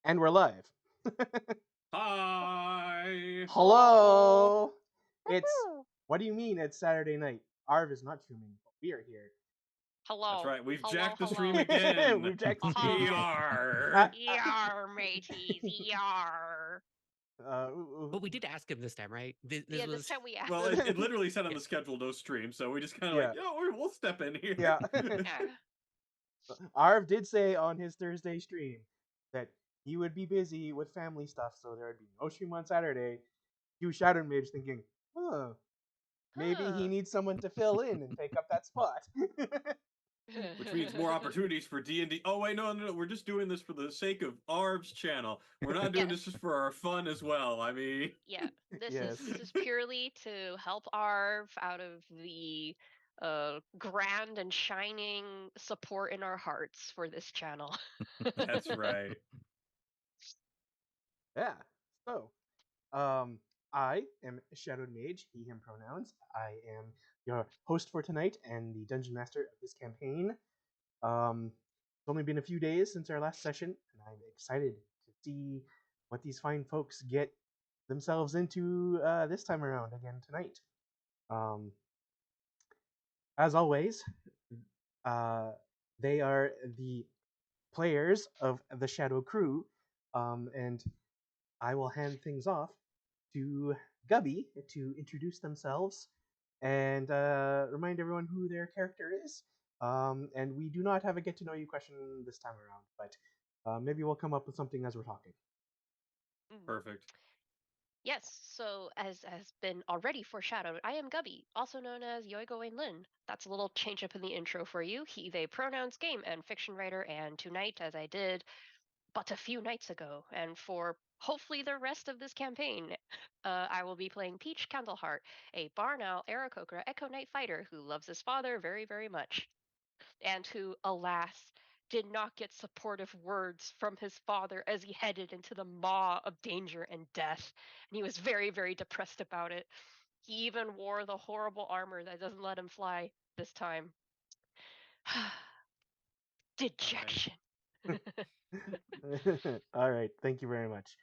And we're live. Hi. Hello. What do you mean it's Saturday night? Arv is not streaming, but we are here. Hello. That's right. We've Hello, jacked the hello. stream again. We've jacked the Uh-huh. stream again. Yar. Yar, mateys, yar. But we did ask him this time, right? This Yeah, was this time we asked. Well, it literally said on the schedule no stream, so we just kind of like, we'll step in here. Yeah. Yeah. Arv did say on his Thursday stream that he would be busy with family stuff, so there would be no stream on Saturday. You Shadow Mage thinking, maybe he needs someone to fill in and take up that spot. Which means more opportunities for D&D. Oh, wait, no. We're just doing this for the sake of Arv's channel. We're not doing this just for our fun as well. I mean... Yeah, this Yes. is purely to help Arv out of the grand and shining support in our hearts for this channel. That's right. Yeah. So, I am Shadow Mage, he, him pronouns. I am your host for tonight and the Dungeon Master of this campaign. It's only been a few days since our last session, and I'm excited to see what these fine folks get themselves into this time around again tonight. As always, they are the players of the Shadow Crew, and I will hand things off to Gubby to introduce themselves and remind everyone who their character is. And we do not have a get to know you question this time around, but maybe we'll come up with something as we're talking. Perfect. Yes, so as has been already foreshadowed, I am Gubby, also known as Yoigo Lin. That's a little change up in the intro for you. He, they pronouns game and fiction writer, and tonight, as I did but a few nights ago, and for hopefully the rest of this campaign, I will be playing Peach Candleheart, a barn owl Aarakocra Echo Knight fighter who loves his father very, very much, and who, alas, did not get supportive words from his father as he headed into the maw of danger and death, and he was very, very depressed about it. He even wore the horrible armor that doesn't let him fly this time. Dejection. All right, thank you very much.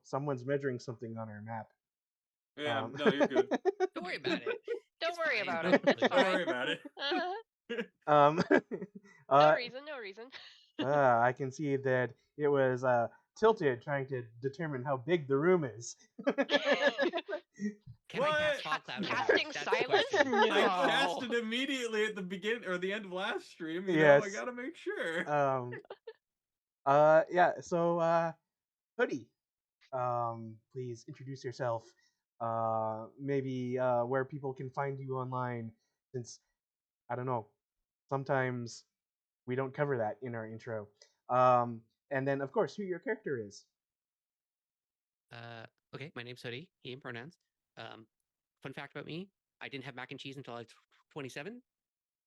Someone's measuring something on our map. Yeah, no, you're good. Don't worry about it. Don't worry fine. about it. It's Don't fine. worry about it. No reason. I can see that it was tilted trying to determine how big the room is. Can What? I cast fog cloud? Casting That's the silence? question. No. I cast it immediately at the beginning or the end of last stream. You Yes. know, I gotta make sure. Yeah. So, Hoodie, please introduce yourself. Maybe where people can find you online, since I don't know. Sometimes we don't cover that in our intro. And then of course who your character is. Okay, my name's Hoodie, he and pronouns. Fun fact about me, I didn't have mac and cheese until I was 27.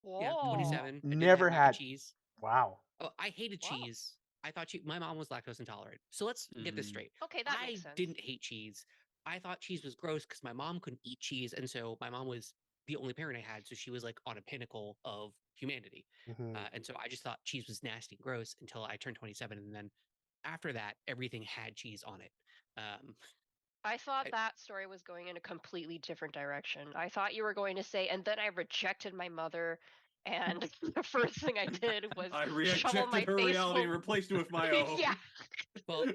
Whoa. Yeah, 27. I didn't Never have mac and had cheese. Wow. Oh, I hated cheese. I thought my mom was lactose intolerant. So let's get this straight. Okay, that I makes sense. didn't hate cheese. I thought cheese was gross because my mom couldn't eat cheese, and so my mom was the only parent I had, so she was like on a pinnacle of humanity. And so I just thought cheese was nasty and gross until I turned 27, and then after that, everything had cheese on it. I thought that story was going in a completely different direction. I thought you were going to say, and then I rejected my mother, and the first thing I did was I shovel my rejected her face reality and full... replaced it with my own. Yeah. Well,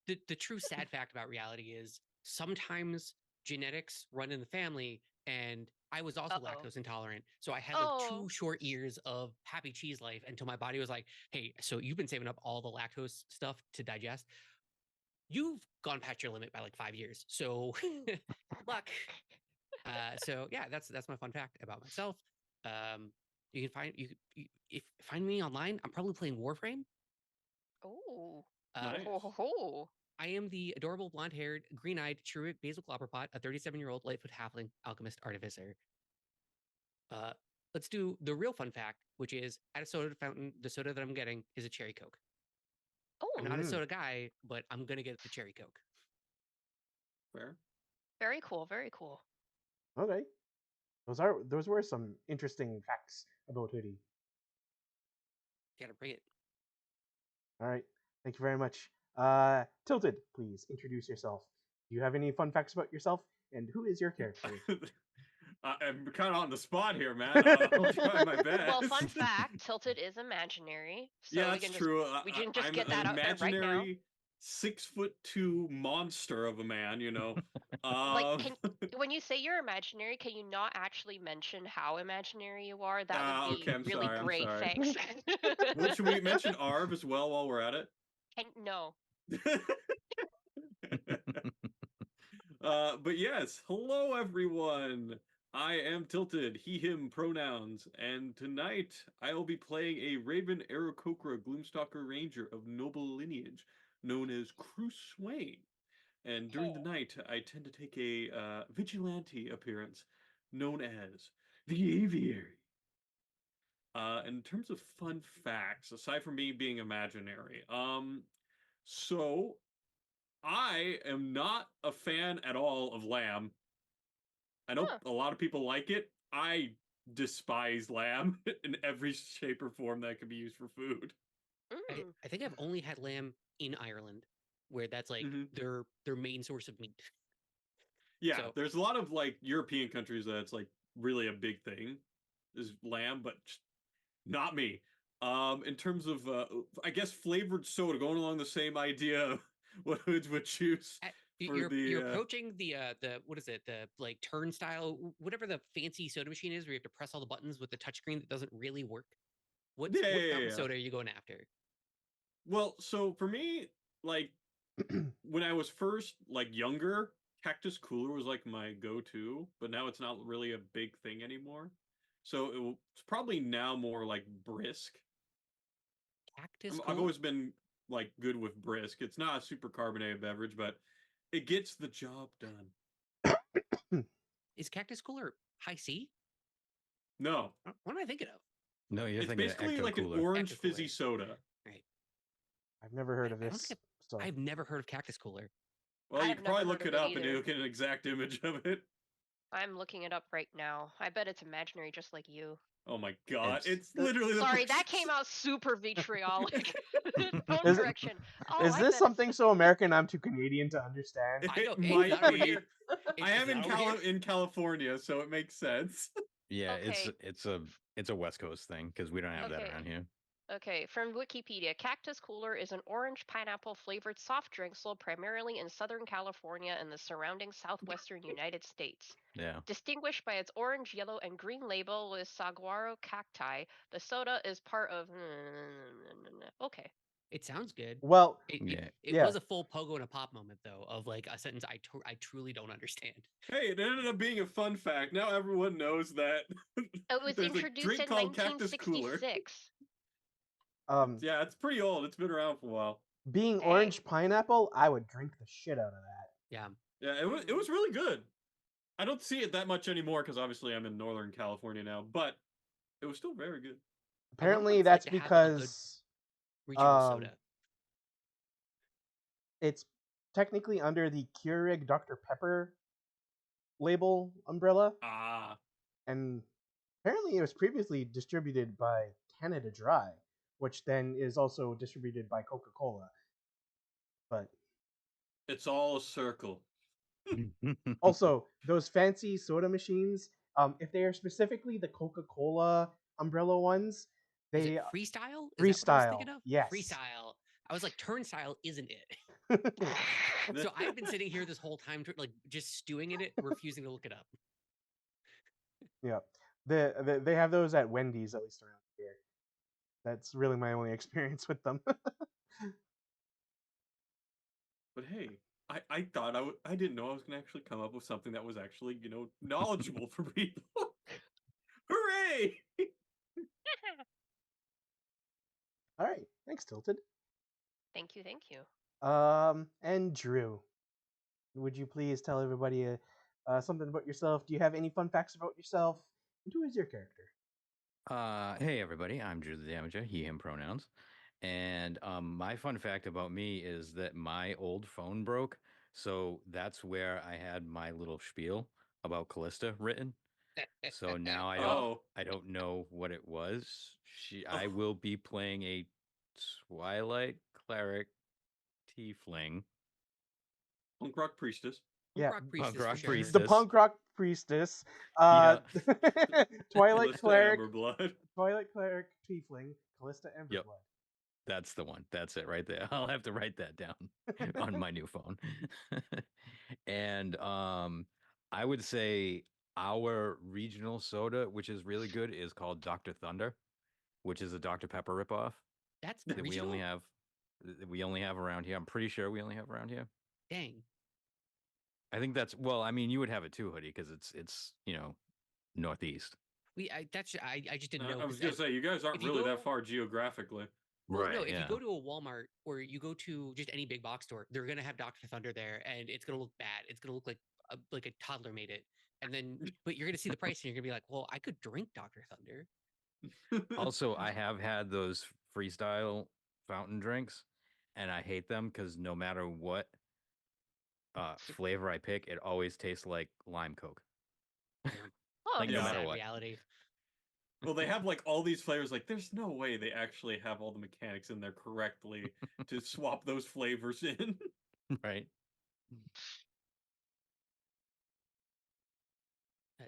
the true sad fact about reality is sometimes genetics run in the family, and I was also lactose intolerant. So I had like 2 short years of happy cheese life until my body was like, hey, so you've been saving up all the lactose stuff to digest. You've gone past your limit by like 5 years. So luck. So yeah, that's my fun fact about myself. You can find me online. I'm probably playing Warframe. Oh. Nice. I am the adorable blonde-haired, green-eyed, cherubic basil clobberpot, a 37-year-old Lightfoot halfling alchemist artificer. Let's do the real fun fact, which is at a soda fountain, the soda that I'm getting is a cherry Coke. Oh. I'm not a soda guy, but I'm gonna get the cherry Coke. Fair. Very cool. Very cool. Okay. Those were some interesting facts about Hoodie. Gotta bring it. All right. Thank you very much. Tilted, please introduce yourself. Do you have any fun facts about yourself? And who is your character? I'm kind of on the spot here, man. I'll try my best. Well, fun fact: Tilted is imaginary, so yeah, we that's can true. we can just I'm get an that out there right now. imaginary 6'2" monster of a man. You know. Like, when you say you're imaginary, can you not actually mention how imaginary you are? That would be okay, I'm really sorry, great. I'm sorry. Thanks. Well, should we mention Arv as well while we're at it? No. But yes, hello everyone. I am Tilted, he, him pronouns, and tonight I will be playing a Raven Aarakocra Gloomstalker Ranger of noble lineage, known as Crew Swain. And during the night, I tend to take a vigilante appearance, known as the Aviary. In terms of fun facts, aside from me being imaginary, so I am not a fan at all of lamb. I know a lot of people like it. I despise lamb in every shape or form that could be used for food. I think I've only had lamb in Ireland, where that's like their main source of meat. Yeah, so, there's a lot of like European countries that it's like really a big thing is lamb, but not me. In terms of I guess flavored soda, going along the same idea of what hoods would choose. You're approaching the what is it, the like turnstile, whatever the fancy soda machine is where you have to press all the buttons with the touchscreen that doesn't really work. What fountain soda are you going after? Well, so for me, like when I was first like younger, Cactus Cooler was like my go-to, but now it's not really a big thing anymore. So it's probably now more like Brisk. Cactus I've Cooler? always been like good with Brisk. It's not a super carbonated beverage, but it gets the job done. Is Cactus Cooler Hi-C? No. What am I thinking of? No, you're it's thinking basically of like an orange fizzy soda. Right. I've never heard of this. I've never heard of Cactus Cooler. Well, you can probably look it up and you'll get an exact image of it. I'm looking it up right now. I bet it's imaginary, just like you. Oh my god, it's literally Sorry, that came out super vitriolic. Correction. Is this something so American I'm too Canadian to understand? It might be. I am in California, so it makes sense. Yeah, it's a West Coast thing because we don't have that around here. Okay, from Wikipedia, Cactus Cooler is an orange pineapple flavored soft drink sold primarily in Southern California and the surrounding southwestern United States. Yeah. Distinguished by its orange, yellow, and green label with saguaro cacti, the soda is part of. Okay. It sounds good. Well, it was a full pogo and a pop moment though, of like a sentence I truly don't understand. Hey, it ended up being a fun fact. Now everyone knows that. It was introduced in 1966. Yeah, it's pretty old. It's been around for a while. Being orange pineapple, I would drink the shit out of that. Yeah. Yeah, it was really good. I don't see it that much anymore because obviously I'm in Northern California now, but it was still very good. Apparently, that's because regional soda. It's technically under the Keurig Dr. Pepper label umbrella. Ah. And apparently it was previously distributed by Canada Dry, which then is also distributed by Coca-Cola. But it's all a circle. Also, those fancy soda machines, if they are specifically the Coca-Cola umbrella ones, is it Freestyle? Freestyle, yes. Freestyle. I was like, Turnstile isn't it? So I've been sitting here this whole time, like just stewing in it, refusing to look it up. Yeah, they have those at Wendy's, at least around here. That's really my only experience with them. But hey, I thought I didn't know I was gonna actually come up with something that was actually knowledgeable for people. Hooray! All right, thanks, Tilted. Thank you. And Drew, would you please tell everybody something about yourself? Do you have any fun facts about yourself? And who is your character? Hey everybody, I'm Drew the Damager, he, him pronouns. And my fun fact about me is that my old phone broke, so that's where I had my little spiel about Callista written. So now I don't know what it was. I will be playing a Twilight cleric tiefling. Punk rock priestess. Yeah, Punk rock priestess rock for sure. priestess. the punk rock priestess, Yeah. Twilight Callista cleric, Amberblood. Twilight cleric tiefling, Callista Emberblood. Yep. That's the one. That's it right there. I'll have to write that down on my new phone. And I would say our regional soda, which is really good, is called Dr. Thunder, which is a Dr. Pepper ripoff That's that regional? we only have around here. I'm pretty sure we only have around here. Dang. I think that's well, I mean, you would have it too, Hoodie, because it's northeast. I just didn't know. I was gonna say you guys aren't really that far geographically. Well, no, Right, if yeah. you go to a Walmart or you go to just any big box store, they're gonna have Dr. Thunder there, and it's gonna look bad. It's gonna look like a toddler made it, and then but you're gonna see the price, and you're gonna be like, well, I could drink Dr. Thunder. Also, I have had those freestyle fountain drinks, and I hate them because no matter what flavor I pick, it always tastes like lime Coke. Like no Yeah. matter Sad what. reality. Well, they have like all these flavors. Like, there's no way they actually have all the mechanics in there correctly to swap those flavors in. Right.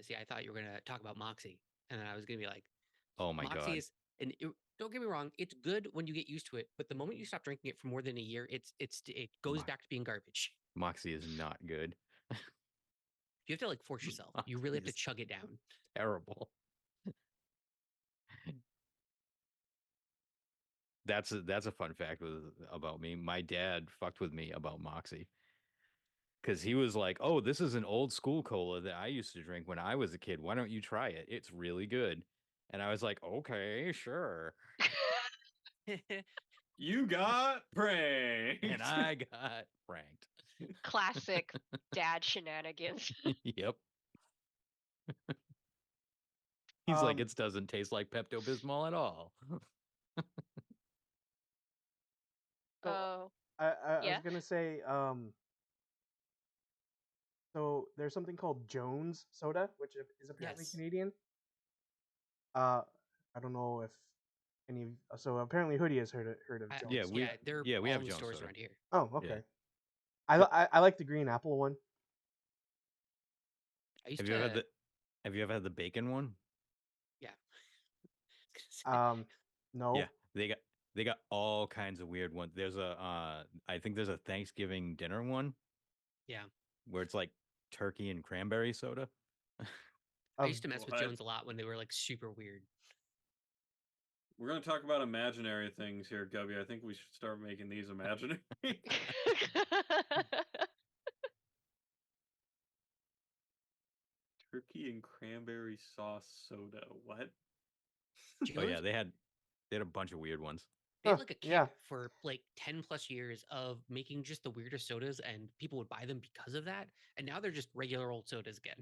See, I thought you were gonna talk about Moxie, and then I was gonna be like, Oh my Moxie god. is, and don't get me wrong, it's good when you get used to it, but the moment you stop drinking it for more than a year, it goes back to being garbage. Moxie is not good. You have to like force yourself. You really have to Moxie is chug it down. Terrible. That's a fun fact about me. My dad fucked with me about Moxie. Because he was like, "Oh, this is an old school cola that I used to drink when I was a kid. Why don't you try it? It's really good." And I was like, "Okay, sure." You got pranked. And I got pranked. Classic dad shenanigans. Yep. He's like, "It doesn't taste like Pepto Bismol at all." Oh, I yeah. was gonna say, so there's something called Jones soda, which is apparently Yes. Canadian. I don't know if so apparently Hoodie has heard of Jones. They're we all have in the Jones stores soda. around here. Oh, okay. Yeah. I like the green apple one. I used Have to. you ever had the bacon one? Yeah. No. Yeah, they got all kinds of weird ones. There's I think there's a Thanksgiving dinner one. Yeah. Where it's like turkey and cranberry soda. I used to mess with What? Jones a lot when they were like super weird. We're gonna talk about imaginary things here, Gubby. I think we should start making these imaginary. Turkey and cranberry sauce soda. What? Jones, Oh yeah, they had a bunch of weird ones. they had like a kick yeah. for like 10 plus years of making just the weirdest sodas, and people would buy them because of that. And now they're just regular old sodas again,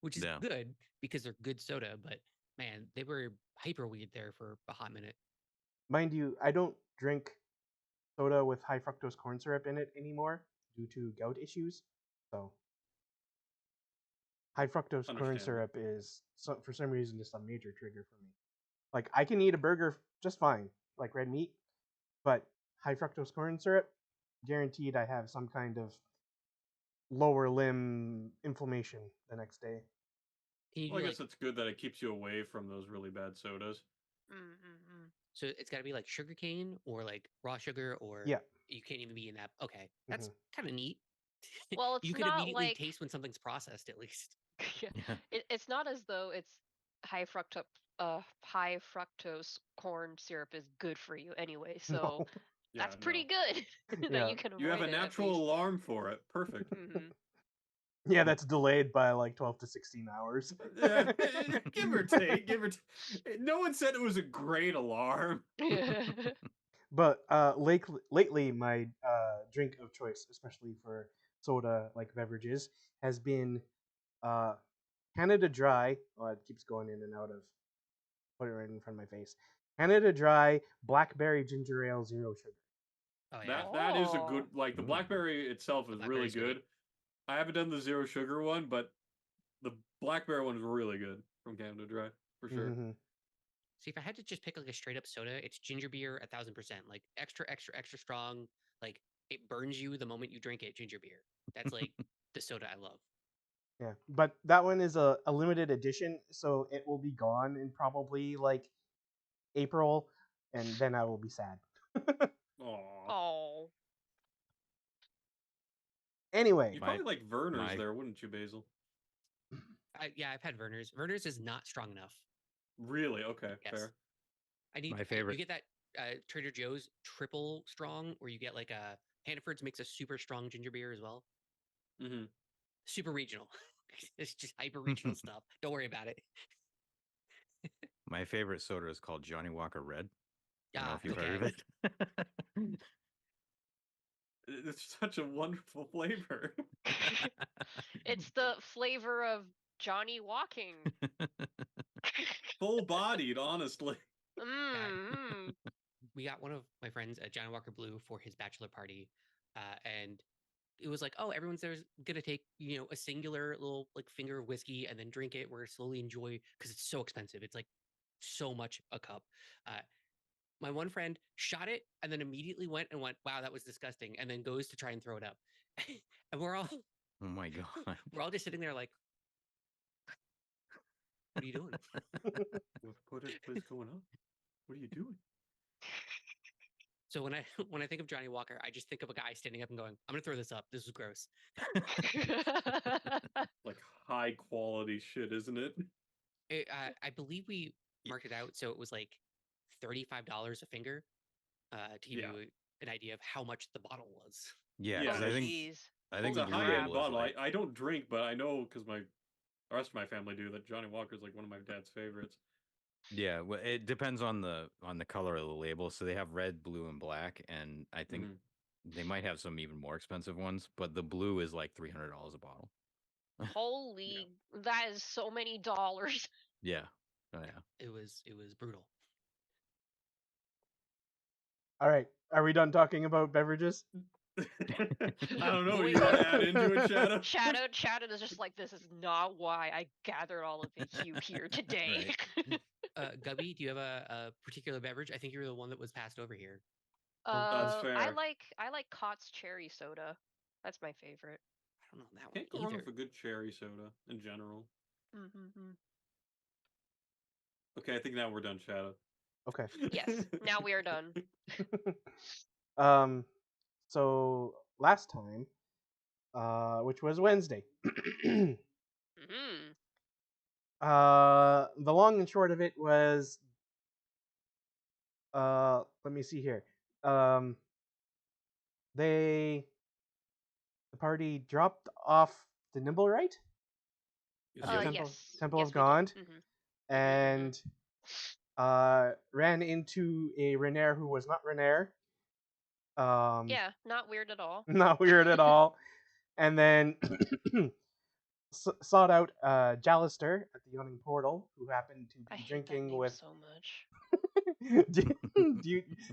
which is Yeah. good because they're good soda. But man, they were hyper weird there for a hot minute. Mind you, I don't drink soda with high fructose corn syrup in it anymore due to gout issues. So high fructose corn syrup is for some reason just a major trigger for me. Like I can eat a burger just fine, like red meat, but high fructose corn syrup, guaranteed I have some kind of lower limb inflammation the next day. Well, I guess it's good that it keeps you away from those really bad sodas. So it's got to be like sugarcane or like raw sugar, or you can't even be in that. Okay, that's kind of neat. Well, it's you can not immediately like taste when something's processed, at least. Yeah. It's not as though it's high fructose corn syrup is good for you anyway. So No. that's pretty good that you can avoid it. You have a at natural least. alarm for it. Perfect. Yeah, that's delayed by like 12 to 16 hours. Yeah, give or take. No one said it was a great alarm. But lately, my drink of choice, especially for soda-like beverages, has been Canada Dry. Oh, it keeps going in and out of. Put it right in front of my face. Canada Dry Blackberry Ginger Ale Zero Sugar. Oh yeah, that is a good. Like the blackberry itself is really good. I haven't done the zero sugar one, but the blackberry one is really good from Canada Dry for sure. See, if I had to just pick like a straight up soda, it's ginger beer 1000%. Like extra, extra, extra strong. Like it burns you the moment you drink it. Ginger beer. That's like the soda I love. Yeah, but that one is a limited edition, so it will be gone in probably like April, and then I will be sad. Oh. Anyway, You probably like Werner's there, wouldn't you, Basil? Yeah, I've had Werner's. Werner's is not strong enough. Really? Okay, Yes. fair. My favorite. You get that Trader Joe's triple strong, where you get like a Hannaford's makes a super strong ginger beer as well. Mm-hmm. Super regional. It's just hyper regional stuff. Don't worry about it. My favorite soda is called Johnny Walker Red. I don't know if you've okay. heard of it. It's such a wonderful flavor. It's the flavor of Johnny walking. Full-bodied, honestly. We got one of my friends at Johnny Walker Blue for his bachelor party, and it was like, oh, everyone's there's gonna take a singular little like finger of whiskey and then drink it. We're gonna slowly enjoy because it's so expensive. It's like so much a cup. My one friend shot it and then immediately went, wow, that was disgusting, and then goes to try and throw it up. And we're all, oh my god, we're all just sitting there like, what are you doing? What is going on? What are you doing? So when I think of Johnny Walker, I just think of a guy standing up and going, I'm gonna throw this up. This is gross. Like high quality shit, isn't it? I believe we marked it out, so it was like $35 a finger, to give you an idea of how much the bottle was. Yeah, Yeah, I think it's the a blue high-end label bottle. is like... I don't drink, but I know because the rest of my family do, that Johnny Walker's like one of my dad's favorites. Yeah, well, it depends on the color of the label. So they have red, blue, and black, and I think they might have some even more expensive ones. But the blue is like $300 a bottle. Holy, that is so many dollars. Yeah, oh yeah. It was brutal. All right, are we done talking about beverages? I don't know. You want to add into it, Shadow? Shadow is just like, this is not why I gathered all of you here today. Gubby, do you have a particular beverage? I think you're the one that was passed over here. That's fair. I like Cott's cherry soda. That's my favorite. I don't know that Can't go one wrong either. with a good cherry soda in general. Mm-hmm. Okay, I think now we're done, Shadow. Okay. Yes, now we are done. So last time, which was Wednesday. The long and short of it was, let me see here. The party dropped off the Nimblewright, Temple of Gond, and ran into a Renair who was not Renair. Yeah, not weird at all. Not weird at all. And then sought out Jalister at the Yawning Portal, who happened to be drinking with... so much. do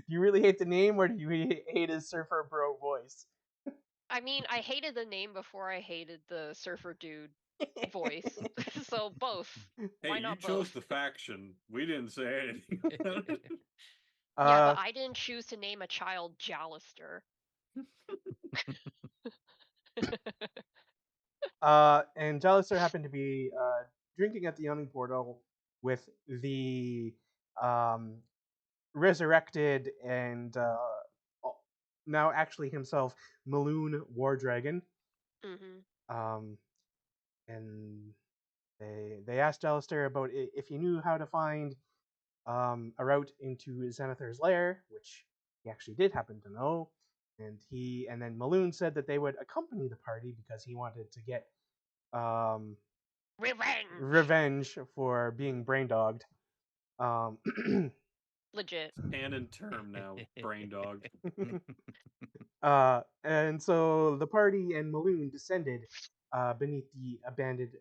you really hate the name, or do you hate his surfer bro voice? I mean, I hated the name before I hated the surfer dude voice. So both. Hey, why not you chose both? the faction. We didn't say anything about it. Yeah, but I didn't choose to name a child Jalister. And Jalister happened to be drinking at the Yawning Portal with the resurrected and now actually himself Maloon War Dragon. And they asked Jalister about if he knew how to find a route into Xanathar's lair, which he actually did happen to know. And then Maloon said that they would accompany the party because he wanted to get revenge for being brain dogged. Legit. Canon term now, brain dogged. And so the party and Maloon descended beneath the abandoned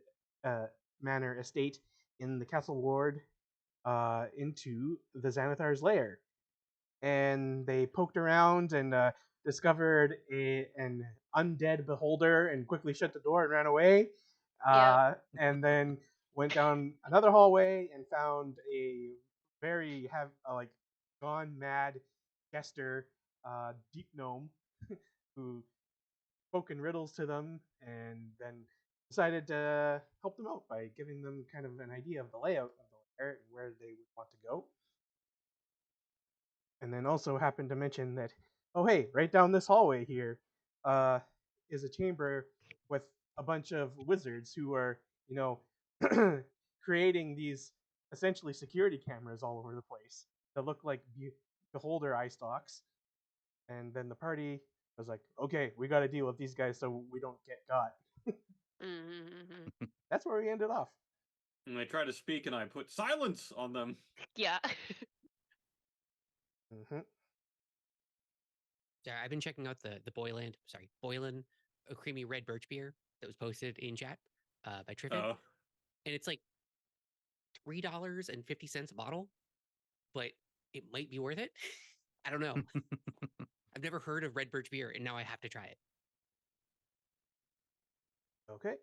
manor estate in the Castle Ward into the Xanathar's lair. And they poked around and discovered an undead beholder and quickly shut the door and ran away. And then went down another hallway and found a very like gone mad jester, deep gnome, who spoke in riddles to them, and then decided to help them out by giving them kind of an idea of the layout of the lair and where they would want to go. And then also happened to mention that, oh hey, right down this hallway here is a chamber with a bunch of wizards who are, creating these essentially security cameras all over the place that look like beholder eye stalks. And then the party was like, okay, we got to deal with these guys so we don't get got. Mm-hmm. That's where we ended off. And they tried to speak, and I put silence on them. Yeah. Mm-hmm. Yeah, I've been checking out the Boylan, a creamy red birch beer that was posted in chat by Triffin, and it's like $3.50 a bottle, but it might be worth it. I don't know. I've never heard of red birch beer, and now I have to try it. Okay.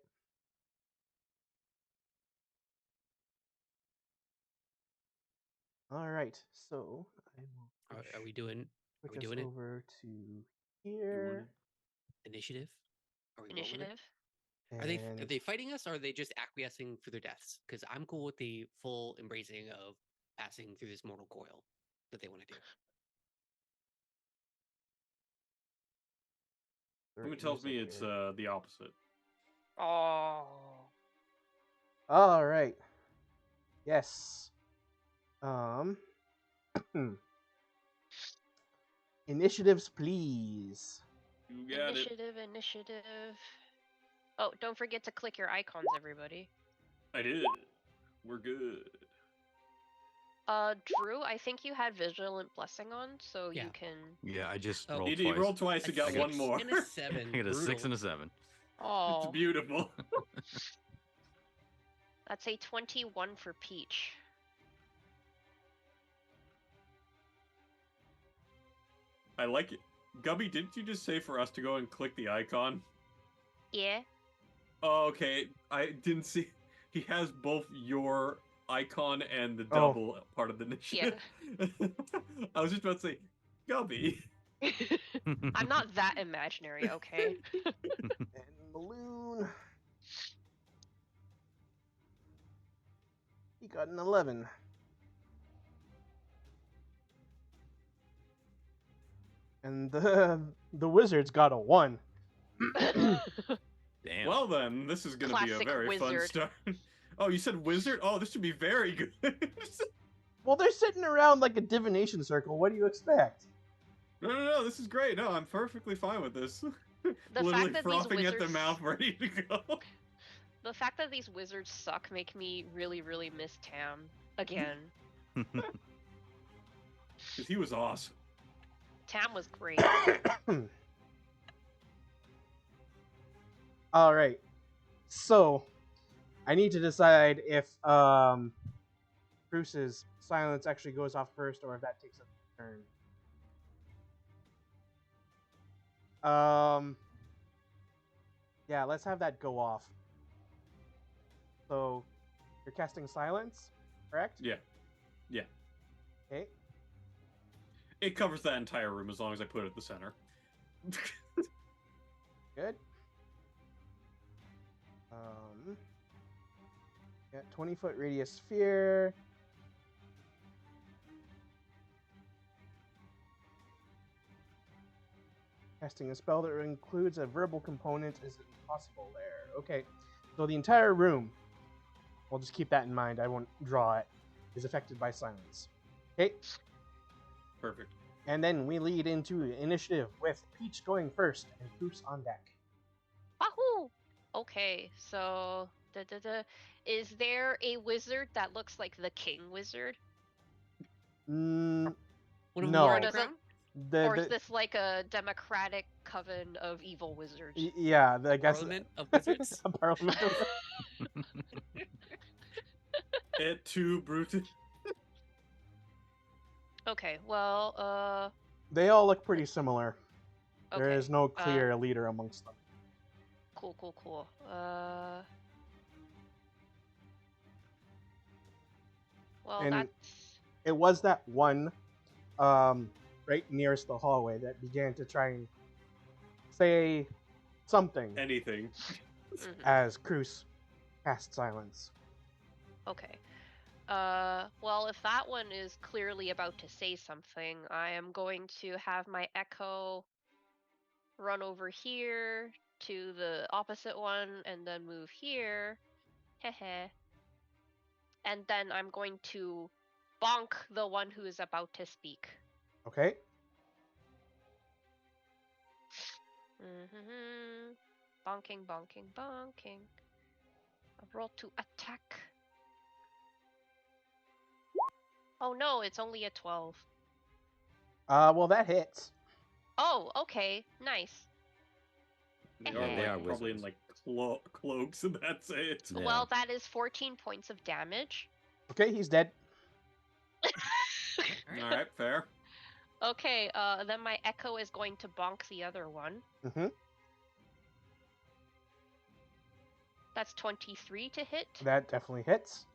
All right. So I will. Are we doing? Are we Switch doing us it? over to here. Initiative. Are we Initiative. Are they fighting us, or are they just acquiescing for their deaths? Because I'm cool with the full embracing of passing through this mortal coil that they want to do. Someone tells me it's the opposite. Oh. All right. Yes. Initiatives, please. You got Initiative. Oh, don't forget to click your icons, everybody. I did. We're good. Drew, I think you had Vigilant Blessing on, so you can... Yeah, I just rolled He twice. rolled twice and got one more. And a 7. I got a 6 and a 7. Oh. It's beautiful. That's a 21 for Peach. I like it. Gubby, didn't you just say for us to go and click the icon? Yeah. Oh, okay. I didn't see. He has both your icon and the double part of the initiative. Yeah. I was just about to say, Gubby. I'm not that imaginary, okay? And Balloon. He got an 11. And the Wizards got a 1. Damn. Well then, this is going to be a very fun start. Oh, you said wizard? Oh, this should be very good. Well, they're sitting around like a divination circle. What do you expect? No, this is great. No, I'm perfectly fine with this. The Literally fact that frothing these at the mouth, ready to go. The fact that these wizards suck make me really, really miss Tam again. Because he was awesome. Tam was great. All right. So, I need to decide if Bruce's silence actually goes off first, or if that takes a turn. Yeah, let's have that go off. So, you're casting silence, correct? Yeah. Okay. It covers that entire room as long as I put it at the center. Good. Yeah, 20-foot radius sphere. Casting a spell that includes a verbal component is impossible there. Okay, so the entire room, we'll just keep that in mind, I won't draw it, is affected by silence. Okay. Perfect. And then we lead into initiative with Peach going first and Bruce on deck. Wahoo! Okay, so is there a wizard that looks like the king wizard? No. Or is this like a democratic coven of evil wizards? Yeah, I guess. Parliament of wizards? A parliament of wizards. It too, Brutus. Okay, well, They all look pretty similar. Okay, There is no clear leader amongst them. Cool. Well, And that's It was that one right nearest the hallway that began to try and say something Anything. as Cruz cast silence. Okay. Well, if that one is clearly about to say something, I am going to have my echo run over here to the opposite one and then move here. Hehe. And then I'm going to bonk the one who is about to speak. Okay. Bonking, bonking, bonking. A roll to attack. Oh no, it's only a 12. Well, that hits. Oh, okay, nice. They Yeah, are they like are probably in wizards. like cloaks, and that's it. Yeah. Well, that is 14 points of damage. Okay, he's dead. All right, fair. Okay, then my echo is going to bonk the other one. Mm-hmm. That's 23 to hit. That definitely hits.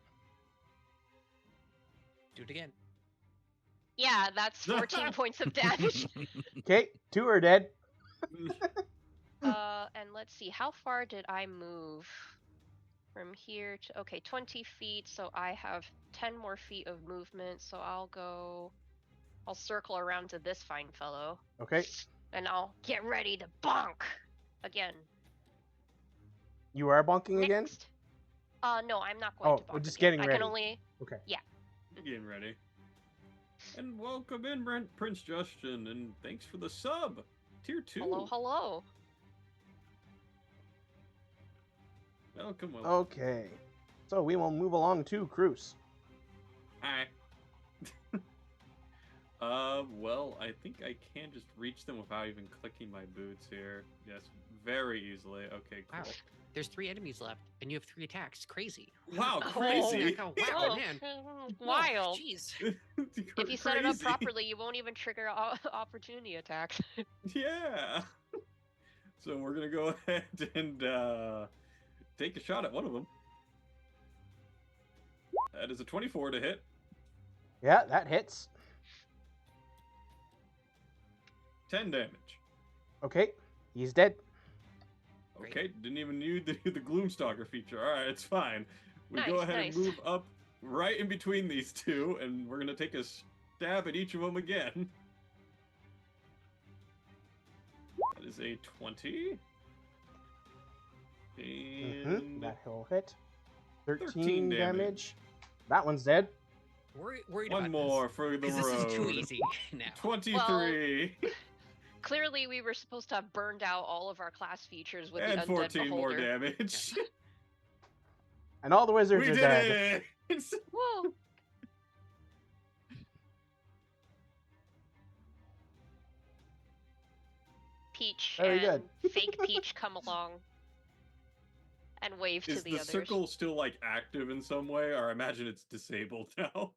Do it again. Yeah, that's 14 points of damage. Okay, 2 are dead. And let's see, how far did I move? From here to, okay, 20 feet, so I have 10 more feet of movement, so I'll circle around to this fine fellow. Okay. And I'll get ready to bonk again. You are bonking again? Next. No, I'm not going to bonk we're just again. getting I ready. can only... Okay. Yeah. Getting ready. And welcome in, Prince Justin, and thanks for the sub. Tier 2. Hello, hello. Welcome. Okay. So we will move along to Cruz. Hi. Well, I think I can just reach them without even clicking my boots here. Yes, very easily. Okay, cool. Wow. There's 3 enemies left, and you have 3 attacks. Crazy. Wow, Oh, crazy. Wow, Oh, man. wild. Jeez. If you set it up properly, you won't even trigger opportunity attacks. Yeah. So we're gonna go ahead and take a shot at one of them. That is a 24 to hit. Yeah, that hits. 10 damage. Okay, he's dead. Okay, didn't even need the Gloomstalker feature. All right, it's fine. We go Nice, ahead nice. and move up right in between these two, and we're gonna take a stab at each of them again. That is a 20. And That will hit. 13 13 damage. That one's dead. Worried one about more for the this. road. This is too easy now. 23. Clearly, we were supposed to have burned out all of our class features with And the undead 14 more beholder. damage. And all the wizards We are did dead. it! Whoa! Peach Very and good. fake Peach come along and wave to Is the the others. circle still like active in some way, or I imagine it's disabled now?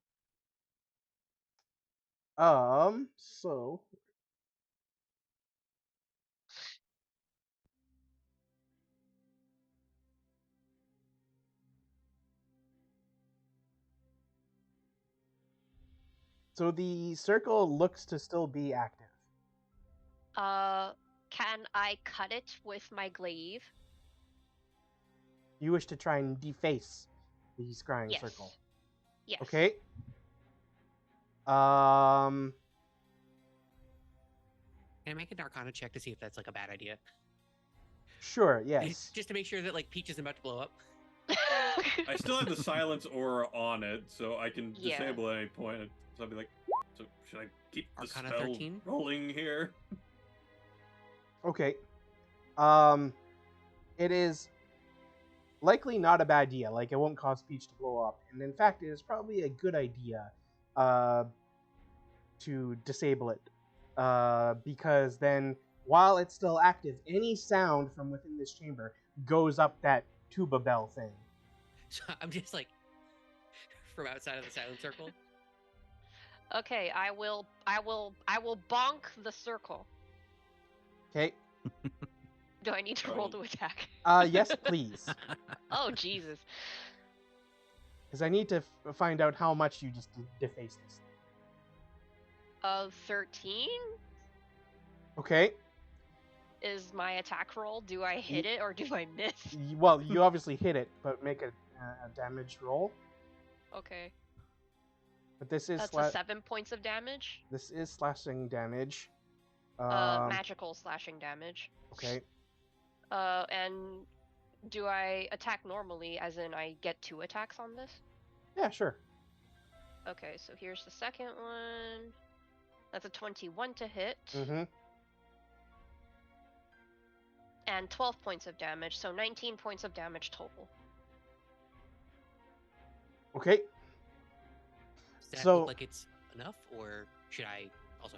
So the circle looks to still be active. Can I cut it with my glaive? You wish to try and deface the scrying Yes. circle. Yes. Okay. Can I make an Arcana check to see if that's like a bad idea? Sure, yes. Just to make sure that like Peach isn't about to blow up. I still have the silence aura on it, so I can Yeah. disable at any point. So I'll be like, so should I keep the Arcana spell 13? rolling here? Okay. It is likely not a bad idea. Like, it won't cause Peach to blow up. And in fact, it is probably a good idea to disable it. Because then, while it's still active, any sound from within this chamber goes up that tuba bell thing. So I'm just like from outside of the silent circle. Okay, I will bonk the circle. Okay. Do I need to roll to attack? Yes, please. Oh, Jesus. Because I need to find out how much you just defaced this. 13 Okay. is my attack roll. Do I hit it or do I miss? Well, you obviously hit it, but make a damage roll. Okay. But this is That's 7 points of damage. This is slashing damage. Magical slashing damage. Okay. And do I attack normally, as in I get 2 attacks on this? Yeah, sure. Okay, so here's the second one. That's a 21 to hit. Mm-hmm. And 12 points of damage, so 19 points of damage total. Okay. Does that look like it's enough, or should I also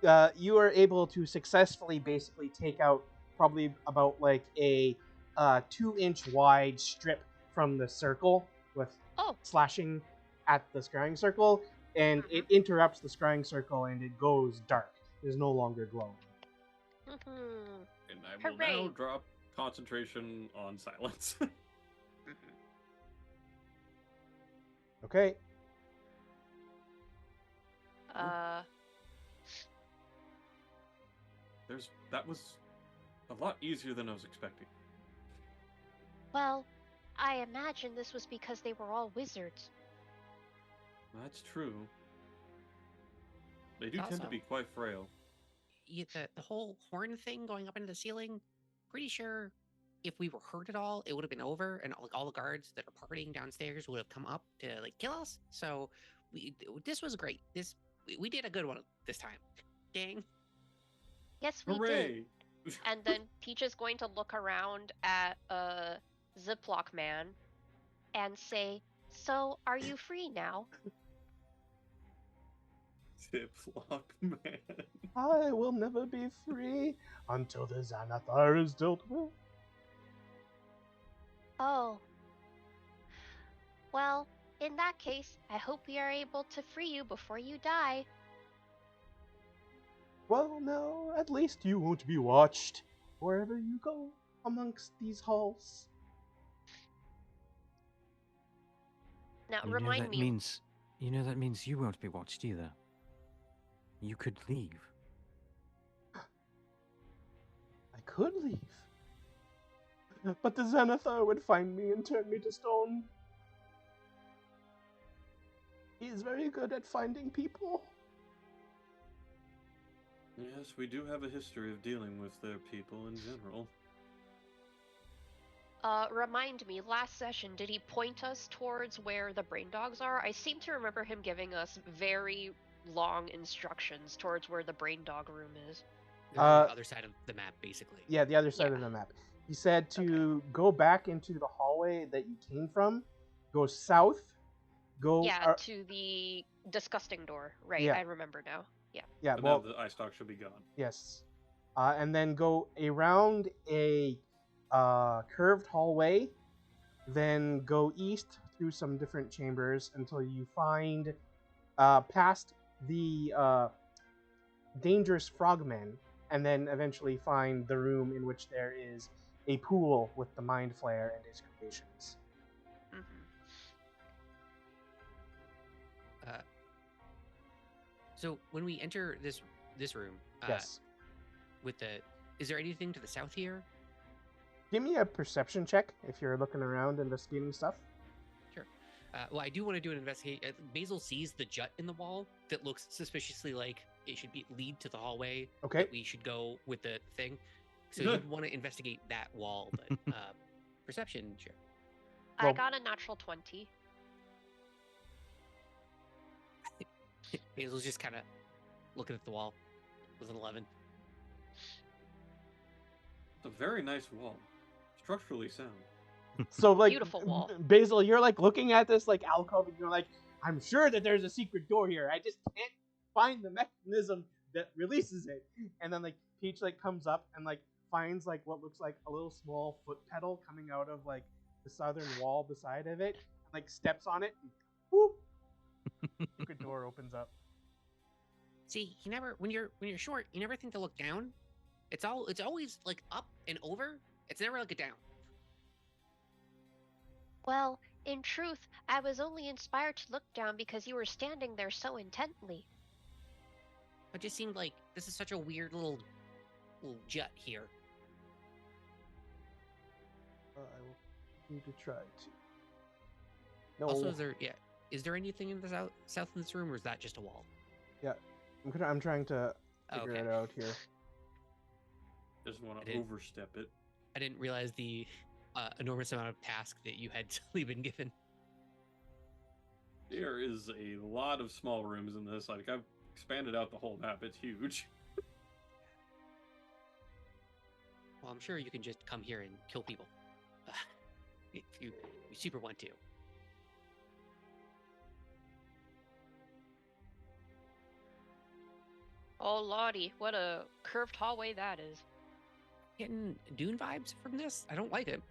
help? You are able to successfully basically take out probably about like a 2-inch wide strip from the circle with slashing at the scrying circle, and it interrupts the scrying circle and it goes dark. It is no longer glowing. And I will now drop concentration on silence. Okay. That was a lot easier than I was expecting. Well, I imagine this was because they were all wizards. That's true. They do tend to be quite frail. Yeah, the whole horn thing going up into the ceiling, pretty sure if we were hurt at all, it would have been over, and all the guards that are partying downstairs would have come up to like kill us. So this was great. We did a good one this time, gang. Yes, we did. And then Peach is going to look around at Ziploc Man and say, "So, are you free now?" Ziploc Man. I will never be free until the Xanathar is dealt with. Oh. Well, in that case, I hope we are able to free you before you die. Well, no, at least you won't be watched wherever you go amongst these halls. Now, remind me. That means you won't be watched either. You could leave. I could leave. But the Xanathar would find me and turn me to stone. He is very good at finding people. Yes, we do have a history of dealing with their people in general. Remind me, last session, did he point us towards where the brain dogs are? I seem to remember him giving us very long instructions towards where the brain dog room is. The other side of the map, basically. Yeah, the other side of the map. He said to go back into the hallway that you came from, go south, to the disgusting door. Right, yeah. I remember now. Yeah. Yeah, but well, now the eye stalk should be gone. Yes. And then go around a curved hallway, then go east through some different chambers until you find past the dangerous frogmen, and then eventually find the room in which there is a pool with the mind flare and his creations. So when we enter this room, yes, is there anything to the south here? Give me a perception check if you're looking around investigating stuff. Sure. Well, I do want to do an investigation. Basil sees the jut in the wall that looks suspiciously like it should lead to the hallway. Okay. That we should go with the thing. So you want to investigate that wall, but perception, sure. I got a natural 20. Basil's just kind of looking at the wall with an 11. It's a very nice wall. Structurally sound. So, like, beautiful wall. Basil, you're like looking at this like alcove, and you're like, I'm sure that there's a secret door here. I just can't find the mechanism that releases it. And then like Peach like comes up and like finds like what looks like a little small foot pedal coming out of like the southern wall beside of it, and, like steps on it, and whoop, secret door opens up. See, when you're short, you never think to look down. It's always like up and over. It's never like a down. Well, In truth, I was only inspired to look down because you were standing there so intently. It just seemed like this is such a weird little jut here. I will need to try to. No. Also, is there anything in the south in this room, or is that just a wall? Yeah, I'm trying to figure Okay. it out here. Doesn't want to overstep it. I didn't realize the enormous amount of task that you had been given. There is a lot of small rooms in this. Like, I've expanded out the whole map. It's huge. Well, I'm sure you can just come here and kill people. If you super want to. Oh lordy, what a curved hallway that is. Getting Dune vibes from this? I don't like it.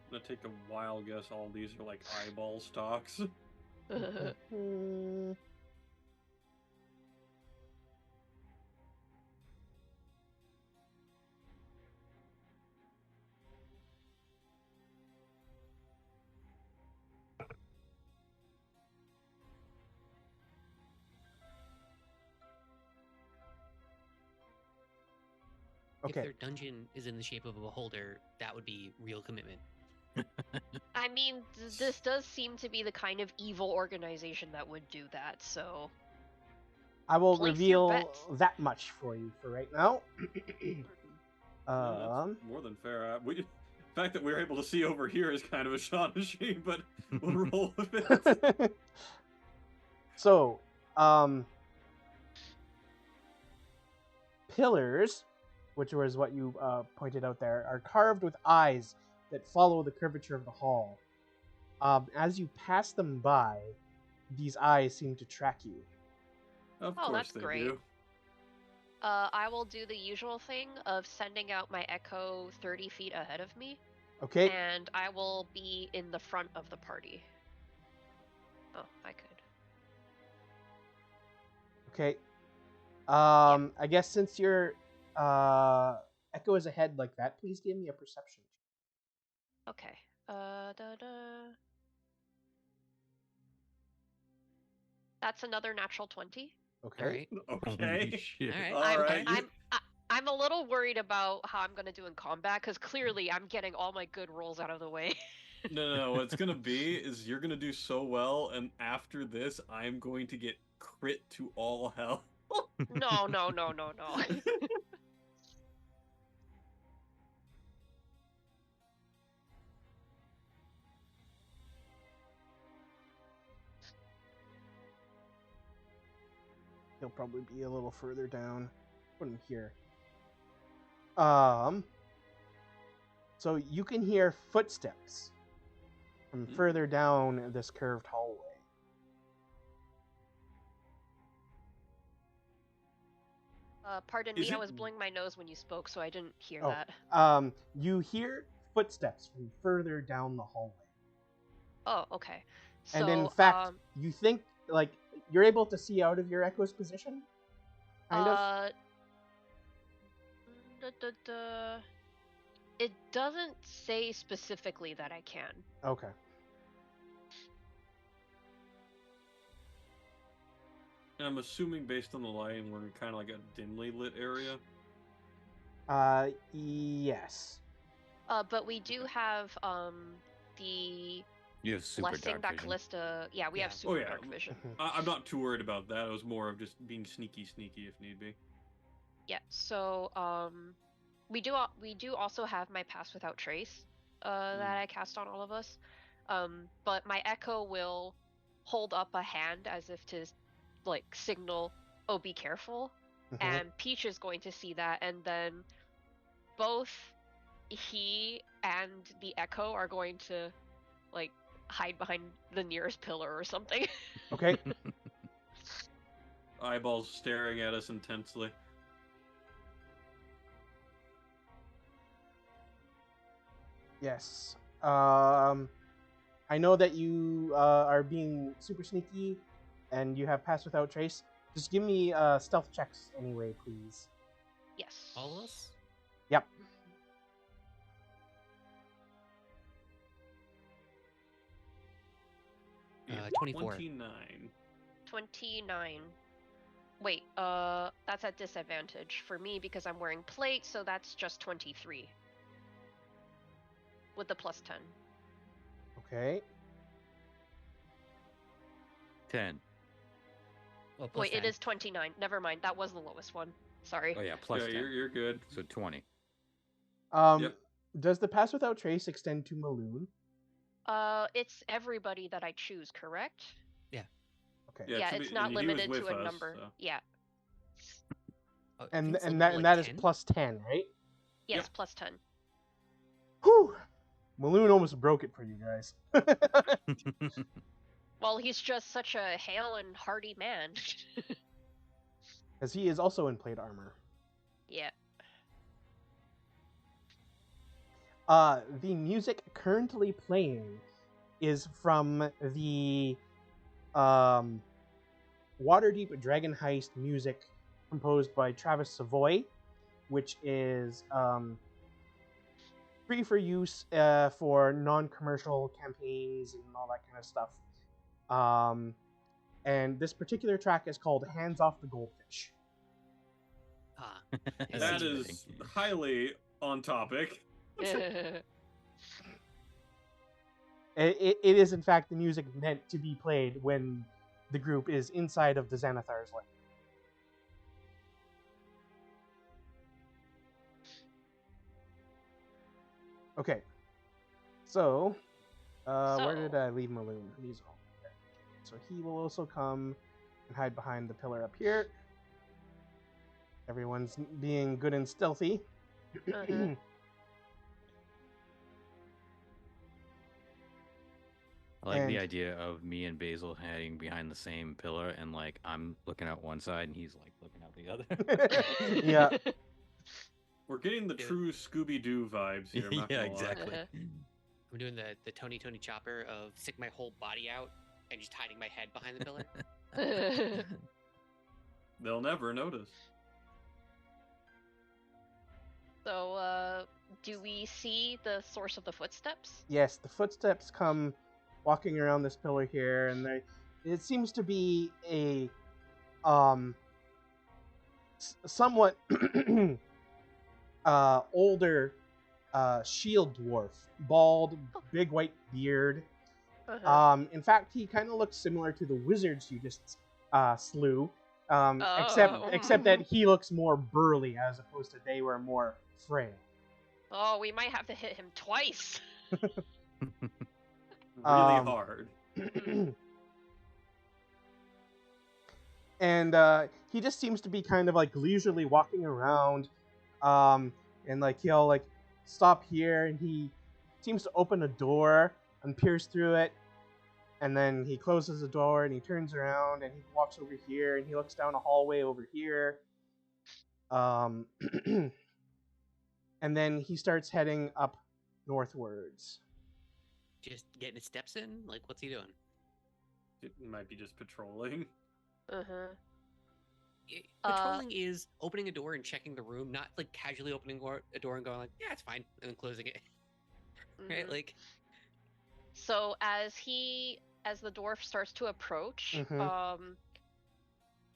I'm gonna take a wild guess all these are like eyeball stocks. Okay. If their dungeon is in the shape of a beholder, that would be real commitment. I mean, this does seem to be the kind of evil organization that would do that, so... I will Place your reveal bets. that much for you for right now. That's more than fair. The fact that we're able to see over here is kind of astonishing, but we'll roll with it. So, pillars, which was what you pointed out there, are carved with eyes that follow the curvature of the hall. As you pass them by, these eyes seem to track you. Of course that's they great. do. I will do the usual thing of sending out my echo 30 feet ahead of me. Okay. And I will be in the front of the party. Oh, I could. Okay. I guess since your echo is ahead like that, please give me a perception. Okay. That's another natural 20. Okay. All right. Okay. Holy shit. All right. I'm a little worried about how I'm gonna do in combat because clearly I'm getting all my good rolls out of the way. No. What's gonna be is you're gonna do so well, and after this, I'm going to get crit to all hell. No. He'll probably be a little further down. Put him here. So you can hear footsteps from further down this curved hallway. Pardon me, I was blowing my nose when you spoke, so I didn't hear that. You hear footsteps from further down the hallway. Oh, okay. So, And in fact, you think, like, you're able to see out of your echo's position? Kind of? It doesn't say specifically that I can. Okay. And I'm assuming based on the lighting, we're in kind of like a dimly lit area. Yes. But we do have the You have super blessing dark that vision. Callista. Yeah, we have super dark vision. I'm not too worried about that. It was more of just being sneaky if need be. Yeah. So we do also have my Pass Without Trace that I cast on all of us. But my echo will hold up a hand as if to like signal, oh, be careful. And Peach is going to see that, and then both he and the echo are going to like hide behind the nearest pillar or something. Okay. Eyeballs staring at us intensely. Yes. I know that you are being super sneaky and you have Pass Without Trace. Just give me stealth checks anyway, please. Yes. All of us? Yep. Yeah, 24. 29. 29. Wait, that's at disadvantage for me because I'm wearing plate, so that's just 23. With the plus 10. Okay. 10. Well, plus Wait, 10. it is 29. Never mind, that was the lowest one. Sorry. Oh yeah, plus Yeah, 10. you're good. So 20. Yep. Does the pass without trace extend to Maloon? It's everybody that I choose, correct? Yeah. Okay. Yeah, to it's be- not and he was limited with to a us, number. so. Yeah. Oh, And Finn's and looking that at, and like, that is 10? plus 10, right? Yes, Yep. plus 10. Whew. Maloon almost broke it for you guys. Well, he's just such a hale and hearty man. Because he is also in plate armor. Yeah. The music currently playing is from the Waterdeep Dragon Heist music composed by Travis Savoy, which is free for use for non-commercial campaigns and all that kind of stuff. And this particular track is called Hands Off the Goldfish. Ah, That is highly on topic. It is, in fact, the music meant to be played when the group is inside of the Xanathar's Lake. Okay. So, where did I leave Maloon? He's over there. So he will also come and hide behind the pillar up here. Everyone's being good and stealthy. Uh-huh. I like the And- idea of me and Basil hiding behind the same pillar, and like I'm looking out one side and he's like looking out the other. Yeah. We're getting the Dude. true Scooby-Doo vibes here. I'm not Yeah, gonna lie. exactly. I'm doing the Tony Chopper of stick my whole body out and just hiding my head behind the pillar. They'll never notice. So, do we see the source of the footsteps? Yes, the footsteps come walking around this pillar here, and it seems to be a somewhat older shield dwarf, bald, big white beard. Uh-huh. In fact, he kind of looks similar to the wizards you just slew, Oh. except that he looks more burly as opposed to they were more frail. Oh, we might have to hit him twice. Really hard. And he just seems to be kind of like leisurely walking around, and like he'll like stop here, and he seems to open a door and peers through it, and then he closes the door and he turns around and he walks over here and he looks down a hallway over here, and then he starts heading up northwards. Just getting his steps in? Like, what's he doing? It might be just patrolling. Uh-huh. Patrolling is opening a door and checking the room, not like casually opening a door and going like, yeah, it's fine, and then closing it. Right? Mhm. Like, So as the dwarf starts to approach,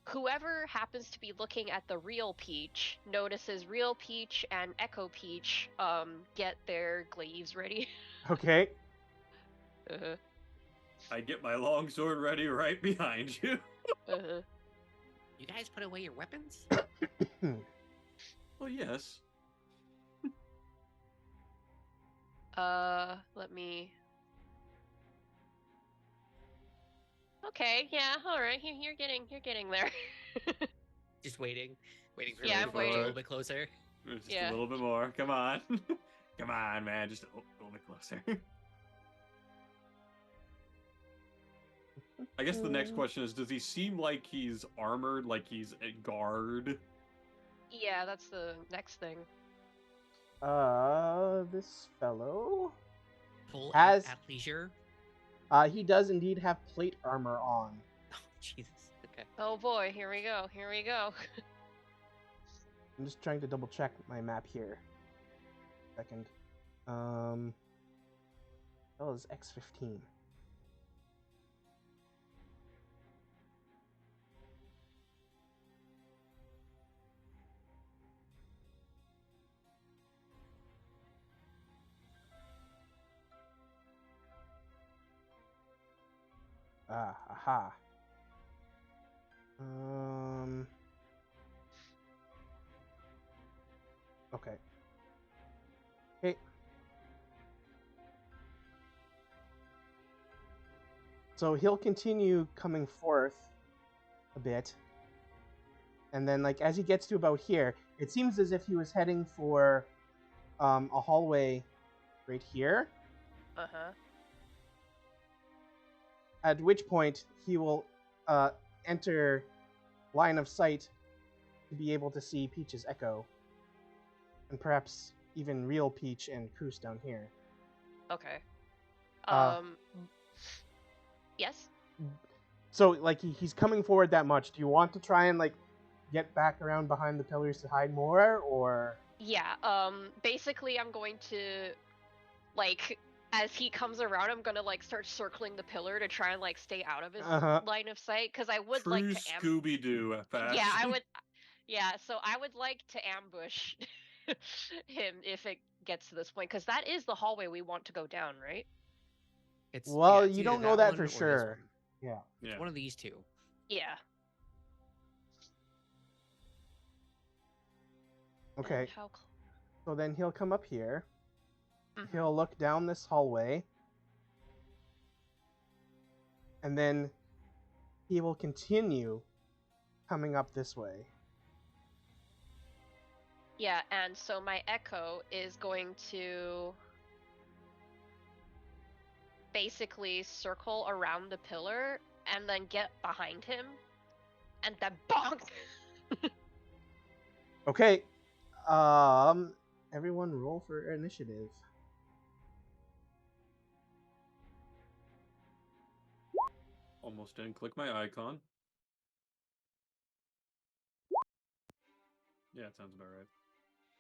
whoever happens to be looking at the real Peach notices real Peach and Echo Peach get their glaives ready. Okay. Uh-huh. I get my longsword ready right behind you. Uh-huh. you guys put away your weapons? Well, yes. Let me. Okay, yeah, all right. You're getting there. Just waiting for Yeah, him I'm to approach a waiting. little bit closer. Just Yeah. a little bit more. Come on. Come on, man. Just a little bit closer. I guess the next question is, does he seem like he's armored, like he's a guard? Yeah, that's the next thing. This fellow, Full As- at leisure. he does indeed have plate armor on. Oh, Jesus. Okay. Oh boy, here we go. Here we go. I'm just trying to double check my map here. Second. That was X15. Aha. Okay. Okay. So he'll continue coming forth a bit. And then, like, as he gets to about here, it seems as if he was heading for a hallway right here. Uh-huh. At which point, he will enter line of sight to be able to see Peach's echo. And perhaps even real Peach and Cruz down here. Okay. Uh, Yes? So, like, he's coming forward that much. Do you want to try and, like, get back around behind the pillars to hide more, or...? Yeah, basically I'm going to, like, as he comes around, I'm gonna, like, start circling the pillar to try and, like, stay out of his line of sight, because I would like to... Scooby-Doo fashion. Yeah, I would... Yeah, so I would like to ambush him if it gets to this point, because that is the hallway we want to go down, right? It's you don't know that for sure. Yeah. It's one of these two. Yeah. Okay. So then he'll come up here. Mm-hmm. He'll look down this hallway. And then he will continue coming up this way. Yeah, and so my echo is going to basically circle around the pillar and then get behind him and then bonk. Okay. Everyone roll for initiative. Almost didn't click my icon. Yeah, it sounds about right.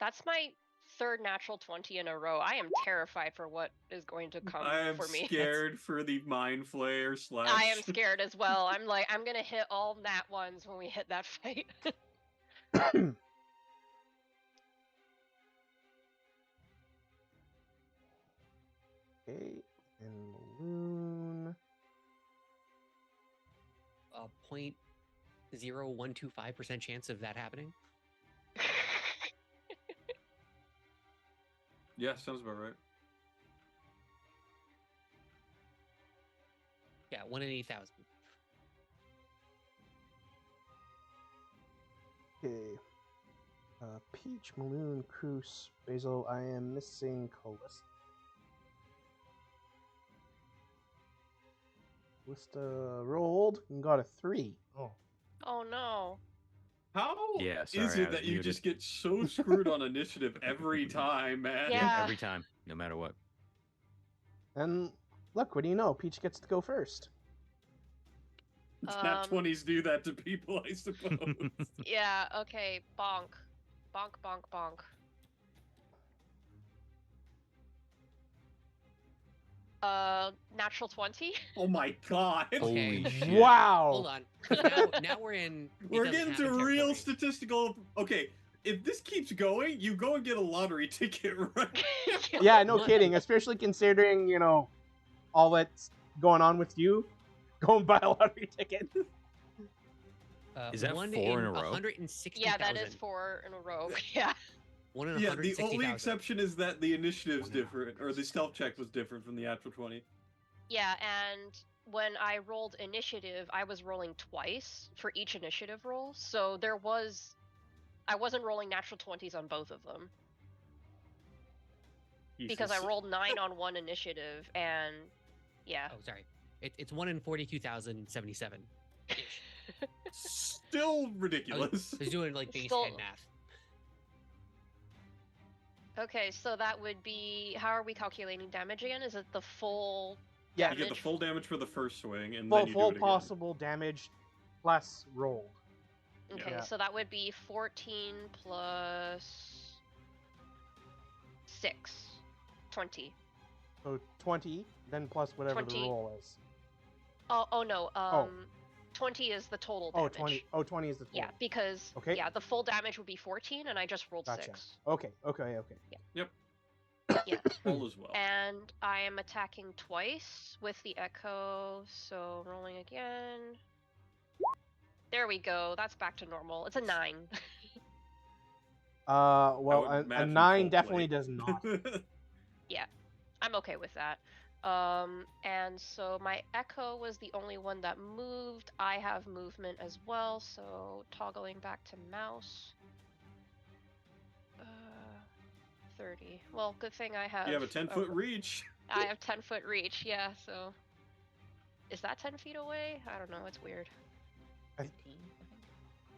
That's my third natural 20 in a row. I am terrified for what is going to come for me. I am scared for the mind flayer / I am scared as well. I'm like, I'm gonna hit all nat ones when we hit that fight. Okay, and Loon. 0.0125% chance of that happening. Yeah, sounds about right. Yeah, 1 in 8,000. Okay. Peach, Maloon, Cruz, Basil. I am missing Callista. Callista rolled and got a 3. Oh. Oh no. How is it that you just get so screwed on initiative every time, man? Yeah, every time, no matter what. And look, what do you know? Peach gets to go first. Nat 20s do that to people, I suppose. Yeah, okay, bonk. Bonk, bonk, bonk. Natural 20? Oh my god. Okay. Holy shit. Wow. Hold on. Now we're in... We're getting to real statistical... Okay, if this keeps going, you go and get a lottery ticket, right? Yeah, no kidding. Especially considering, you know, all that's going on with you. Go and buy a lottery ticket. Is that 4 in a row? 160,000. Yeah, that is 4 in a row. Yeah. 1 in Yeah, the 160,000. only exception is that the initiative's different, or the stealth check was different from the actual 20. Yeah, and when I rolled initiative, I was rolling twice for each initiative roll, so I wasn't rolling natural 20s on both of them. Jesus. Because I rolled 9 on one initiative, and yeah. Oh, sorry. It's 1 in 42,077. Still ridiculous. I was doing like base 10 math. Okay, so that would be... How are we calculating damage again? Is it the full Yeah, damage? You get the full damage for the first swing, and full, then you full do it again. possible damage plus roll. Okay, Yeah. so that would be 14 plus 6. 20. So 20, then plus whatever 20. the roll is. Oh no. 20 is the total damage. 20. Oh, 20 is the total. Yeah, because Okay. yeah, the full damage would be 14, and I just rolled Gotcha. 6. Okay. Yeah. Yep. Yeah. All as well. And I am attacking twice with the echo, so rolling again. There we go. That's back to normal. It's a 9. Well, a imagine 9 full definitely plate. does not. Yeah, I'm okay with that. And so my echo was the only one that moved. I have movement as well, so toggling back to mouse. 30. Well, good thing I have. You have a 10-foot reach. I have 10-foot reach. Yeah. So, is that 10 feet away? I don't know. It's weird. 15,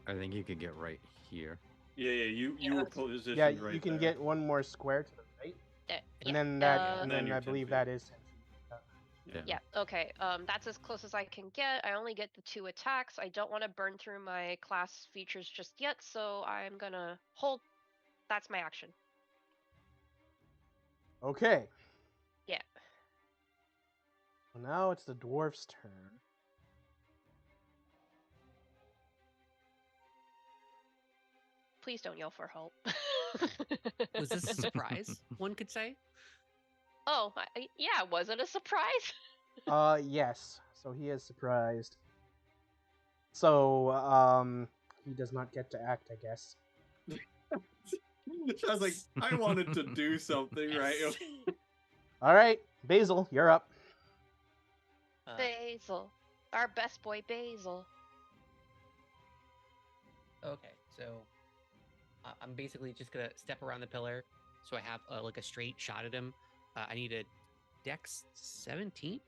I think you could get right here. Yeah, you were positioned Yeah, right you can there. get one more square to the right, Yeah. and then that, And then I you're 10 believe feet. that is 10 feet. Yeah, okay. That's as close as I can get. I only get the 2 attacks. I don't want to burn through my class features just yet, so I'm gonna hold. That's my action. Okay. Yeah. Well, now it's the dwarf's turn. Please don't yell for help. Was this a surprise? One could say. Oh, yeah, was it a surprise? Yes. So he is surprised. So, he does not get to act, I guess. I was like, I wanted to do something, right? All right, Basil, you're up. Basil. Our best boy, Basil. Okay, so I'm basically just gonna step around the pillar, so I have like a straight shot at him. I need a Dex 17,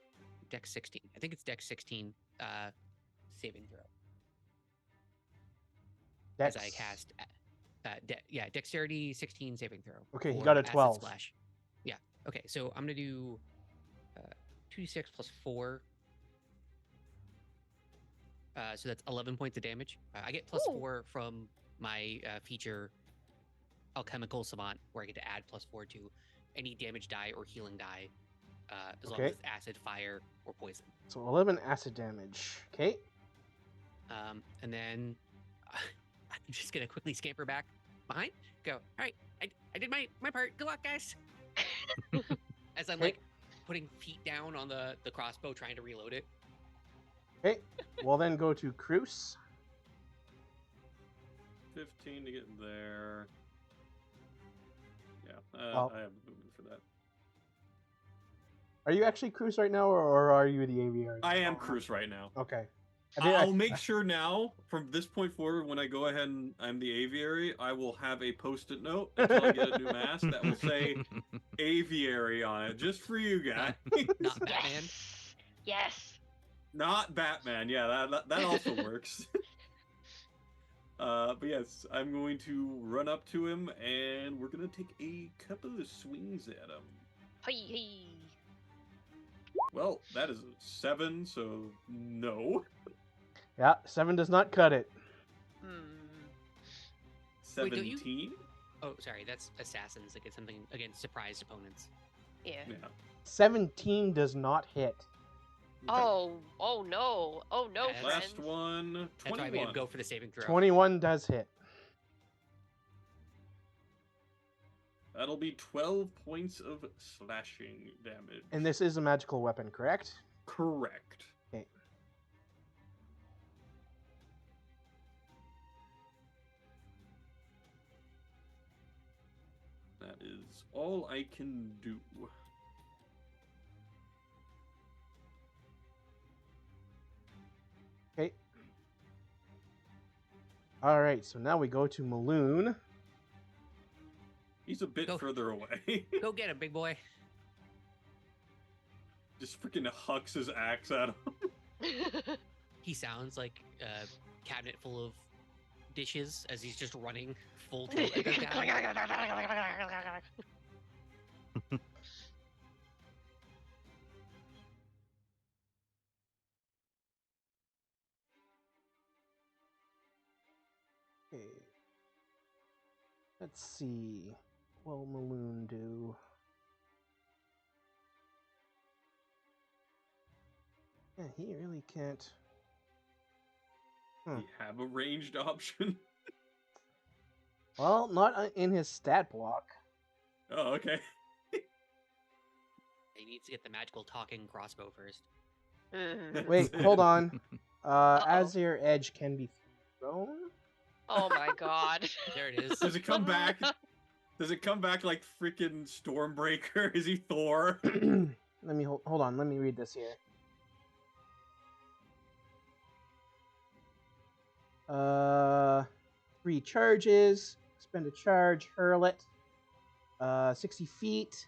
Dex 16. I think it's Dex 16 saving throw. Dex. As I cast, Dexterity 16 saving throw. Okay, he for got a Acid 12. Splash. Yeah. Okay, so I'm gonna do 2d6 plus 4. So that's 11 points of damage. I get plus 4 from my feature Alchemical Savant, where I get to add plus 4 to any damage die or healing die, as long as it's acid, fire, or poison. So 11 acid damage. Okay. And then I'm just gonna quickly scamper back behind. Go. All right, I did my part. Good luck, guys. As I'm like putting feet down on the crossbow, trying to reload it. Okay. We'll then go to Cruz. 15 to get there. Yeah, Well, I have the movement for that. Are you actually Cruz right now, or are you the aviary? I am Cruz right now. Okay. I'll make sure now, from this point forward, when I go ahead and I'm the aviary, I will have a post-it note until I get a new mask that will say aviary on it, just for you guys. Not Batman. Yes. Not Batman. Yeah, that also works. But yes, I'm going to run up to him, and we're going to take a couple of swings at him. Hey. Well, that is a 7, so no. Yeah, 7 does not cut it. 17? Oh, sorry, that's assassins against something against surprised opponents. Yeah. 17 does not hit. Okay. Oh no. Oh no, friends. Last one, 21. That's why I made him go for the saving throw. 21 does hit. That'll be 12 points of slashing damage. And this is a magical weapon, correct? Correct. Okay. That is all I can do. Okay. All right, so now we go to Maloon. He's a bit further away. Go get him, big boy. Just freaking hucks his axe at him. He sounds like a cabinet full of dishes as he's just running full tilt. Okay. Let's see. will Maloon do? Yeah, he really can't. Do you have a ranged option? Well, not in his stat block. Oh, okay. He needs to get the magical talking crossbow first. Wait, hold on. Uh-oh. Azir Edge can be thrown. Oh my god. There it is. Does it come back? Does it come back like freaking Stormbreaker? Is he Thor? Let me hold on. Let me read this here. 3 charges. Spend a charge. Hurl it. 60 feet.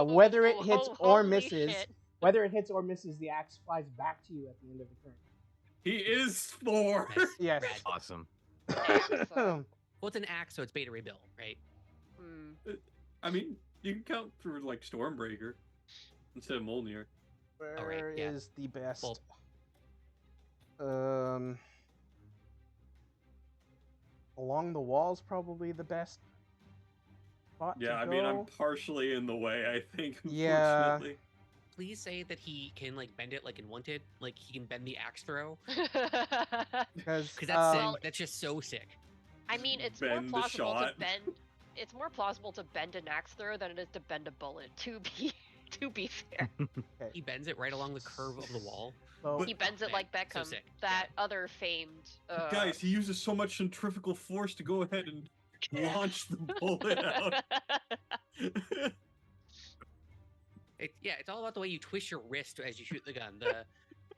Whether it hits or misses, shit. whether it hits or misses, the axe flies back to you at the end of the turn. He is Thor. Nice. Yes. Rad. Awesome. Excellent. Well, it's an axe, so it's beta rebuild, right? I mean, you can count for like Stormbreaker instead of Mjolnir. Where yeah. is the best? Well- Along the wall's probably the best spot Yeah, to I go. mean, I'm partially in the way, I think, Yeah. unfortunately. Please say that he can like bend it like in Wanted, like he can bend the axe throw, because because that's Well, that's just so sick. I mean, it's Bend the more plausible to shot. bend. It's more plausible to bend an axe throw than it is to bend a bullet. To be fair, He bends it right along the curve of the wall. so he bends it man, like so Beckham. sick. That other famed. Guys, he uses so much centrifugal force to go ahead and launch the bullet out. It's all about the way you twist your wrist as you shoot the gun.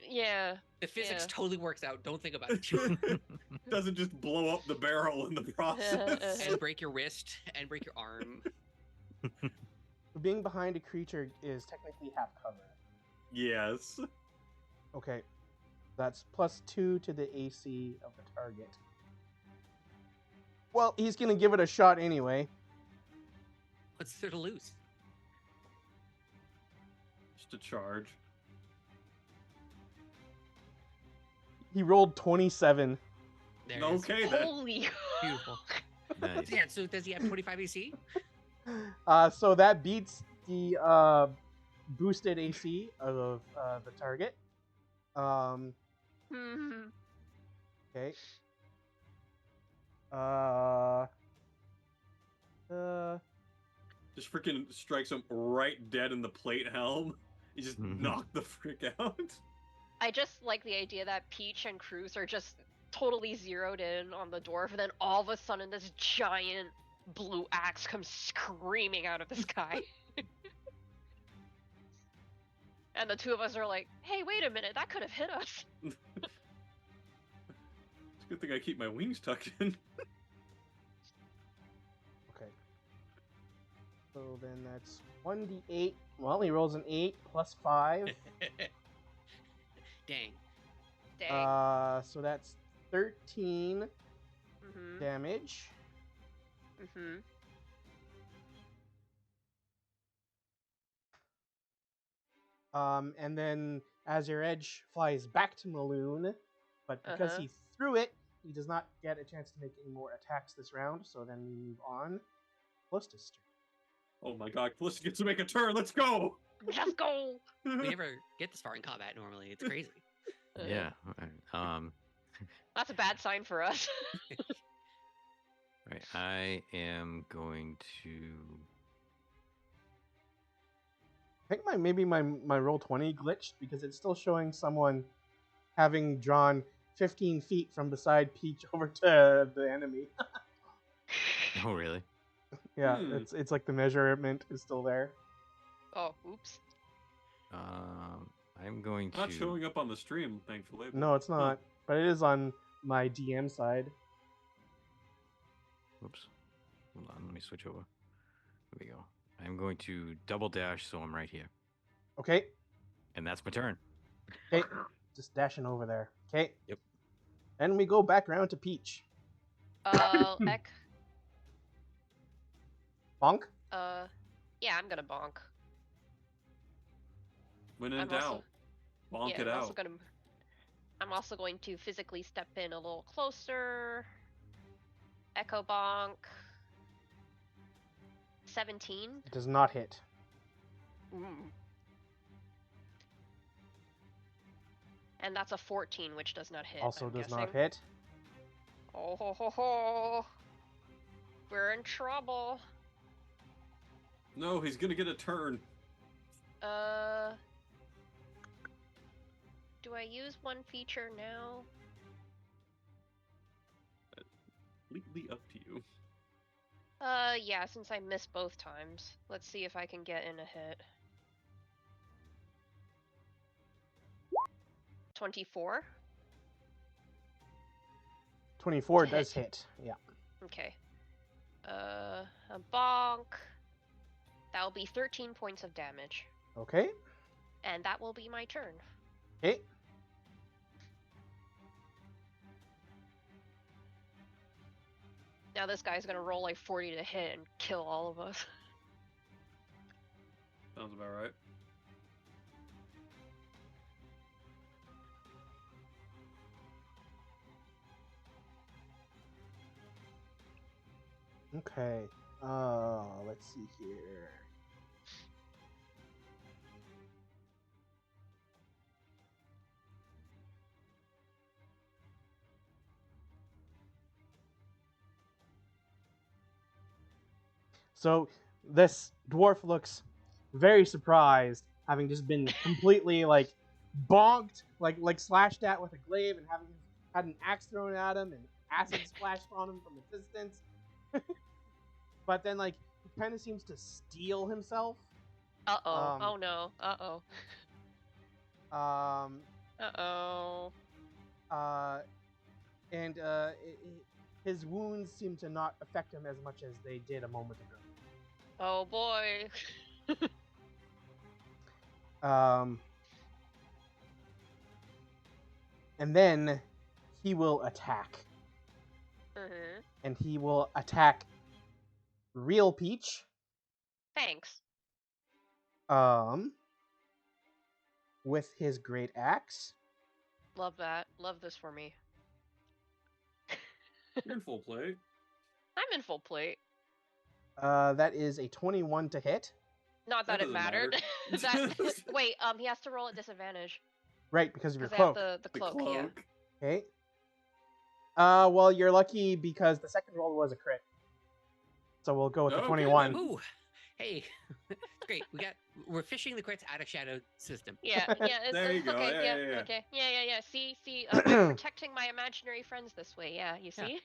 yeah. The physics Yeah. totally works out. Don't think about it. Doesn't just blow up the barrel in the process. And break your wrist and break your arm. being behind a creature is technically half cover. Yes. Okay, that's +2 to the AC of the target. Well, he's gonna give it a shot anyway. What's there to lose? Just a charge. He rolled 27. There it is. Okay, then. Holy. Beautiful. Nice. Yeah, so does he have 25 AC? So that beats the boosted AC of the target. Mhm. Okay. Just freaking strikes him right dead in the plate helm. He just knocked the frick out. I just like the idea that Peach and Cruz are just totally zeroed in on the dwarf, and then all of a sudden this giant blue axe comes screaming out of the sky. And the two of us are like, hey, wait a minute, that could have hit us. It's a good thing I keep my wings tucked in. Okay. So then that's 1d8. Well, he rolls an 8 plus 5. Dang. Dang. So that's 13 Mm-hmm. damage. Mm-hmm. And then Azir Edge flies back to Maloon, but because he threw it, he does not get a chance to make any more attacks this round. So then we move on. Callista's turn. Oh my god, Callista gets to make a turn. Let's go! Just go. We never get this far in combat normally. It's crazy. Yeah. That's a bad sign for us. Right. I am going to. I think maybe my roll 20 glitched because it's still showing someone having drawn 15 feet from beside Peach over to the enemy. Oh, really? Yeah, it's like the measurement is still there. Oh, oops. I'm going It's to. not showing up on the stream, thankfully. No, it's not, but it is on my DM side. Oops. Hold on. Let me switch over. Here we go. I'm going to double dash, so I'm right here, Okay, and that's my turn. okay, just dashing over there. Okay. Yep. And we go back around to Peach. Eck. Bonk. Yeah, I'm gonna bonk. When in I'm doubt, also- bonk yeah, it out. I'm also going to physically step in a little closer. Echo Bonk. 17. Does not hit. And that's a 14, which does not hit. Also I'm does guessing. not hit. Oh ho ho ho! We're in trouble. No, he's gonna get a turn. Do I use one feature now? Completely up to you. Yeah, since I missed both times. Let's see if I can get in a hit. 24? 24 To does hit. Yeah. Okay. A bonk. That will be 13 points of damage. Okay. And that will be my turn. Okay. Now this guy's gonna roll like 40 to hit and kill all of us. Sounds about right. Okay. Let's see here. So this dwarf looks very surprised, having just been completely like bonked, like slashed at with a glaive, and having had an axe thrown at him and acid splashed on him from a distance. But then like he kind of seems to steel himself. Uh-oh. Oh no. Uh-oh. Uh-oh. And his wounds seem to not affect him as much as they did a moment ago. Oh boy. And then he will attack. Mm-hmm. And he will attack Real Peach. Thanks. With his great axe. Love that. Love this for me. You're in full plate. I'm in full plate. That is a 21 to hit. Not that, That it doesn't mattered. matter. Wait, he has to roll at disadvantage. Right, because of your Because they cloak. have the cloak, yeah. Okay. Well, you're lucky because the second roll was a crit. So we'll go with the 21. Ooh, hey, great. We're fishing the crits out of Shadow system. Yeah. There you go. Okay, Yeah. okay. Yeah. See, I'm protecting my imaginary friends this way. Yeah, you see?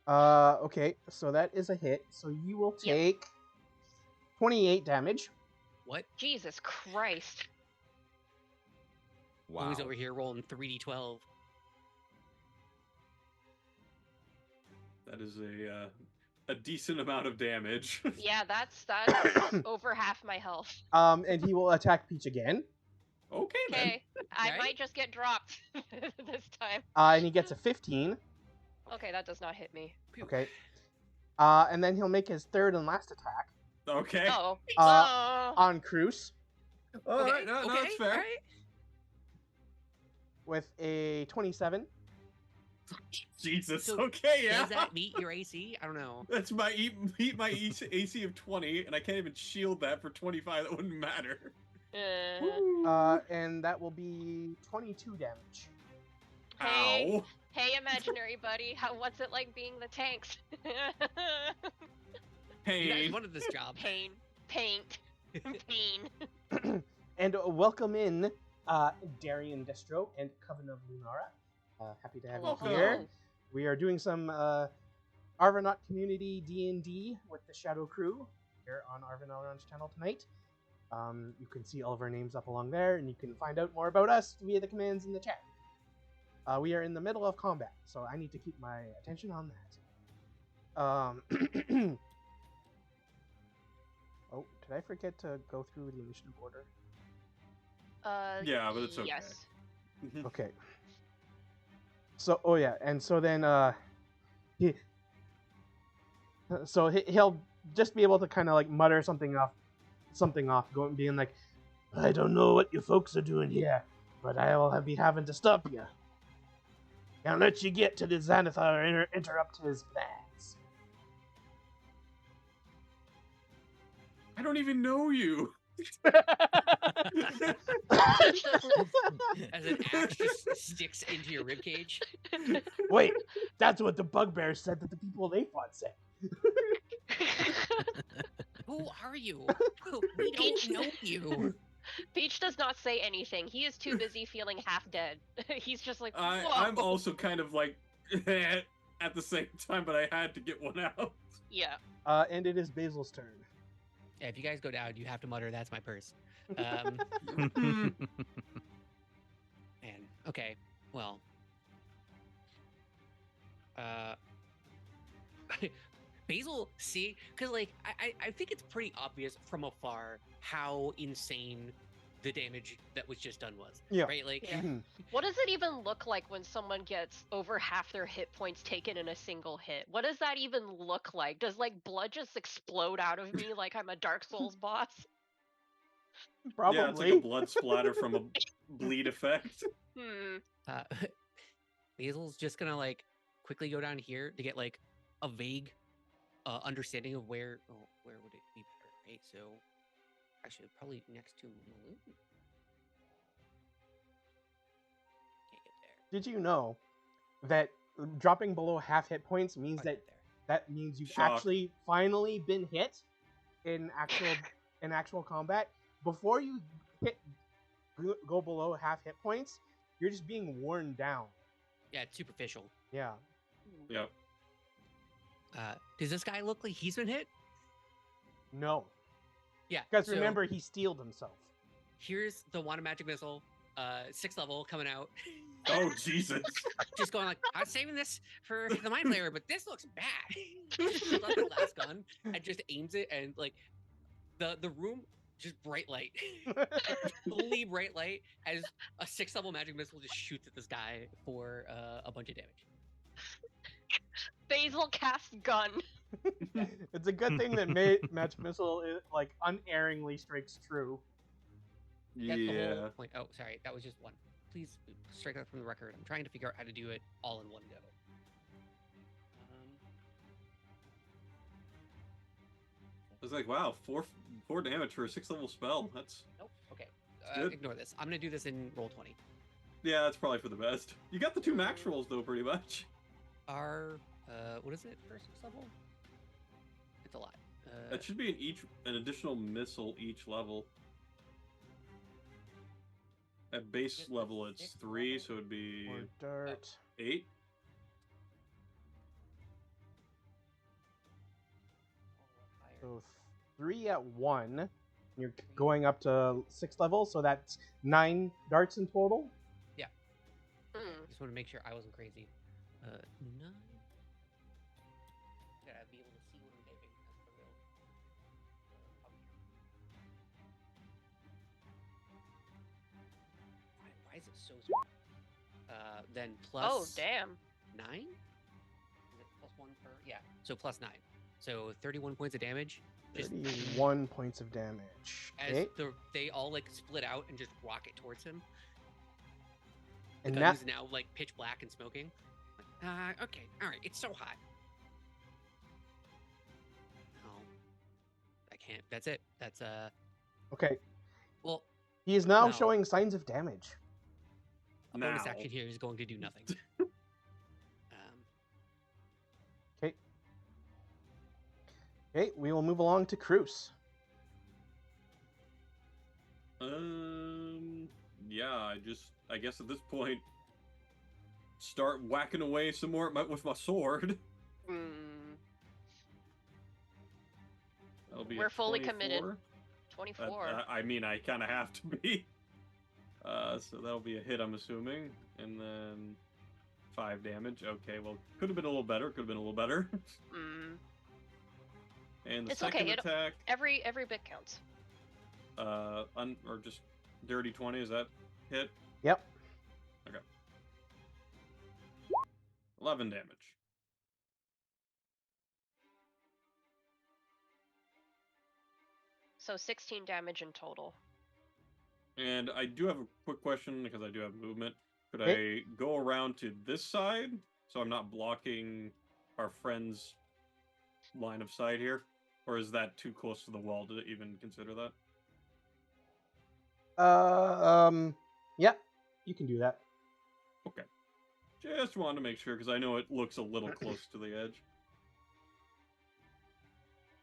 Okay, so that is a hit. So you will take 28 damage. What? Jesus Christ. Wow. Who's over here rolling 3d12? That is a decent amount of damage. Yeah, that's over half my health. And he will attack Peach again. Okay, then. Okay, I Right? might just get dropped this time. And he gets a 15. Okay, that does not hit me. Okay. And then he'll make his third and last attack. Okay. Oh. On Cruz. All right. No, that's fair. All right. With a 27. Jesus. So okay, yeah. Does that meet your AC? I don't know. That's my AC of 20, and I can't even shield that for 25. That wouldn't matter. And that will be 22 damage. Ow. Hey, imaginary buddy, what's it like being the tanks? Hey. You guys wanted this job. Pain. And welcome in Darian Destro and Coven of Lunara. Happy to have you here. We are doing some Arvanaut Community D&D with the ShadowCrew here on Arvanaut's channel tonight. You can see all of our names up along there, and you can find out more about us via the commands in the chat. We are in the middle of combat, so I need to keep my attention on that. Oh, did I forget to go through the initiative order? Yeah, but it's okay. Yes. Okay. So, and so then, he'll just be able to kind of like mutter something off, going being like, "I don't know what you folks are doing here, but I will be having to stop you. and let you get to the Xanathar and interrupt his plans. I don't even know you. As an axe just sticks into your ribcage. Wait, that's what the bugbears said that the people they fought said. Who are you? We don't know you. Peach does not say anything. He is too busy feeling half dead. He's just like, whoa. I'm also kind of like at the same time, but I had to get one out. Yeah. And it is Basil's turn. Yeah, if you guys go down, you have to mutter, "That's my purse." Hmm. Man, okay, well, Basil, see, because like I think it's pretty obvious from afar how insane the damage that was just done was. Yeah. Right, like. Yeah. What does it even look like when someone gets over half their hit points taken in a single hit? What does that even look like? Does like blood just explode out of me like I'm a Dark Souls boss? Probably. Yeah, it's like a blood splatter from a bleed effect. Uh, Basil's just gonna like quickly go down here to get like a vague understanding of where would it be better, right? So actually probably next to Maloon. Can't get there. Did you know that dropping below half hit points means I'll that get there. means you've Shock. actually finally been hit in actual combat? Before you go below half hit points, you're just being worn down. Yeah, it's superficial. Yeah. Yep. Does this guy look like he's been hit? No. Yeah. Because so remember, he steeled himself. here's the Wand of Magic Missile, 6th level coming out. Oh Jesus! Just going like, I was saving this for the Mind Flayer, but this looks bad. Just pulls out the last gun and just aims it, and like the room just bright light, fully bright light, as a 6th level magic missile just shoots at this guy for a bunch of damage. Basil casts gun. It's a good thing that Magic Missile like unerringly strikes true. That's the Yeah. whole point. Oh, sorry, that was just one. Please strike that from the record. I'm trying to figure out how to do it all in one go. I was like, wow, four damage for a 6th level spell. That's Nope. Okay. good. Ignore this. I'm gonna do this in roll 20. Yeah, that's probably for the best. You got the 2 max rolls though, pretty much. Our what is it for 6th level? It's a lot. That should be an additional missile each level. At base Just level, it's 6th 3, level? so it'd be Or dirt. 8. So 3 at 1. You're going up to 6th level, so that's 9 darts in total. Just want to make sure I wasn't crazy. 9. Gotta be able to see what I'm typing. That's the real. Why is it so small? Then plus. Oh, damn. 9? Is it plus 1 per? Yeah. So plus 9. So 31 points of damage. Just 31 points of damage. as Okay. they all like split out and just rocket towards him. The And gun that is now like pitch black and smoking. Like, okay, all right, it's so hot. No, I can't. That's it. That's okay. Well, He is now No. showing signs of damage. a bonus Now. action here is going to do nothing. Okay. Okay, we will move along to Cruz. Yeah, I guess at this point, start whacking away some more with my sword. That'll be We're a fully committed. 24. 24. I mean, I kind of have to be. So that'll be a hit, I'm assuming, and then 5 damage. Okay, well, could have been a little better. Could have been a little better. And the It's second okay, attack, Every bit counts. or just dirty 20. Is that hit? Yep. 11 damage. So 16 damage in total. And I do have a quick question because I do have movement. Could I go around to this side so I'm not blocking our friend's line of sight here? Or is that too close to the wall to even consider that? Yeah, you can do that. Okay. Just wanted to make sure, because I know it looks a little close to the edge.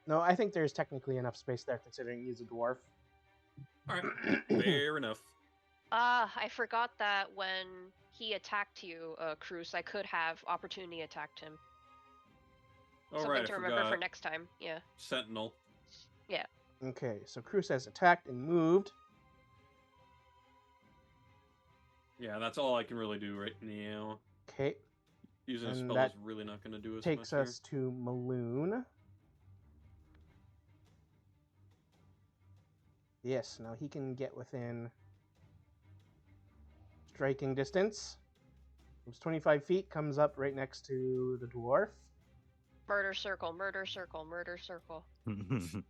No, I think there's technically enough space there considering he's a dwarf. Alright, fair enough. I forgot that when he attacked you, Cruz, I could have opportunity attacked him. Something to remember for next time, yeah. Sentinel. Yeah. Okay, so Cruz has attacked and moved. Yeah, that's all I can really do right now. Okay. Using a And spell that is really not going to do us takes much us to Maloon. Yes, now he can get within striking distance. Moves 25 feet, comes up right next to the dwarf. Murder circle, murder circle, murder circle. And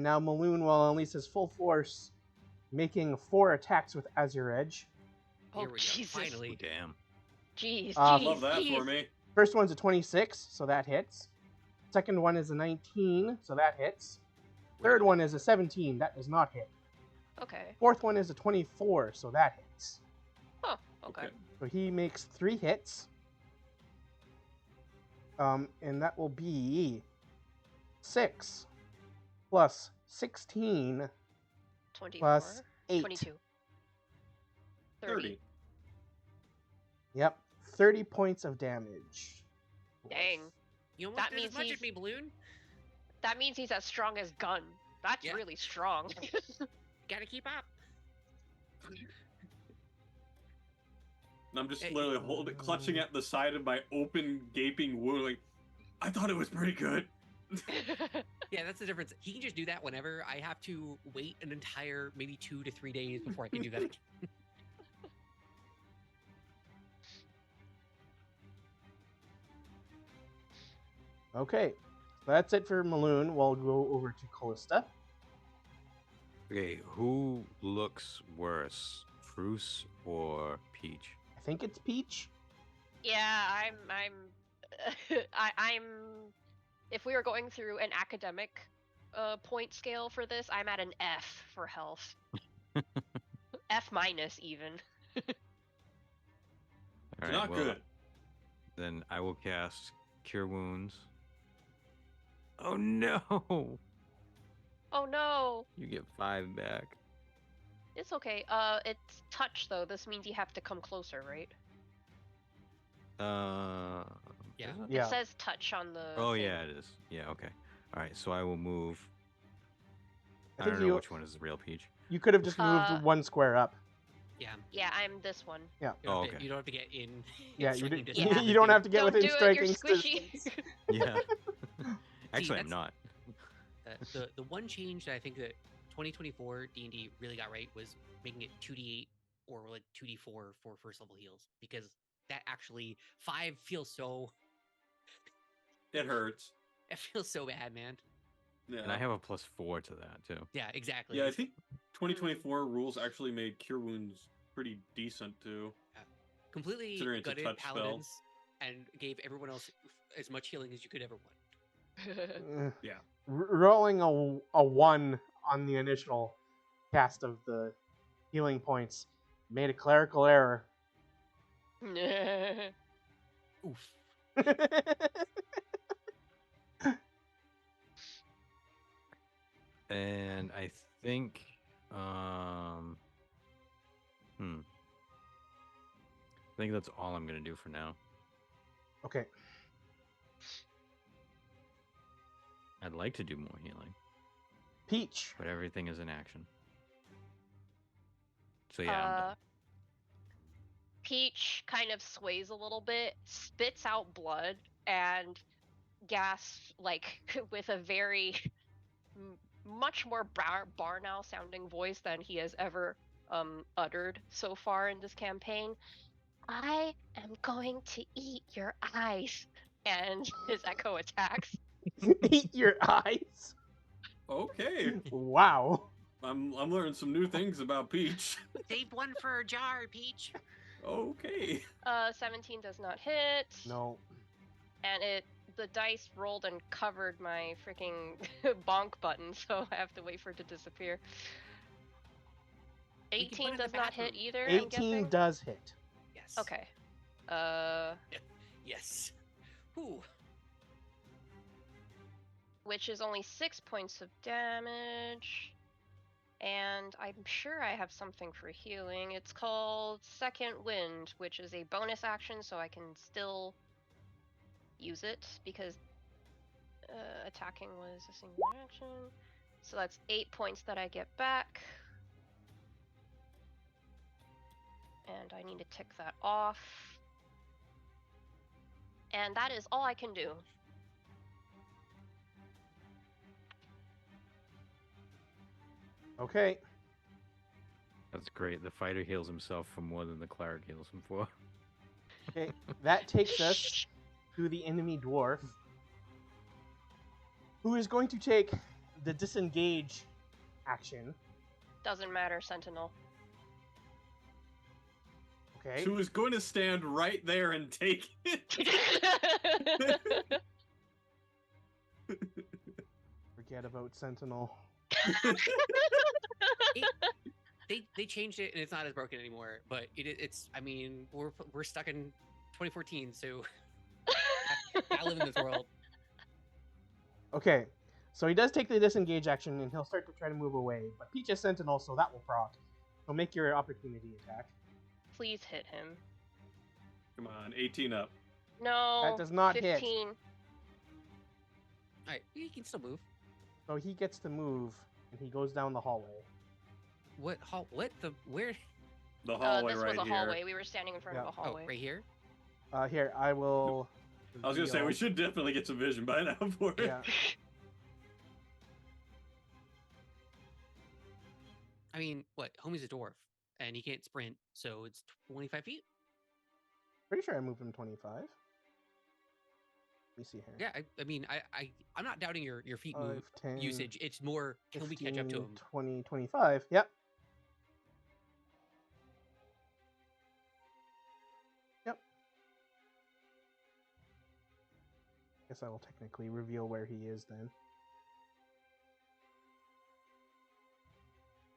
now Maloon will unleash his full force, making 4 attacks with Azure Edge. Here we Jesus. go. Finally. Damn. Jeez, Love that jeez. for me. First one's a 26, so that hits. Second one is a 19, so that hits. Third one is a 17, that does not hit. Okay. Fourth one is a 24, so that hits. Oh, okay. So he makes 3 hits. And that will be 6 plus 16 24. plus 8. 22. 30. Yep, 30 points of damage. Dang. You almost That did as means much he's- as me, Balloon. That means he's as strong as Gun. That's Yeah. really strong. Gotta keep up. And I'm just Hey. literally clutching at the side of my open, gaping wound, like, I thought it was pretty good. Yeah, that's the difference. He can just do that whenever. I have to wait an entire maybe 2 to 3 days before I can do that again. Okay, so that's it for Maloon. We'll go over to Callista. Okay, who looks worse, Fruce or Peach? I think it's Peach. Yeah, I'm if we were going through an academic point scale for this, I'm at an F for health. F minus even. All Not well, good. Then I will cast Cure Wounds. Oh no! Oh no. You get 5 back. It's okay. It's touch though. This means you have to come closer, right? Yeah. is it? Yeah. It says touch on the Oh thing. yeah, it is. Yeah, okay. All right, so I will move. I I think don't know which one is the real Peach. You could have just moved 1 square up. Yeah. Yeah, I'm this one. Yeah. You don't, Oh, have to, okay. you don't have to get in. Yeah, striking you distance of the don't dude. have to get Don't within do it, striking you're squishy. distance. Yeah. Actually, I'm that's- not. The one change that I think that 2024 D&D really got right was making it 2d8 or like 2d4 for first level heals, because that actually 5 feels so It hurts. it feels so bad, man. Yeah. And I have a +4 to that too. Yeah, exactly. Yeah, I think 2024 rules actually made Cure Wounds pretty decent too. Completely Considering it's a gutted touch spell. paladins and gave everyone else as much healing as you could ever want. Yeah. Rolling a 1 on the initial cast of the healing points made a clerical error. Oof. And I think I think that's all I'm gonna do for now. Okay. I'd like to do more healing, Peach. but everything is in action. So yeah, I'm done. Peach kind of sways a little bit, spits out blood, and gasps like with a very much more bar now sounding voice than he has ever uttered so far in this campaign. I am going to eat your eyes. And his echo attacks. Eat your eyes. Okay. Wow. I'm learning some new things about Peach. Save one for a jar, Peach. Okay. 17 does not hit. No. And the dice rolled and covered my freaking bonk button, so I have to wait for it to disappear. We can put it 18 in the does not hit bathroom. either, I'm 18 guessing? does hit. Yes. Okay. Yes. Whew. Which is only 6 points of damage. And I'm sure I have something for healing. It's called Second Wind, which is a bonus action, so I can still use it because attacking was a single action. So that's 8 points that I get back. And I need to tick that off. And that is all I can do. Okay. That's great. The fighter heals himself for more than the cleric heals him for. Okay. That takes us to the enemy dwarf, who is going to take the disengage action. Doesn't matter, Sentinel. Okay. Who is going to stand right there and take it? Forget about Sentinel. They changed it and it's not as broken anymore. But it's. I mean, we're stuck in 2014, so I live in this world. Okay. So he does take the disengage action, and he'll start to try to move away. But Peach is Sentinel, so that will proc. So make your opportunity attack. Please hit him. Come on, 18 up. No. That does not 15. hit. All right, he can still move. So he gets to move, and he goes down the hallway. What hall? What the? Where? The hallway this right was a here. hallway. We were standing in front of a Oh, hallway. right here. Here, I will. I was gonna say we should definitely get some vision by now for it. Yeah. I mean, what? Homie's a dwarf, and he can't sprint, so it's 25 feet. Pretty sure I moved him 25. Let me see here. Yeah, I mean, I'm not doubting your feet 5, move 10, usage. It's more, can 15, we catch up to him? 20, 25. Yep. Yep. Guess I will technically reveal where he is then.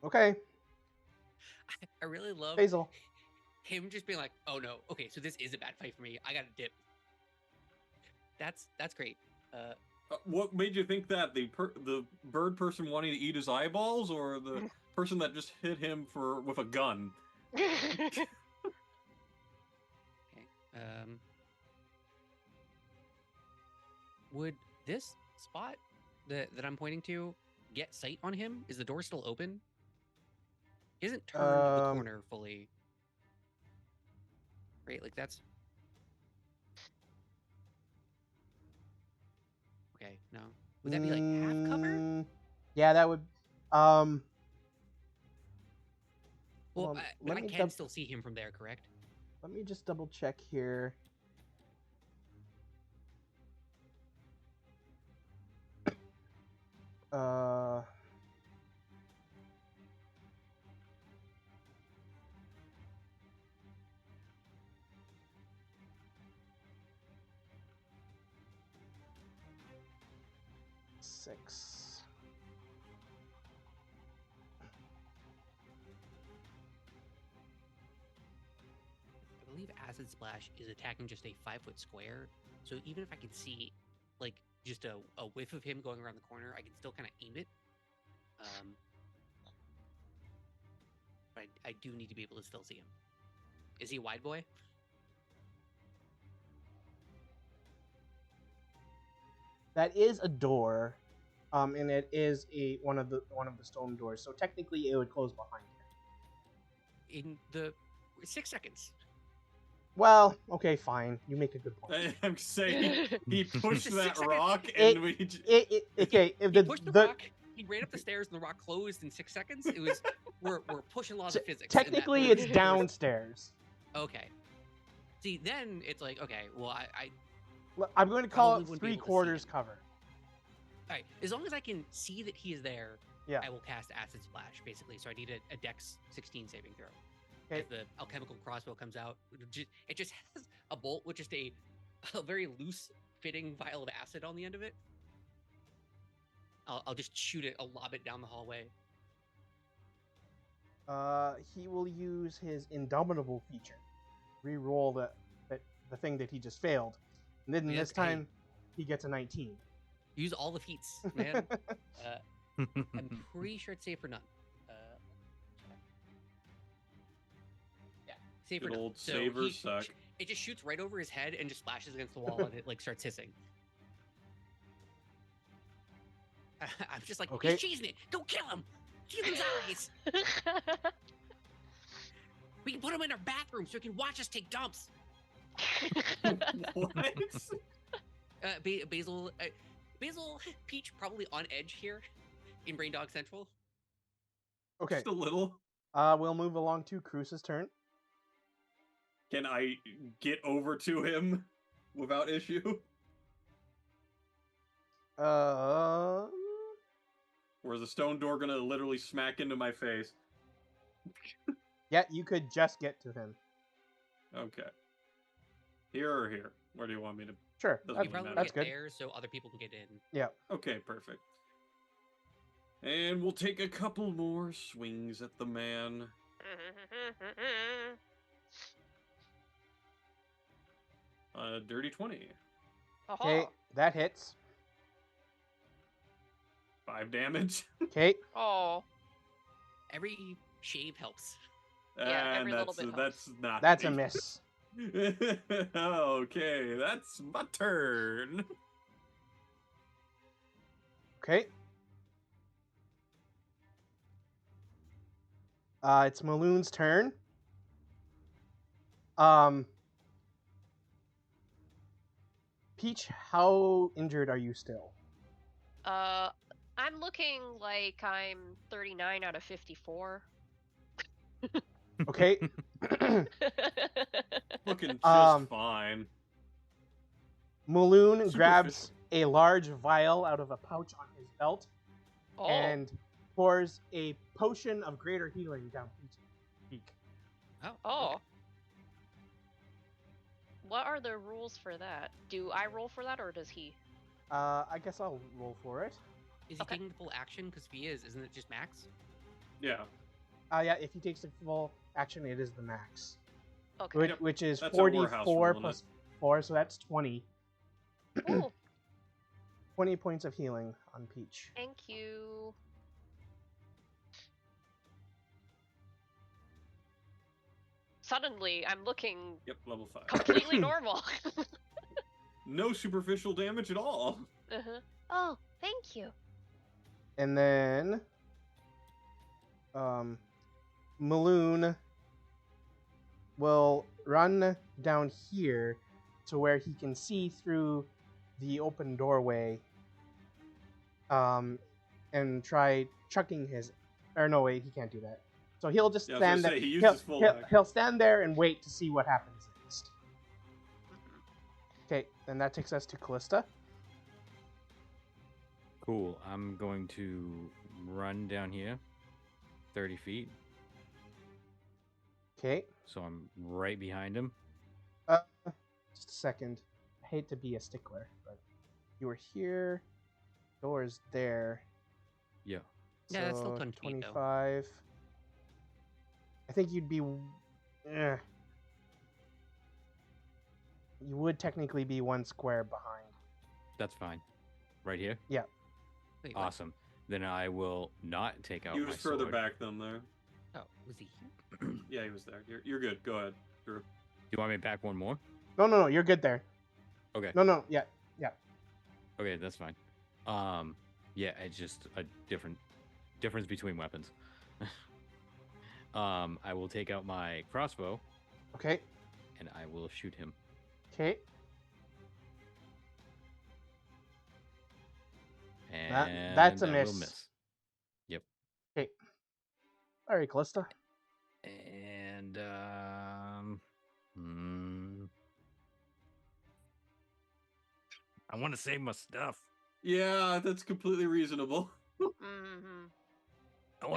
Okay, I really love Basil. him just being like, "Oh no, okay, so this is a bad fight for me. I got to dip." That's great. What made you think that? The bird person wanting to eat his eyeballs, or the person that just hit him with a gun? Okay. Would this spot that I'm pointing to get sight on him? Is the door still open? He hasn't turned the corner fully. Right, like that's. Okay, no. Would that be like half cover? Yeah, that would. Well, let I me can still see him from there, correct? Let me just double check here. Six. I believe Acid Splash is attacking just a 5-foot square. So even if I can see, like, just a whiff of him going around the corner, I can still kind of aim it. But I do need to be able to still see him. Is he a wide boy? That is a door, and it is one of the stone doors. So technically, it would close behind him. In the 6 seconds. Well, okay, fine. You make a good point. I'm saying he pushed that 6 rock, It- and we. Okay, if He pushed the rock. He ran up the stairs, and the rock closed in 6 seconds. It was we're pushing laws of physics. in that technically, movie. it's downstairs. Okay. See, then it's like, okay, well, I'm going to call Probably it wouldn't be able to see 3/4 him. cover. all right. As long as I can see that he is there Yeah. I will cast Acid Splash, basically. So I need a Dex 16 saving throw. Okay. As the alchemical crossbow comes out, it just has a bolt with just a very loose fitting vial of acid on the end of it. I'll just shoot it. I'll lob it down the hallway. He will use his Indomitable feature. Re-roll the thing that he just failed. And then this time, he gets a 19. Use all the feats, man. I'm pretty sure it's save for none. Yeah, save for Good none. old So savers suck. It just shoots right over his head and just splashes against the wall, and it like starts hissing. I'm just like, Okay. he's cheesing it. Go kill him. Steal his eyes. We can put him in our bathroom so he can watch us take dumps. What? Basil, Peach probably on edge here in Brain Dog Central. Okay. Just a little. We'll move along to Cruz's turn. Can I get over to him without issue? Or is the stone door gonna literally smack into my face? Yeah, you could just get to him. Okay. Here or here? Where do you want me to? Sure, Doesn't You really probably matter. that's get good. there so other people can get in. Yeah. Okay, perfect. And we'll take a couple more swings at the man. Dirty 20. Okay, that hits. 5 damage. Okay. Oh. Every shave helps. Yeah, every and little bit that's not. That's a me. miss. Okay, that's my turn. Okay. It's Maloon's turn. Peach, how injured are you still? I'm looking like I'm 39 out of 54. Okay. Looking just fine. Maloon grabs a large vial out of a pouch on his belt and pours a potion of greater healing down Peach's cheek. Oh. Okay. What are the rules for that? Do I roll for that or does he? I guess I'll roll for it. Is he taking the full action? Because if he is, isn't it just max? Yeah. Yeah, if he takes the full action, it is the max. Okay. Which is That's our warehouse 44 rule, plus 4, so that's 20. Ooh, 20 points of healing on Peach. thank you. Suddenly, I'm looking Yep, level 5. completely normal. No superficial damage at all. Uh-huh. Oh, thank you. And then Maloon will run down here to where he can see through the open doorway and try chucking his... Or no, wait, he can't do that. So he'll just stand there. He used his full action. He'll stand there and wait to see what happens next. Okay, then that takes us to Callista. Cool. I'm going to run down here 30 feet. Okay. So I'm right behind him. Just a second. I hate to be a stickler, but you were here. Door's there. Yeah. Yeah, that's still So 10 feet, though. 25. I think you'd be... You would technically be one square behind. That's fine. Right here? Yeah. Wait, what? Awesome. Then I will not take out He my was further sword. back than there. Oh, was he here? Yeah, he was there. You're good. Go ahead, Drew. Do you want me to back one more? No, you're good there. Okay. No, yeah. Okay, that's fine. Yeah, it's just a difference between weapons. I will take out my crossbow Okay. and I will shoot him. Okay. And that's a I will miss. miss. Yep. Okay. All right, Callista. And I want to save my stuff. Yeah, that's completely reasonable. Mm-hmm.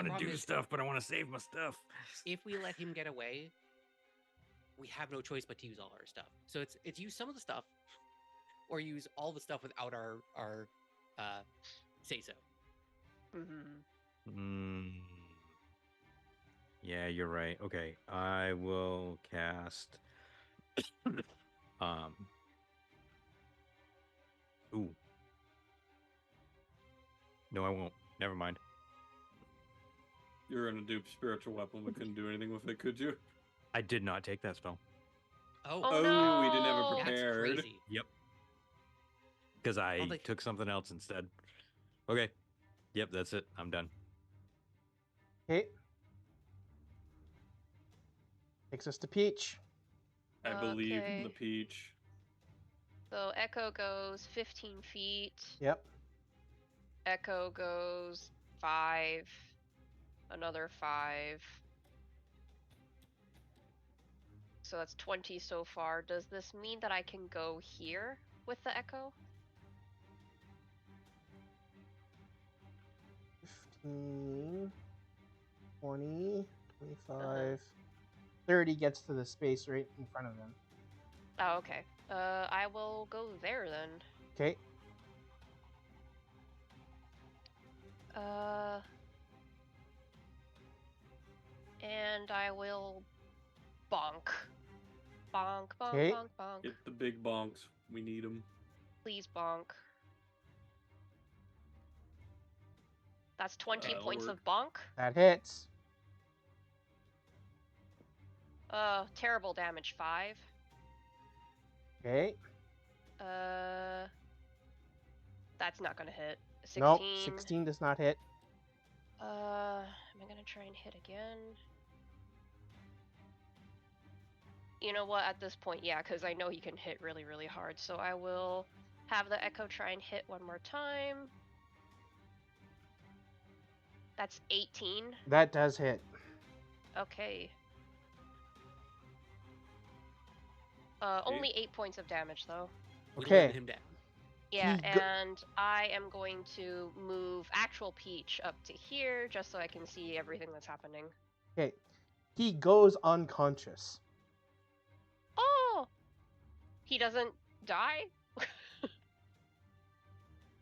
want to problem do is- stuff, but I want to save my stuff. If we let him get away, we have no choice but to use all our stuff. So it's use some of the stuff, or use all the stuff without our say so. Yeah, you're right. Okay, I will cast. Ooh. No, I won't. Never mind. You're gonna do spiritual weapon. We couldn't do anything with it, could you? I did not take that spell. Oh, Oh, no. We didn't have it no. that's prepared. crazy. Yep. Because I think- took something else instead. Okay. Yep, that's it. I'm done. Okay. Takes us to Peach. I believe in Okay. the peach. So Echo goes 15 feet. Yep. Echo goes 5. Another 5. So that's 20 so far. Does this mean that I can go here with the Echo? 15, 20, 25, 30 gets to the space right in front of them. Oh, okay. I will go there then. Okay. And I will bonk. Bonk, bonk, Okay. bonk, bonk. Get the big bonks. We need them. Please bonk. That's 20 That'll points work. of bonk. That hits. Terrible damage 5. Okay. That's not gonna hit. 16. Nope. 16 does not hit. Am I gonna try and hit again? You know what, at this point, yeah, because I know he can hit really, really hard. So I will have the Echo try and hit one more time. That's 18. That does hit. Okay. Only 8 points of damage, though. We Okay. let him down. Yeah, He go- and I am going to move actual Peach up to here just so I can see everything that's happening. Okay. He goes unconscious. Oh! He doesn't die?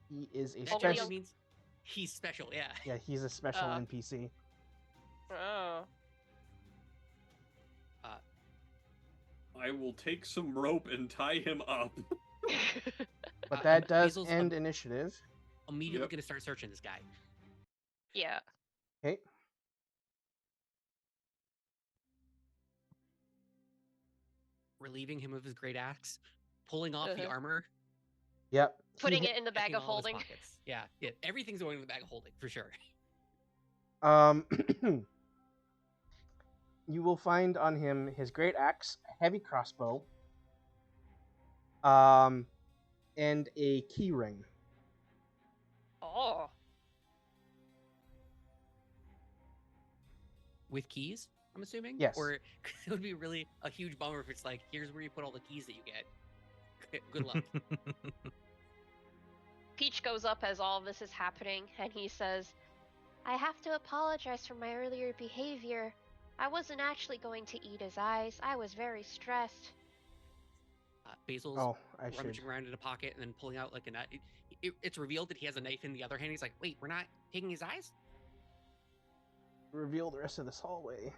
He is a That Only special. just means he's special. Yeah. Yeah, he's a special Uh. NPC. Oh. I will take some rope and tie him up. But that and does Hazel's end initiative. Immediately Yep. gonna start searching this guy. Yeah. Okay. Relieving him of his great axe, pulling off the Uh-huh. armor, Yep. He Putting hit- it in the bag checking of all his holding. pockets. Yeah, everything's going in the bag of holding for sure. You will find on him his great axe, a heavy crossbow, and a key ring. Oh. With keys, I'm assuming. Yes. Or it would be really a huge bummer if it's like, here's where you put all the keys that you get. Good luck. Peach goes up as all of this is happening, and he says, I have to apologize for my earlier behavior. I wasn't actually going to eat his eyes. I was very stressed. Basil's Oh, I should rummaging around in a pocket and then pulling out like a knife. It's revealed that he has a knife in the other hand. He's like, wait, we're not taking his eyes? reveal the rest of this hallway.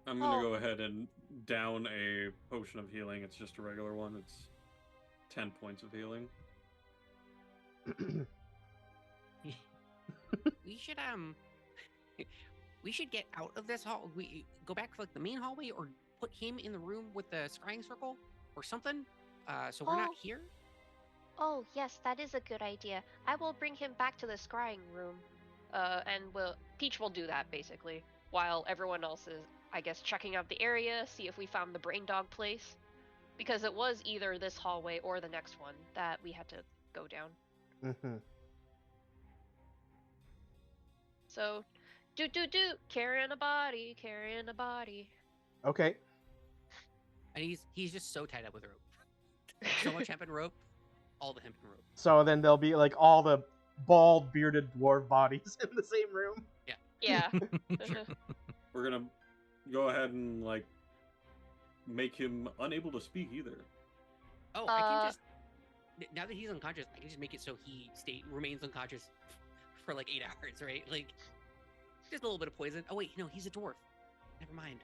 I'm gonna Oh. go ahead and down a potion of healing. It's just a regular one. It's 10 points of healing. We should get out of this hall. We go back to like the main hallway, or put him in the room with the scrying circle or something. So we're not Oh. here. Oh, yes, that is a good idea. I will bring him back to the scrying room. And Peach will do that, basically, while everyone else is, I guess, checking out the area, see if we found the brain dog place. Because it was either this hallway or the next one that we had to go down. Mm-hmm. So, carrying a body, carrying a body. Okay. And he's just so tied up with rope. So much hemp and rope, all the hemp and rope. So then there'll be like all the bald, bearded dwarf bodies in the same room. Yeah. We're gonna go ahead and like make him unable to speak either. Oh, I can just now that he's unconscious, I can just make it so he remains unconscious for like 8 hours, right? Like just a little bit of poison. Oh wait, no, he's a dwarf. Never mind.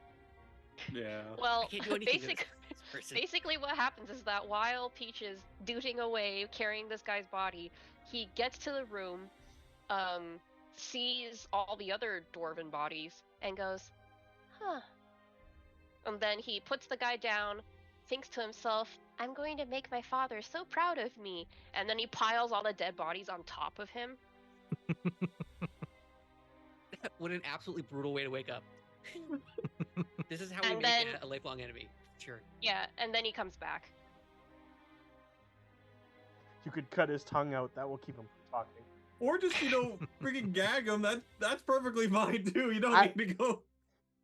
Yeah. Well, I can't do anything to this person. basically what happens is that while Peach is dooting away, carrying this guy's body, he gets to the room, sees all the other dwarven bodies, and goes, huh. And then he puts the guy down, thinks to himself, I'm going to make my father so proud of me. And then he piles all the dead bodies on top of him. What an absolutely brutal way to wake up. This is how we And make then- a lifelong enemy. Sure. Yeah, and then he comes back. You could cut his tongue out. That will keep him from talking. Or just, freaking gag him. That's perfectly fine too. You don't need to go.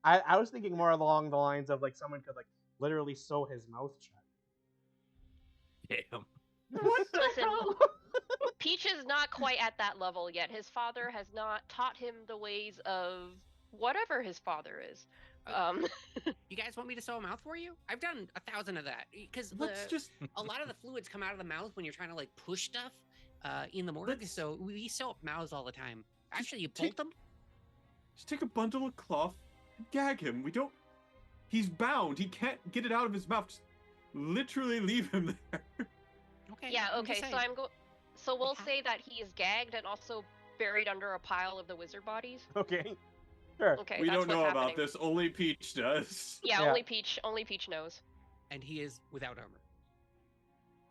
I was thinking more along the lines of like someone could like literally sew his mouth shut. Damn. What the Listen, hell? Peach is not quite at that level yet. His father has not taught him the ways of whatever his father is. You guys want me to sew a mouth for you? I've done 1,000 of that because Let's just a lot of the fluids come out of the mouth when you're trying to like push stuff in the morgue. So we sew up mouths all the time. Actually, you bolt them. just take a bundle of cloth and gag him. He's bound. He can't get it out of his mouth. Just literally leave him there. Okay. yeah, I'm okay, just so saying. so we'll say that he is gagged and also buried under a pile of the wizard bodies. Okay. Sure. Okay, We that's don't know what's about happening. this. Only Peach does. Yeah, Yeah. only Peach knows. And he is without armor.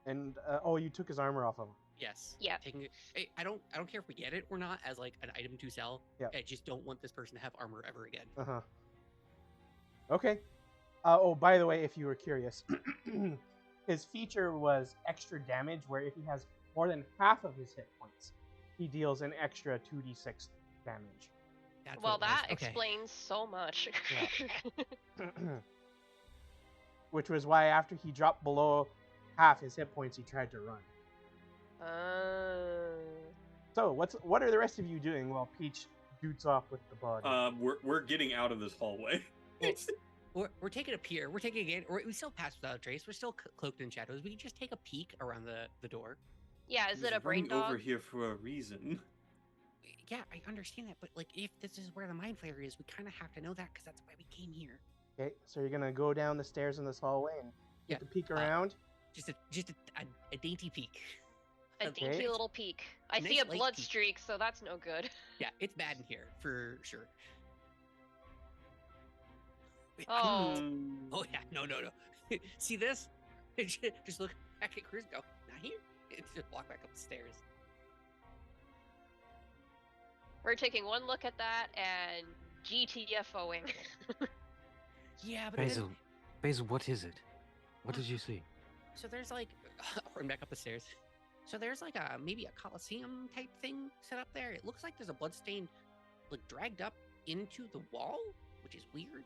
And you took his armor off of him. Yes. Yeah. I don't care if we get it or not as like an item to sell. Yeah. I just don't want this person to have armor ever again. Uh-huh. Okay. By the way, if you were curious, his feature was extra damage, where if he has more than half of his hit points, he deals an extra 2d6 damage. That's Well, what it was. that Okay. explains so much. Which was why after he dropped below half his hit points, he tried to run. So what are the rest of you doing while Peach doots off with the body? We're getting out of this hallway. We're taking a peer. We're taking it. We still pass without a trace. We're still cloaked in shadows. We can just take a peek around the door. Yeah, is it a He's brain running dog? over here for a reason. Yeah, I understand that, but like, if this is where the mind flayer is, we kind of have to know that because that's why we came here. Okay, so you're gonna go down the stairs in this hallway and take a peek around. Just a dainty peek. A Okay. dinky little peek. I see Nice a light blood peek. streak, so that's no good. Yeah, it's bad in here for sure. Oh. Oh yeah, no. See this? Just look back at Cruz. Go, not here. Just walk back up the stairs. We're taking one look at that and GTFOing. Yeah, but Basil, what is it? What did you see? so there's like, run back up the stairs. So there's like maybe a coliseum type thing set up there. It looks like there's a bloodstain like dragged up into the wall, which is weird.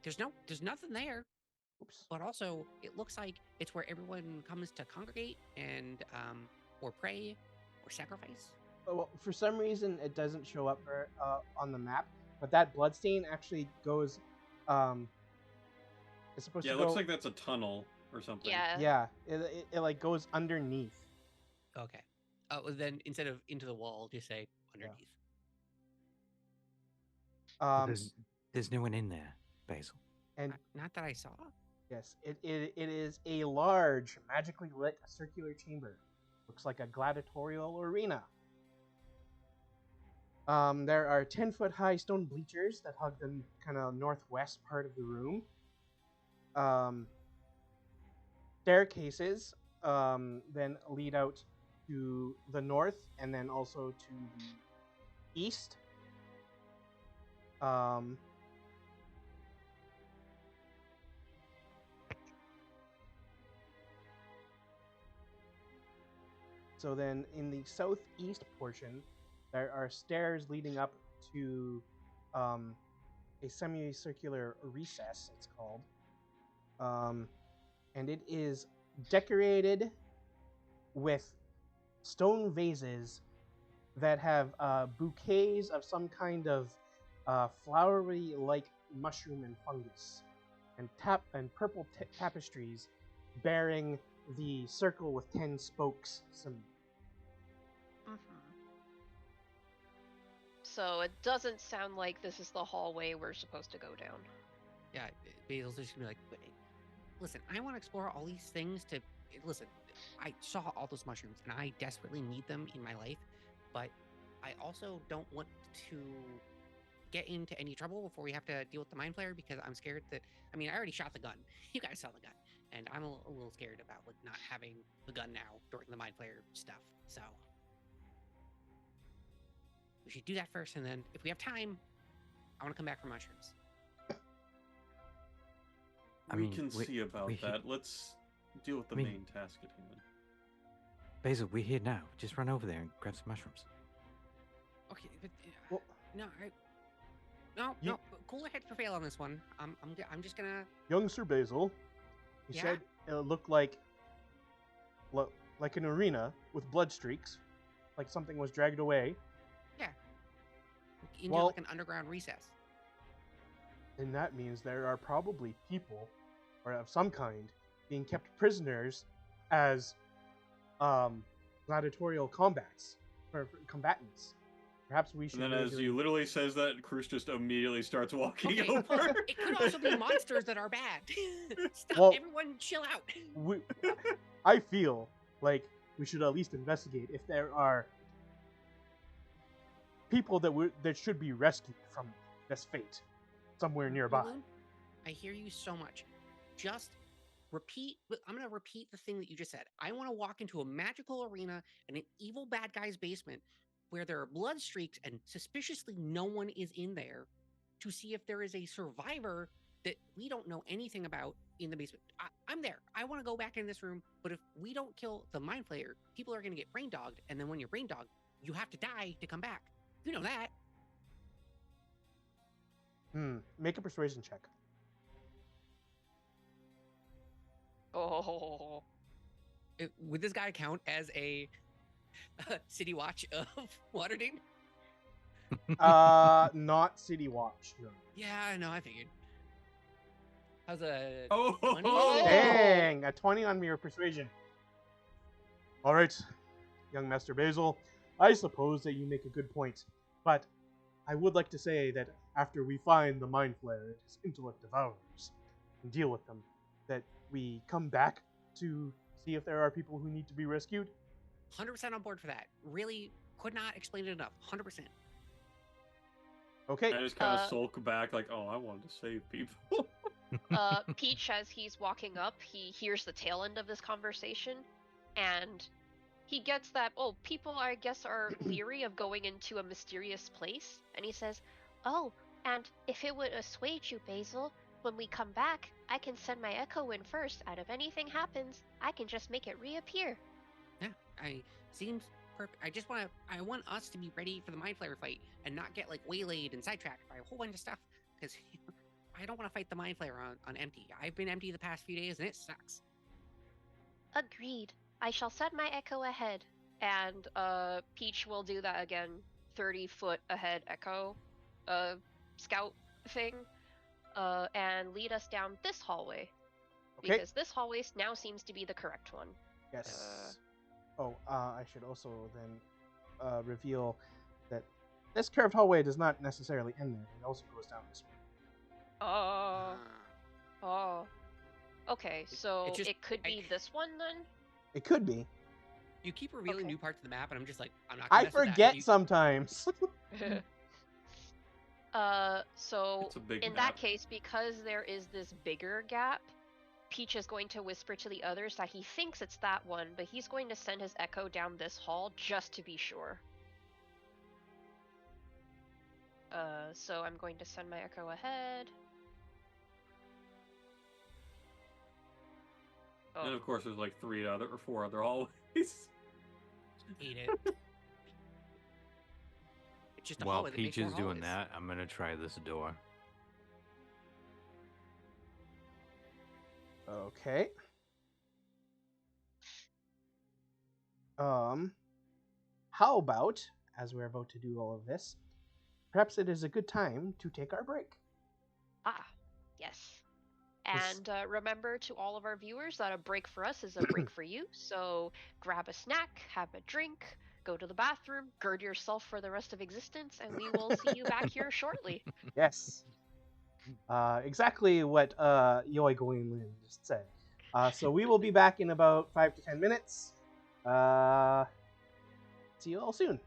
There's nothing there. Oops. But also, it looks like it's where everyone comes to congregate and or pray or sacrifice. Well, for some reason it doesn't show up on the map, but that bloodstain actually goes. It's supposed Yeah, to it go. looks like that's a tunnel or something. Yeah. Yeah, it like goes underneath. Okay. Oh, then instead of into the wall, just say underneath. There's no one in there, Basil. And Not that I saw. yes, it is a large, magically lit circular chamber. Looks like a gladiatorial arena. There are 10-foot high stone bleachers that hug the kind of northwest part of the room. Staircases then lead out to the north and then also to the east. So then in the southeast portion, there are stairs leading up to a semicircular recess, it's called. And it is decorated with stone vases that have bouquets of some kind of flowery-like mushroom and fungus, and purple tapestries bearing the circle with 10 spokes symbol. So it doesn't sound like this is the hallway we're supposed to go down. Yeah, Basil's just gonna be like, listen, I want to explore all these things to listen. I saw all those mushrooms and I desperately need them in my life, but I also don't want to get into any trouble before we have to deal with the mind flayer, because I'm scared that, I mean, I already shot the gun. You guys saw the gun, and I'm a little scared about like not having the gun now during the mind flayer stuff. So we should do that first, and then if we have time, I want to come back for mushrooms. We can see about that. Let's deal with the main task at hand. Basil, we're here now. Just run over there and grab some mushrooms. Okay, but no, cooler heads prevail on this one. I'm just gonna. Young Sir Basil, he said it looked like an arena with blood streaks, like something was dragged away. Yeah. Into like an underground recess. And that means there are probably people, or of some kind, being kept prisoners as gladiatorial combatants. Perhaps we should. And then, as he literally says that, Cruz just immediately starts walking over. It could also be monsters that are bad. Stop! Everyone, chill out. I feel like we should at least investigate if there are people that should be rescued from this fate somewhere nearby. I hear you so much. Just repeat. I'm going to repeat the thing that you just said. I want to walk into a magical arena in an evil bad guy's basement where there are blood streaks and suspiciously no one is in there, to see if there is a survivor that we don't know anything about in the basement. I'm there. I want to go back in this room, but if we don't kill the mind flayer, people are going to get brain dogged, and then when you're brain dogged, you have to die to come back. You know that. Make a persuasion check. Oh. Would this guy count as a city watch of Waterdeep? Not City Watch. No. Yeah, no, I figured. How's a 20? Dang, a 20 on your persuasion. All right, young Master Basil, I suppose that you make a good point, but I would like to say that after we find the mind flayer and his intellect devourers and deal with them, that we come back to see if there are people who need to be rescued. 100% on board for that. Really could not explain it enough. 100%. Okay. I just kind of sulk back like, oh, I wanted to save people. Peach, as he's walking up, he hears the tail end of this conversation, and he gets that, people, I guess, are leery of going into a mysterious place, and he says, oh, and if it would assuage you, Basil, when we come back, I can send my echo in first, and if anything happens, I can just make it reappear. Yeah, seems perfect. I want us to be ready for the mind flayer fight and not get like waylaid and sidetracked by a whole bunch of stuff, because I don't want to fight the mind flayer on empty. I've been empty the past few days and it sucks. Agreed. I shall set my echo ahead, and Peach will do that again. 30-foot ahead echo, scout thing, and lead us down this hallway. Okay. Because this hallway now seems to be the correct one. Yes. I should also then reveal that this curved hallway does not necessarily end there. It also goes down this way. Okay, so it could be this one then? It could be. You keep revealing new parts of the map, and I'm just like, I'm not I gonna mess with forget that. sometimes. So in map. that case, because there is this bigger gap, Peach is going to whisper to the others that he thinks it's that one, but he's going to send his echo down this hall just to be sure. So I'm going to send my echo ahead. And then, of course, there's like 4 other hallways. Hate it. It's just a While hallway that Peach makes is more doing hallways. that, I'm gonna try this door. Okay. How about as we're about to do all of this, perhaps it is a good time to take our break. Ah, yes. And remember to all of our viewers that a break for us is a break for you. So grab a snack, have a drink, go to the bathroom, gird yourself for the rest of existence, and we will see you back here shortly. Yes. Exactly what Yoi Goin just said. So we will be back in about 5 to 10 minutes. See you all soon.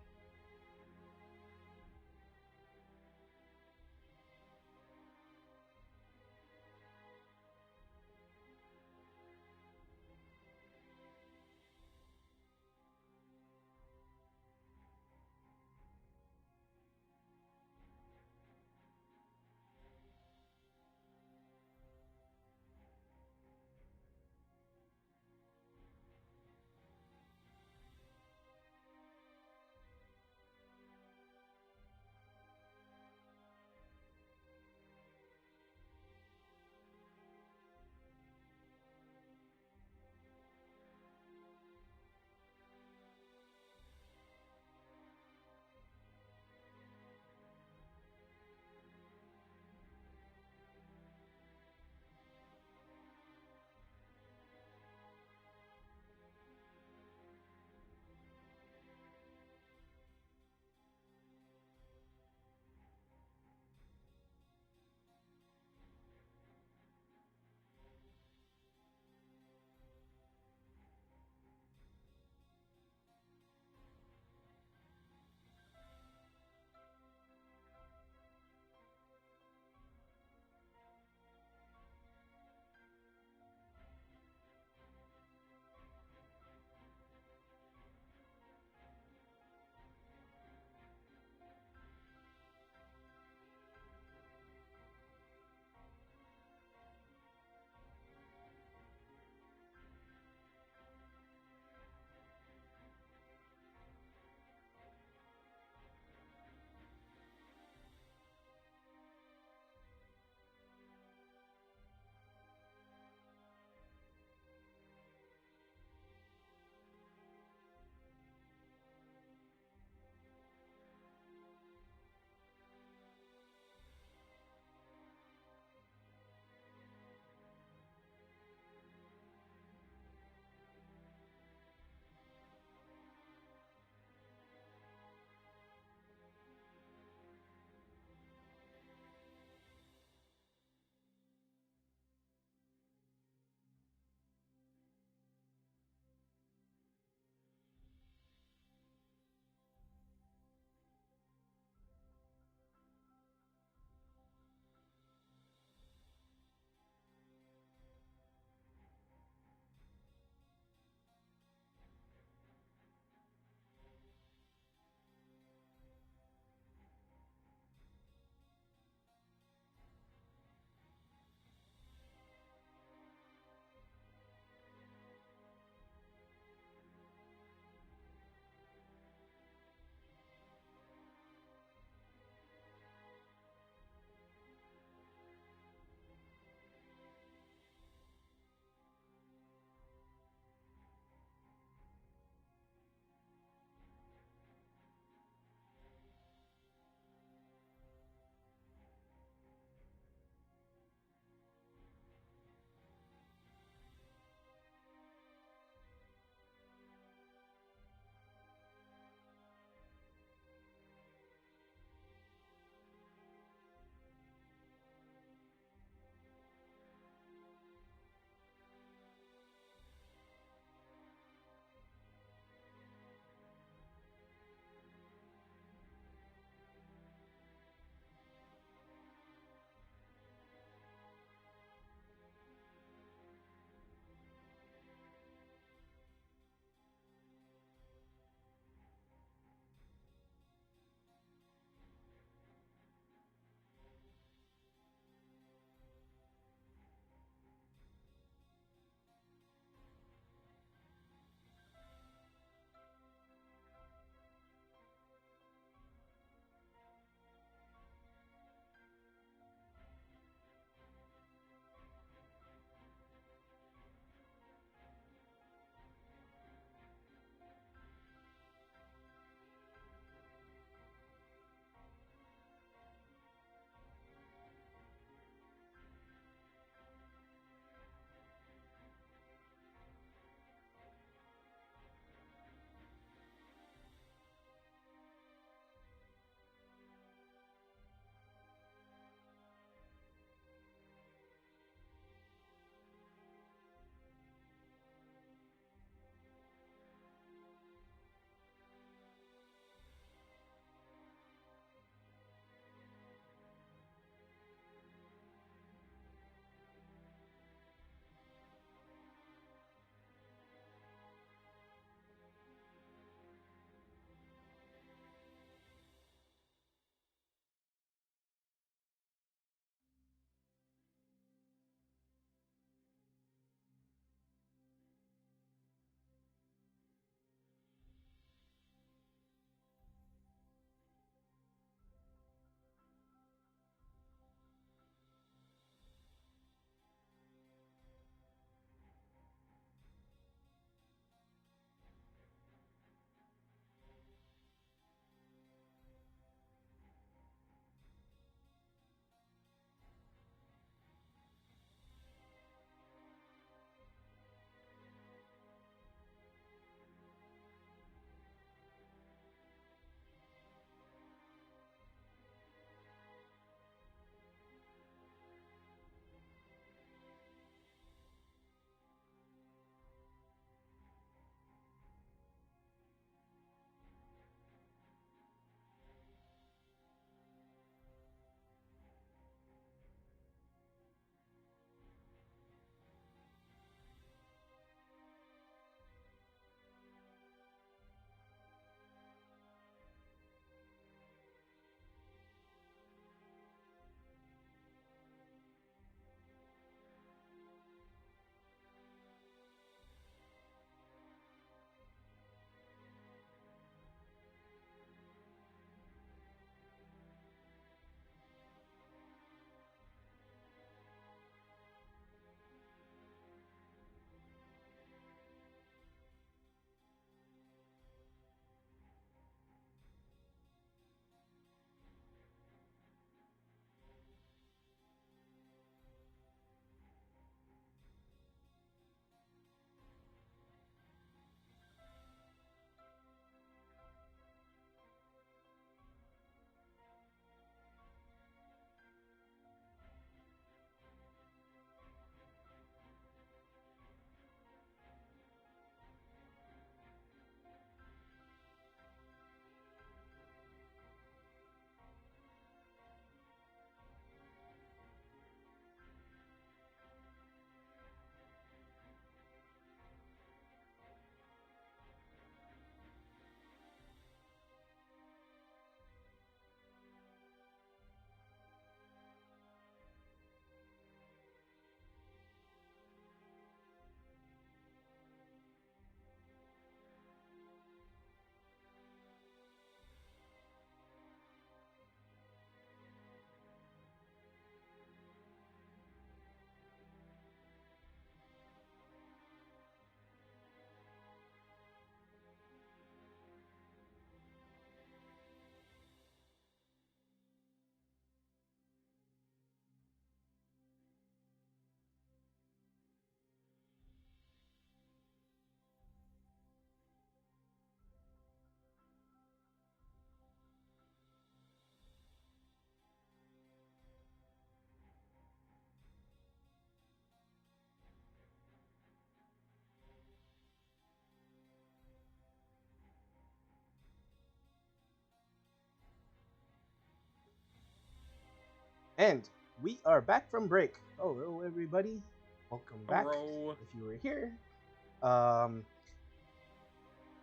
And we are back from break. Hello, everybody. Welcome back. Hello. If you were here,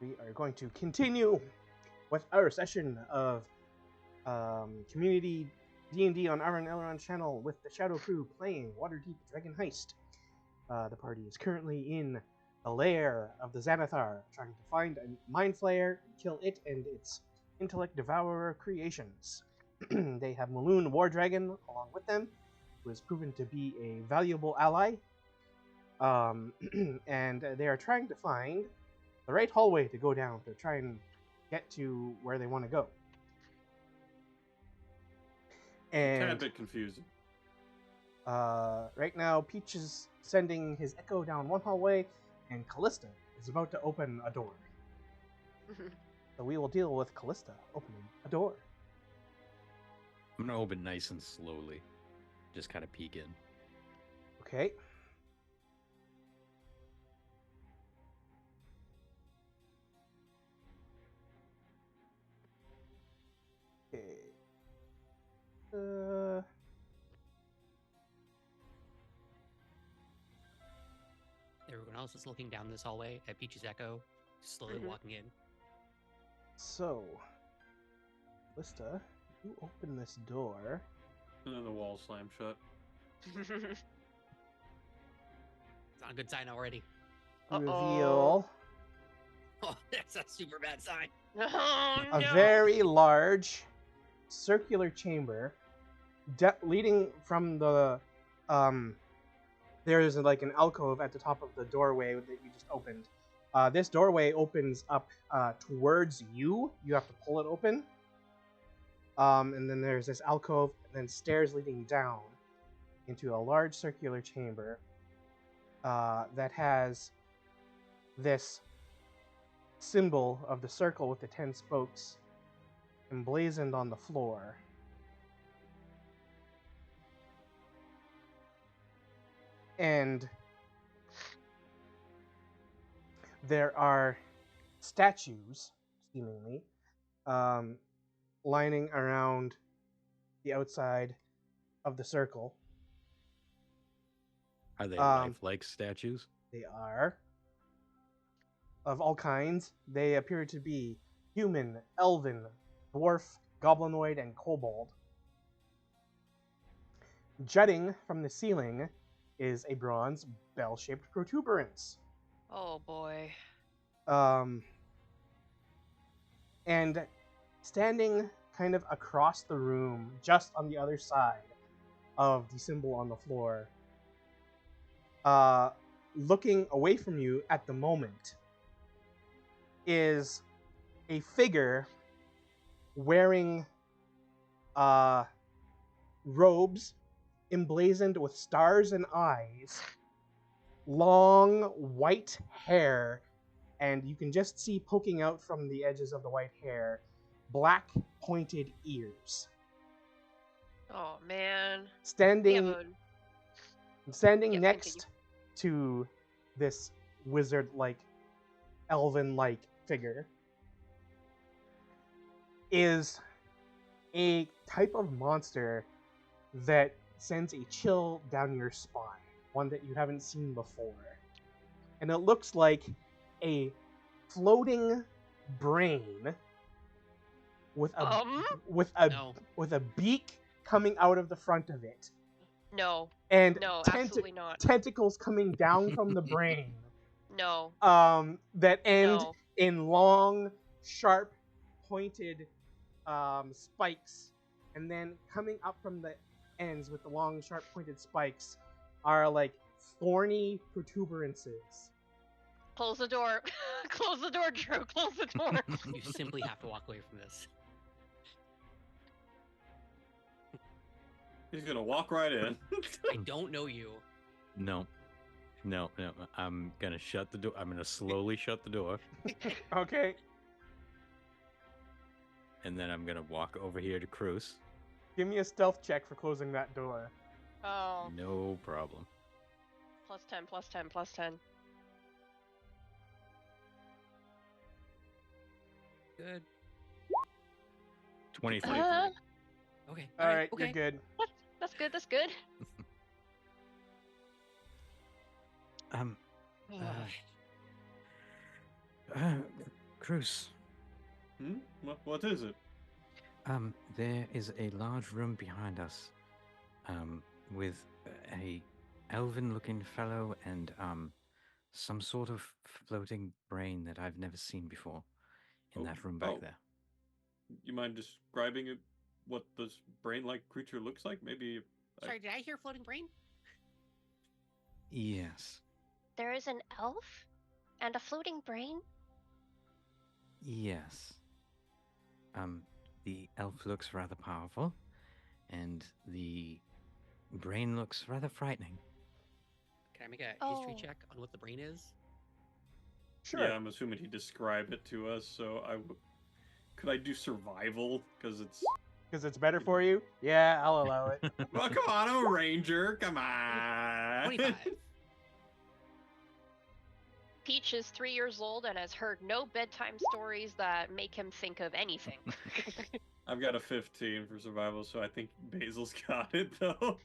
we are going to continue with our session of Community D&D on our and Elrond channel with the ShadowCrew playing Waterdeep Dragon Heist. The party is currently in the lair of the Xanathar, trying to find a Mind Flayer, kill it and its Intellect Devourer creations. They have Maloon War Dragon along with them, who has proven to be a valuable ally. And they are trying to find the right hallway to go down to try and get to where they want to go. And a tad bit confusing. Right now, Peach is sending his echo down one hallway, and Callista is about to open a door. So we will deal with Callista opening a door. I'm gonna open nice and slowly, just kind of peek in. Okay. Okay. Everyone else is looking down this hallway at Peach's Echo, slowly walking in. So, Callista, you open this door. And then the wall slammed shut. It's not a good sign already. Reveal Oh, that's a super bad sign. a very large circular chamber leading from the there is like an alcove at the top of the doorway that you just opened. This doorway opens up towards you. You have to pull it open. And then there's this alcove and then stairs leading down into a large circular chamber that has this symbol of the circle with the 10 spokes emblazoned on the floor. And there are statues, seemingly, lining around the outside of the circle. Are they lifelike statues? They are. Of all kinds. They appear to be human, elven, dwarf, goblinoid, and kobold. Jutting from the ceiling is a bronze bell-shaped protuberance. Oh boy. And standing kind of across the room, just on the other side of the symbol on the floor, looking away from you at the moment, is a figure wearing robes emblazoned with stars and eyes, long white hair, and you can just see poking out from the edges of the white hair black pointed ears. Oh man. Standing Yep, next to this wizard-like, elven-like figure is a type of monster that sends a chill down your spine, one that you haven't seen before. And it looks like a floating brain with a beak coming out of the front of it. No. And No, absolutely not. Tentacles coming down from the brain. No. That end in long, sharp, pointed spikes, and then coming up from the ends with the long, sharp, pointed spikes are like thorny protuberances. Close the door. Close the door, Drew. Close the door. You simply have to walk away from this. He's gonna walk right in. I don't know you. No. I'm gonna shut the door. I'm gonna slowly shut the door. Okay. And then I'm gonna walk over here to Cruz. Give me a stealth check for closing that door. Oh. No problem. Plus 10, plus 10, plus 10. Good. 23. Okay. All right, okay. you're good. What? That's good. That's good. Cruz. What is it? There is a large room behind us, with a elven-looking fellow and some sort of floating brain that I've never seen before in that room back there. You mind describing it? What this brain-like creature looks like? Maybe. Sorry, did I hear floating brain? Yes. There is an elf and a floating brain? Yes. The elf looks rather powerful, and the brain looks rather frightening. Can I make a history check on what the brain is? Sure. Yeah, I'm assuming he described it to us, so could I do survival? Because it's better for you? Yeah, I'll allow it. Well, come on, I'm a ranger. Come on. 25. Peach is 3 years old and has heard no bedtime stories that make him think of anything. I've got a 15 for survival, so I think Basil's got it, though.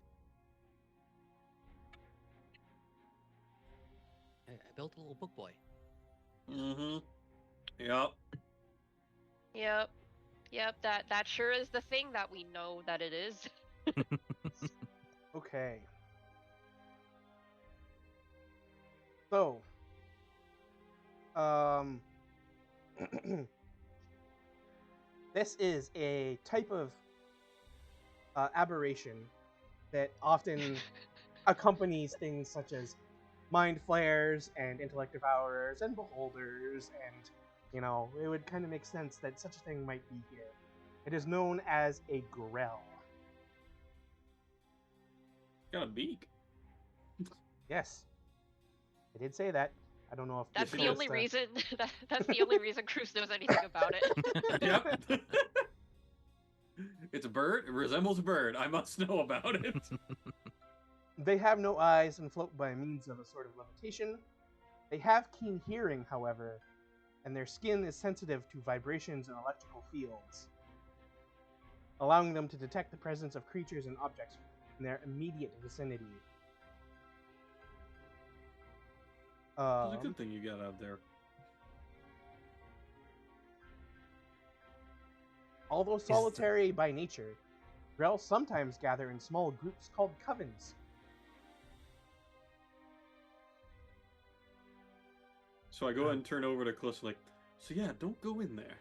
I built a little book boy. Mm-hmm. Yep. Yep, that sure is the thing that we know that it is. Okay. So, this is a type of aberration that often accompanies things such as mind flayers and intellect devourers and beholders, and it would kind of make sense that such a thing might be here. It is known as a grell. Got a beak. Yes, I did say that. I don't know if that's the only reason. That's the only reason Cruz knows anything about it. Yep. It's a bird. It resembles a bird. I must know about it. They have no eyes and float by means of a sort of levitation. They have keen hearing, however, and their skin is sensitive to vibrations and electrical fields, allowing them to detect the presence of creatures and objects in their immediate vicinity. It's a good thing you got out there. Although solitary by nature, grell sometimes gather in small groups called covens. So I go ahead and turn over to Calista, like, so yeah, don't go in there.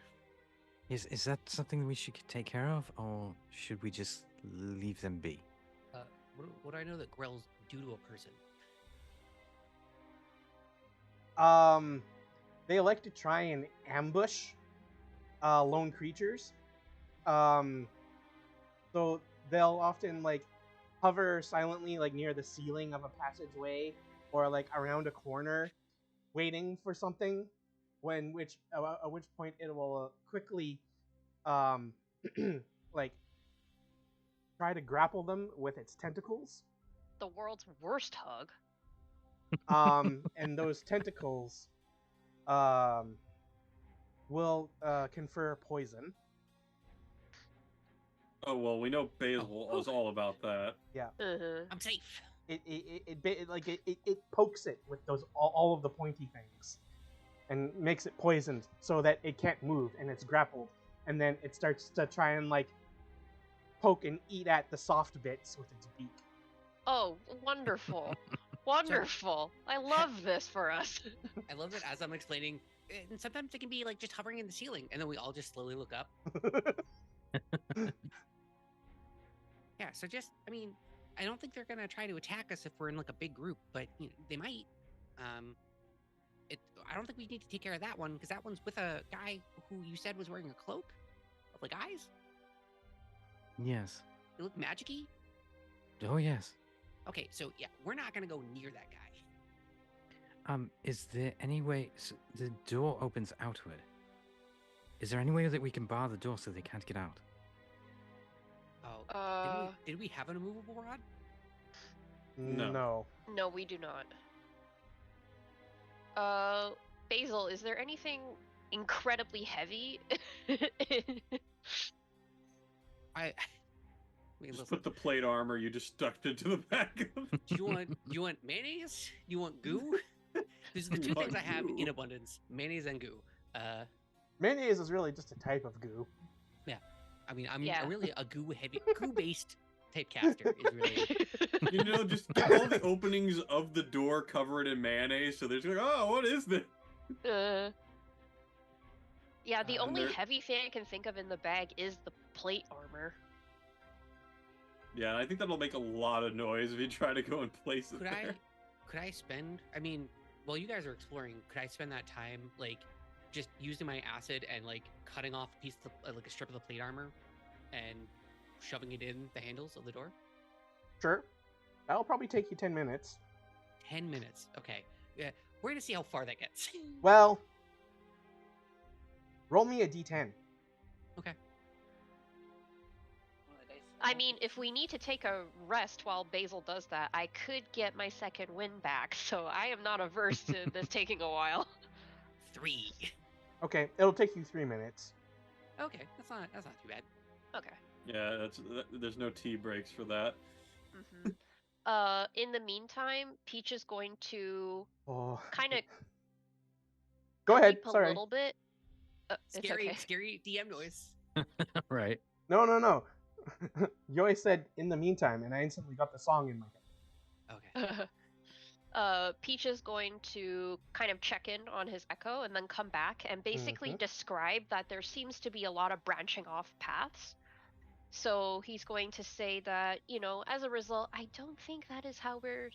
Is that something we should take care of, or should we just leave them be? What do I know that grells do to a person? They like to try and ambush lone creatures. So they'll often hover silently near the ceiling of a passageway or around a corner, waiting for something. At which point it will quickly try to grapple them with its tentacles. The world's worst hug. And those tentacles will confer poison. Oh well, we know Basil is all about that. Yeah. I'm safe. It pokes it with all of the pointy things, and makes it poisoned so that it can't move, and it's grappled, and then it starts to try and poke and eat at the soft bits with its beak. Oh, wonderful. Wonderful. I love this for us. I love that as I'm explaining, and sometimes it can be just hovering in the ceiling, and then we all just slowly look up. Yeah, so I don't think they're going to try to attack us if we're in a big group, but they might. I don't think we need to take care of that one, because that one's with a guy who you said was wearing a cloak of eyes. Yes. They look magic-y. Oh, yes. Okay, so yeah, we're not going to go near that guy. Is there any way... So the door opens outward. Is there any way that we can bar the door so they can't get out? Oh, did we have an immovable rod? No. No, we do not. Basil, is there anything incredibly heavy? mean, Just listen, put the plate armor you just stuck into the back of. do you want mayonnaise? You want goo? These are the You two things want I have in goo? abundance: mayonnaise and goo. Mayonnaise is really just a type of goo. Yeah, I mean, I'm Yeah. really a goo-based typecaster is really. Just get all the openings of the door covered in mayonnaise, so they're just like, oh, what is this? Yeah, the And only they're- heavy thing I can think of in the bag is the plate armor. Yeah, I think that'll make a lot of noise if you try to go and place it there. Could I spend? I mean, while you guys are exploring, could I spend that time like just using my acid and like cutting off a piece of like a strip of the plate armor and shoving it in the handles of the door? Sure. That'll probably take you 10 minutes. 10 minutes. Okay. Yeah, we're gonna see how far that gets. Well, roll me a d10. Okay. I mean, if we need to take a rest while Basil does that, I could get my second wind back, so I am not averse to this taking a while. 3. Okay, it'll take you 3 minutes. Okay, that's not too bad. Okay. Yeah, there's no tea breaks for that. In the meantime, Peach is going to Oh. kind of Go ahead. creep a Sorry. little bit. It's okay. Scary DM noise. Right. No. Yoi said in the meantime, and I instantly got the song in my head. Okay. Peach is going to kind of check in on his echo and then come back and basically describe that there seems to be a lot of branching off paths. So he's going to say that, as a result, I don't think that is how we're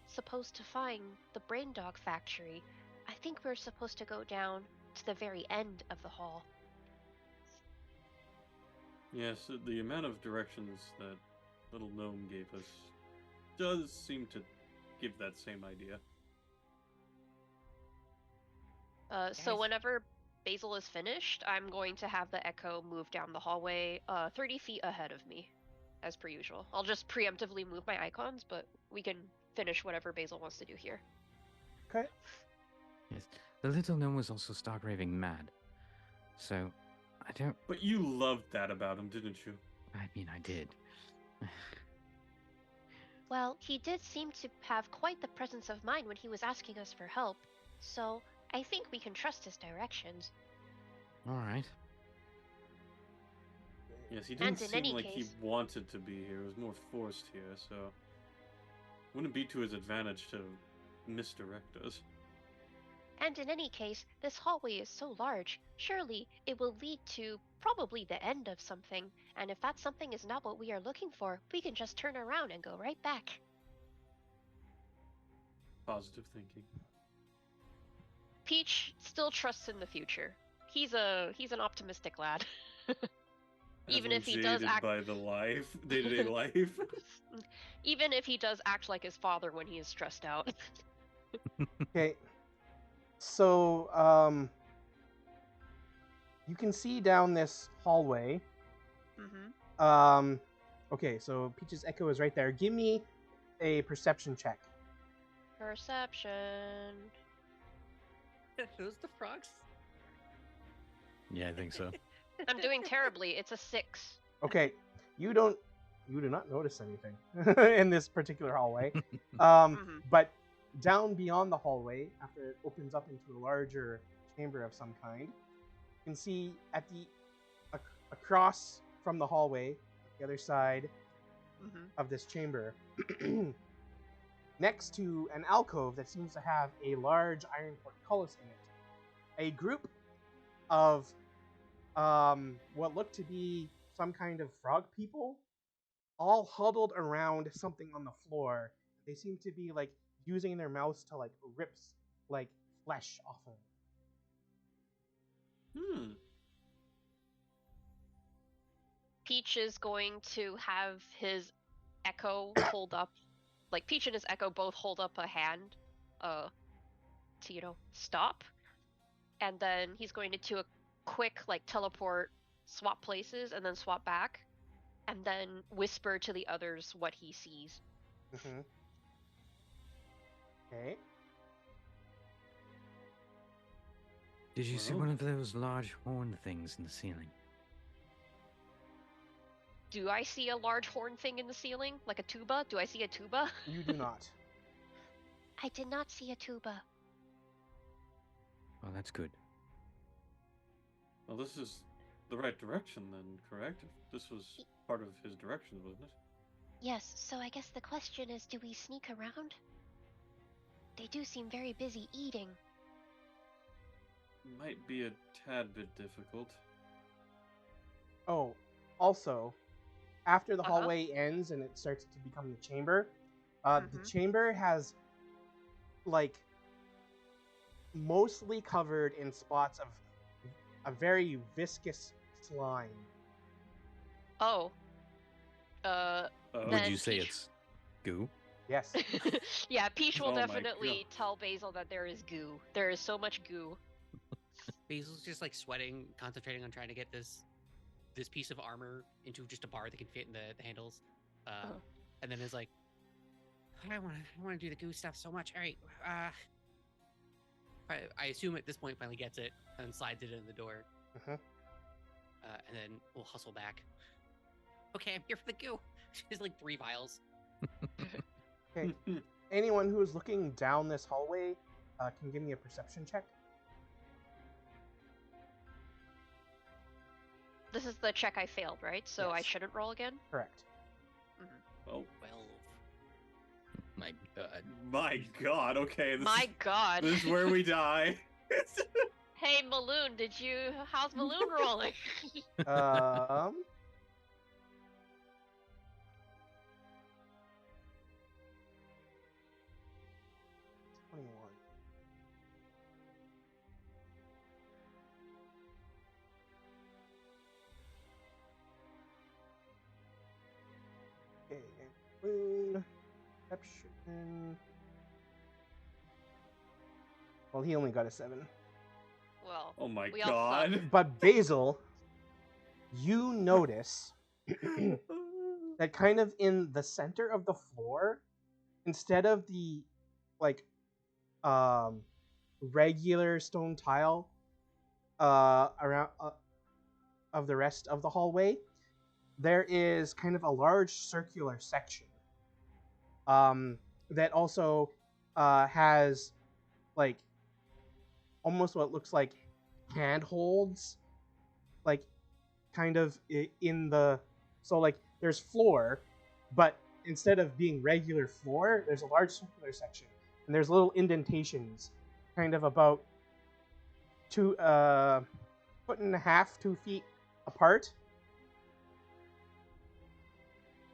supposed to find the Brain Dog Factory. I think we're supposed to go down to the very end of the hall. Yes, the amount of directions that little gnome gave us does seem to give that same idea. So whenever Basil is finished, I'm going to have the echo move down the hallway 30 feet ahead of me, as per usual. I'll just preemptively move my icons, but we can finish whatever Basil wants to do here. Okay. Yes. The little gnome was also stark raving mad. So, I don't... But you loved that about him, didn't you? I mean, I did. Well, he did seem to have quite the presence of mind when he was asking us for help, so I think we can trust his directions. All right. Yes, he didn't in seem any like he case- wanted to be here. It was more forced here, so... Wouldn't be to his advantage to misdirect us. And in any case, this hallway is so large, surely it will lead to probably the end of something, and if that something is not what we are looking for, we can just turn around and go right back. Positive thinking. Peach still trusts in the future. He's an optimistic lad. Even As if he one does jaded act by the day-to-day life. even if he does act like his father when he is stressed out. Okay. So, you can see down this hallway. Okay, so Peach's echo is right there. Give me a perception check. Perception. Those the frogs? Yeah, I think so. I'm doing terribly. It's a 6. Okay, you do not notice anything in this particular hallway. But down beyond the hallway, after it opens up into a larger chamber of some kind, you can see at across from the hallway, the other side of this chamber, next to an alcove that seems to have a large iron portcullis in it, a group of what look to be some kind of frog people, all huddled around something on the floor. They seem to be like using their mouths to like rip like flesh off of it. Peach is going to have his echo hold up, like Peach and his echo both hold up a hand, to stop, and then he's going to do a quick like teleport, swap places, and then swap back, and then whisper to the others what he sees. Okay. Did you see Well. one of those large horn things in the ceiling? Do you see one of those large horn things in the ceiling? Did you see one of those large horn things in the ceiling? Do I see a large horn thing in the ceiling? Like a tuba? Do I see a tuba? You do not. I did not see a tuba. Oh, that's good. Well, this is the right direction then, correct? This was part of his directions, wasn't it? Yes, so I guess the question is, do we sneak around? They do seem very busy eating. Might be a tad bit difficult. Oh, also, after the hallway ends and it starts to become the chamber, the chamber has, like, mostly covered in spots of a very viscous slime. Oh. Would you say it's goo? Yes. Yeah, Peach will Oh my definitely tell Basil that there is goo. There is so much goo. Basil's just like sweating, concentrating on trying to get this piece of armor into just a bar that can fit in the handles. And then is like, I want to do the goo stuff so much. All right. I assume at this point finally gets it and slides it in the door. And then we'll hustle back. Okay, I'm here for the goo. There's like 3 vials. Okay. Anyone who is looking down this hallway can give me a perception check. This is the check I failed, right? So I Yes. shouldn't roll again? Correct. Oh. 12. My God. My God, okay. My God. This is where we die. Hey, Maloon, how's Maloon rolling? 21. Okay, and perception. Well, he only got a 7. Well, Oh my we all God. suck. But Basil, you notice that kind of in the center of the floor, instead of the like regular stone tile around of the rest of the hallway, there is kind of a large circular section that also has like almost what looks like handholds, like kind of in the, so like there's floor, but instead of being regular floor, there's a large circular section, and there's little indentations, kind of about 2.5 foot, 2 feet apart.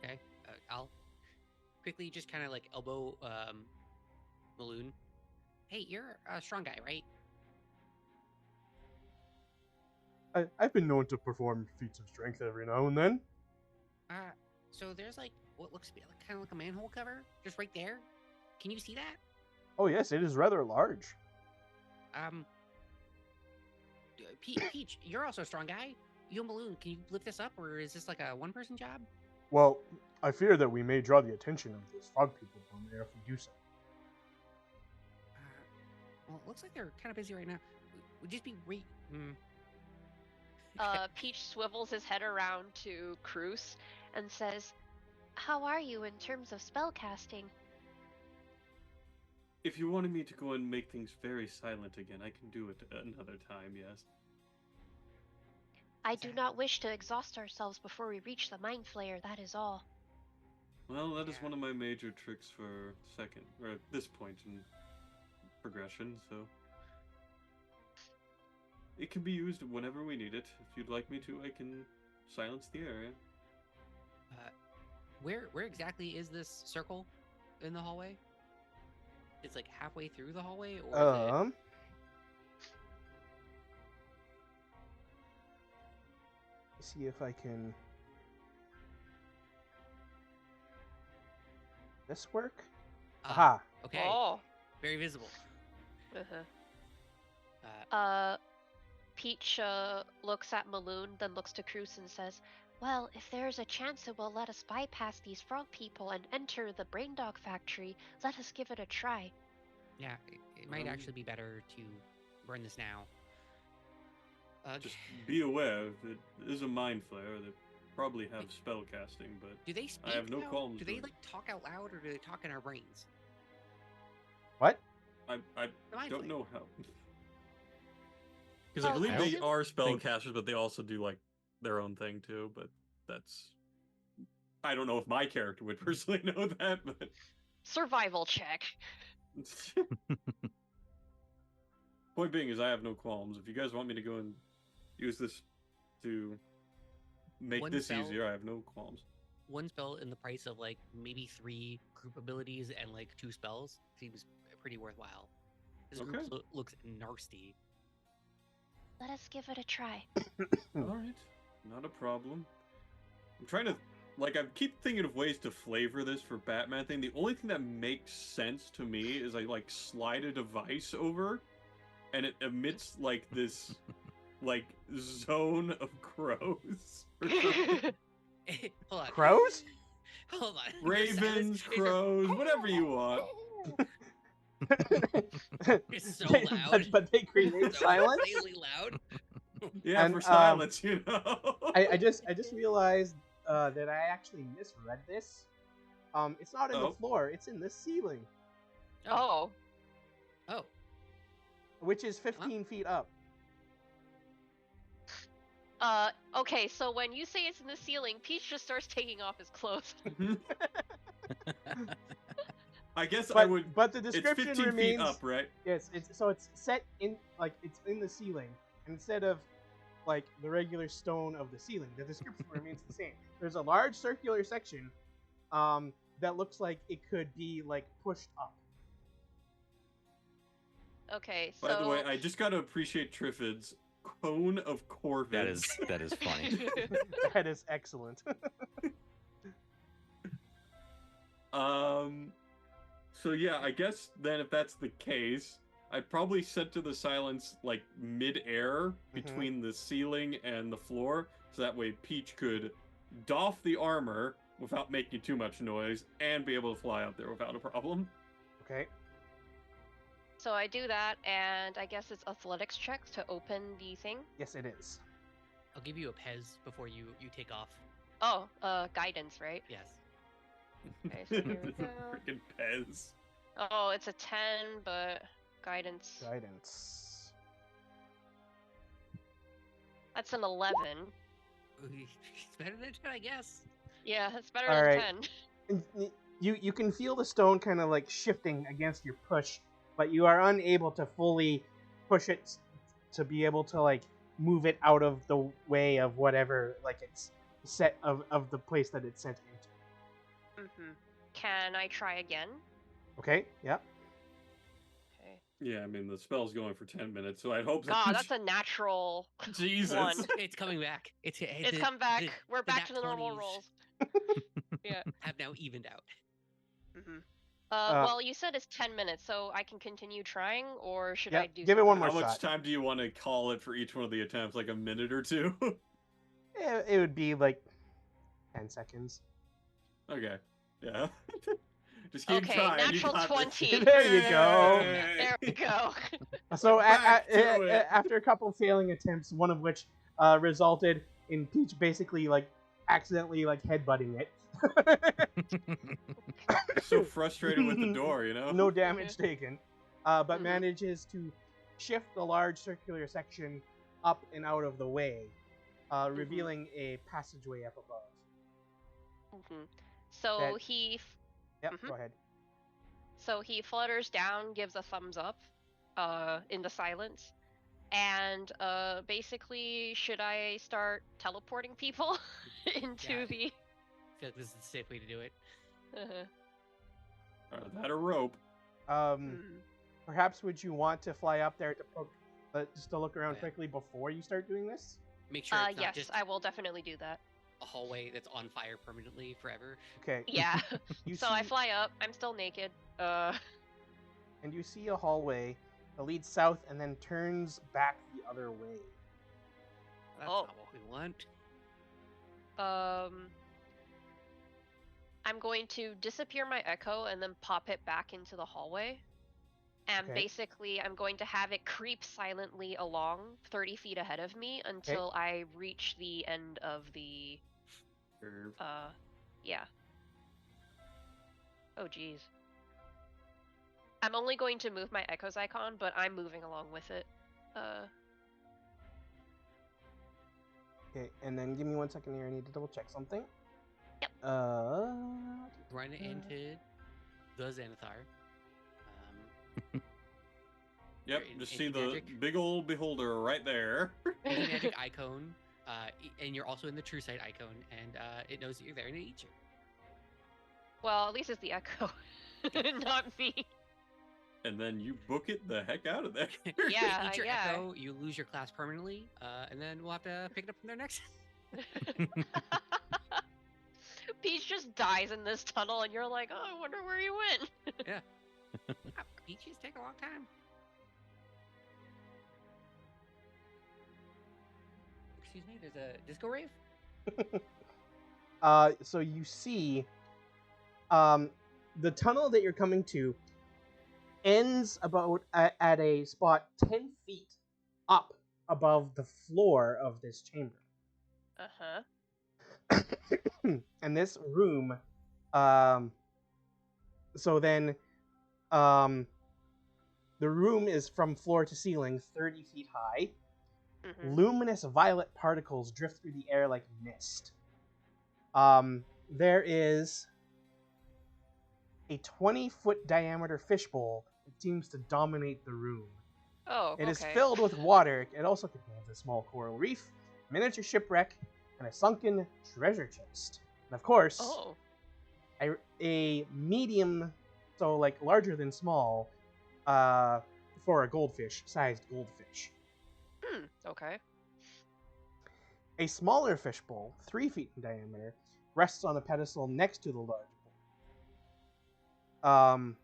Okay. I'll quickly just kind of like elbow Maloon. Hey, you're a strong guy, right? I've been known to perform feats of strength every now and then. So there's like what looks to be kind of like a manhole cover just right there. Can you see that? Oh yes, it is rather large. Peach, you're also a strong guy. You and Maloon, can you lift this up, or is this like a one-person job? Well, I fear that we may draw the attention of those frog people down there if we do so. Well, it looks like they're kind of busy right now. Would just be Peach swivels his head around to Cruz and says, "How are you in terms of spellcasting?" If you wanted me to go and make things very silent again, I can do it another time, yes. I do not wish to exhaust ourselves before we reach the Mind Flayer, that is all. Well, that is one of my major tricks for second, or at this point in progression, so... It can be used whenever we need it. If you'd like me to, I can silence the area. Where exactly is this circle in the hallway? It's like halfway through the hallway, or is see if I can. This work? Aha. Okay. Oh. Very visible. Peach looks at Maloon, then looks to Cruz and says, "Well, if there's a chance it will let us bypass these frog people and enter the brain dog factory, let us give it a try." Yeah, it might actually be better to burn this now. Just be aware, if it is a mind flare, there probably have spell casting, but Do they speak I have no now? qualms. Do they doing like talk out loud, or do they talk in our brains? What? I don't Mindflay. know how. Because I believe I they don't are think- spellcasters, but they also do like their own thing too. But that's I don't know if my character would personally know that, but Survival check. point being is I have no qualms. If you guys want me to go and use this to make One this spell- easier, I have no qualms. One spell in the price of like maybe 3 group abilities and like 2 spells seems pretty worthwhile. This group Okay. looks nasty. Let us give it a try. All right, not a problem. I'm trying to I keep thinking of ways to flavor this for Batman thing. The only thing that makes sense to me is I like slide a device over, and it emits like this like zone of crows. Or something. Hold on. Crows? Hold on. Ravens, crows, whatever you want. It's so loud. but they create So silence. insanely loud. Yeah, And, for silence, you know. I just realized that I actually misread this. It's not in the Oh. floor; it's in the ceiling, Oh. Oh. which is 15 feet up. Okay, so when you say it's in the ceiling, Peach just starts taking off his clothes. I guess But, I would. but the It's description 15 remains. feet up, right? Yes, it's set in it's in the ceiling instead of like the regular stone of the ceiling. The description remains the same. There's a large circular section that looks like it could be like pushed up. Okay, so By the way, I just gotta appreciate Triffid's cone of corvids. That is funny. That is excellent. So yeah, I guess then if that's the case, I'd probably set to the silence like mid-air between the ceiling and the floor, so that way Peach could doff the armor without making too much noise and be able to fly up there without a problem. Okay. so I do that, and I guess it's athletics checks to open the thing. Yes, it is. I'll give you a Pez before you take off. Oh, guidance, right? Yes. Okay, so here we go. Freaking Pez. Oh, it's a 10, but guidance. Guidance. That's an 11. It's better than 10, I guess. Yeah, it's better All than right. 10. And you can feel the stone kind of like shifting against your push, but you are unable to fully push it to be able to like move it out of the way of whatever like it's set of the place that it's sent into. Can I try again? Okay. Yeah. Okay. Yeah, I mean the spell's going for 10 minutes, so I'd hope. God, that's a natural Jesus. one. It's coming back. It's come back. We're the back nat to the normal 20s rolls. Yeah. Have now evened out. Well, you said it's 10 minutes, so I can continue trying, or should I do give it one something more How else? shot. much time do you want to call it for each one of the attempts? Like a minute or two? It would be like 10 seconds. Okay. Yeah. Just keep Okay, trying. natural you got 20. This. There you go. Yay! There we go. So Back to it. after a couple failing attempts, one of which resulted in Peach basically like accidentally like headbutting it. So frustrated with the door, you know? No damage taken, but Mhm. manages to shift the large circular section up and out of the way, revealing a passageway up above. So That- he Yep, Mhm. go ahead. So he flutters down, gives a thumbs up, in the silence, and basically, should I start teleporting people into Yeah. the? I feel like this is the safe way to do it. That a rope. Perhaps would you want to fly up there to poke, just to look around Yeah. quickly before you start doing this? Make sure it's not Yes, just I will definitely do that. a hallway that's on fire permanently forever. Okay. Yeah. You So I see- fly up. I'm still naked. And you see a hallway that leads south and then turns back the other way. That's Oh. not what we want. I'm going to disappear my echo and then pop it back into the hallway. And Okay. basically, I'm going to have it creep silently along 30 feet ahead of me until I reach the end of the Curve. Yeah. Oh, geez. I'm only going to move my Echoes icon, but I'm moving along with it. Okay, and then give me 1 second here. I need to double check something. Yep. Run into the Xanathar. Yep, just see the big old beholder right there. Anti-magic icon, and you're also in the true sight icon, and it knows that you're there and it eats you. Well, at least it's the Echo, not me. And then you book it the heck out of there. Yeah, Eat your Echo, you lose your class permanently, and then we'll have to pick it up from there next. Peach just dies in this tunnel, and you're like, oh, I wonder where he went. Yeah. Peaches take a long time. Excuse me, there's a disco rave? So you see, the tunnel that you're coming to ends about at a spot 10 feet up above the floor of this chamber. And this room, so then, the room is from floor to ceiling, 30 feet high. Mm-hmm. Luminous violet particles drift through the air like mist. There is a 20-foot diameter fishbowl that seems to dominate the room. Oh, It is filled with water. It also contains a small coral reef, miniature shipwreck, and a sunken treasure chest. And of course, a medium, so like larger than small, for a goldfish-sized goldfish. Okay. A smaller fishbowl, 3 feet in diameter, rests on a pedestal next to the large bowl.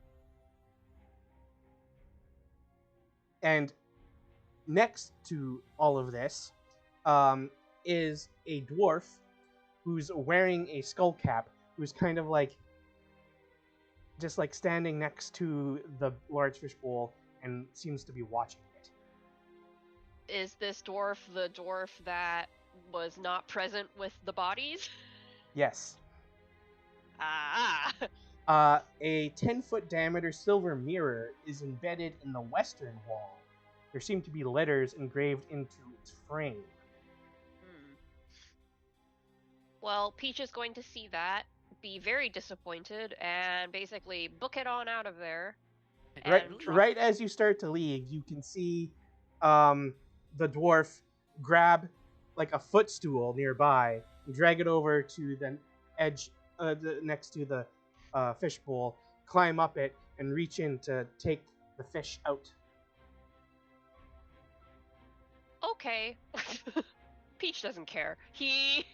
And next to all of this is a dwarf who's wearing a skull cap, who's kind of like just like standing next to the large fishbowl and seems to be watching it. Is this dwarf the dwarf that was not present with the bodies? Yes. Ah. A 10-foot diameter silver mirror is embedded in the western wall. There seem to be letters engraved into its frame. Well, Peach is going to see that, be very disappointed, and basically book it on out of there. Right as you start to leave, you can see the dwarf grab like a footstool nearby and drag it over to the edge next to the fishbowl, climb up it, and reach in to take the fish out. Okay. Peach doesn't care. He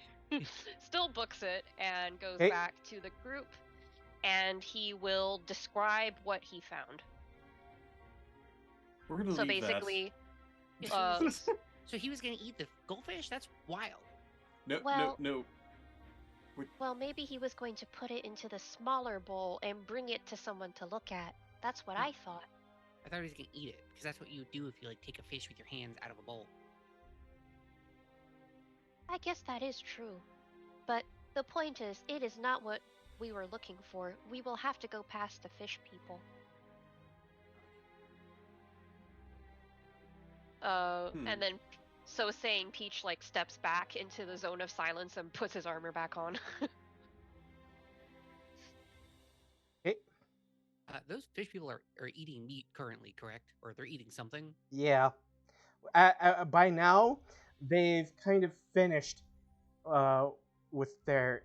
still books it and goes back to the group, and he will describe what he found. We're gonna leave basically, so he was gonna eat the goldfish? That's wild. No. Well, maybe he was going to put it into the smaller bowl and bring it to someone to look at. That's what I thought. I thought he was gonna eat it, because that's what you would do if you like take a fish with your hands out of a bowl. I guess that is true. But the point is, it is not what we were looking for. We will have to go past the fish people. And then, so saying, Peach like steps back into the zone of silence and puts his armor back on. Those fish people are eating meat currently, correct? Or they're eating something? Yeah. By now, they've kind of finished with their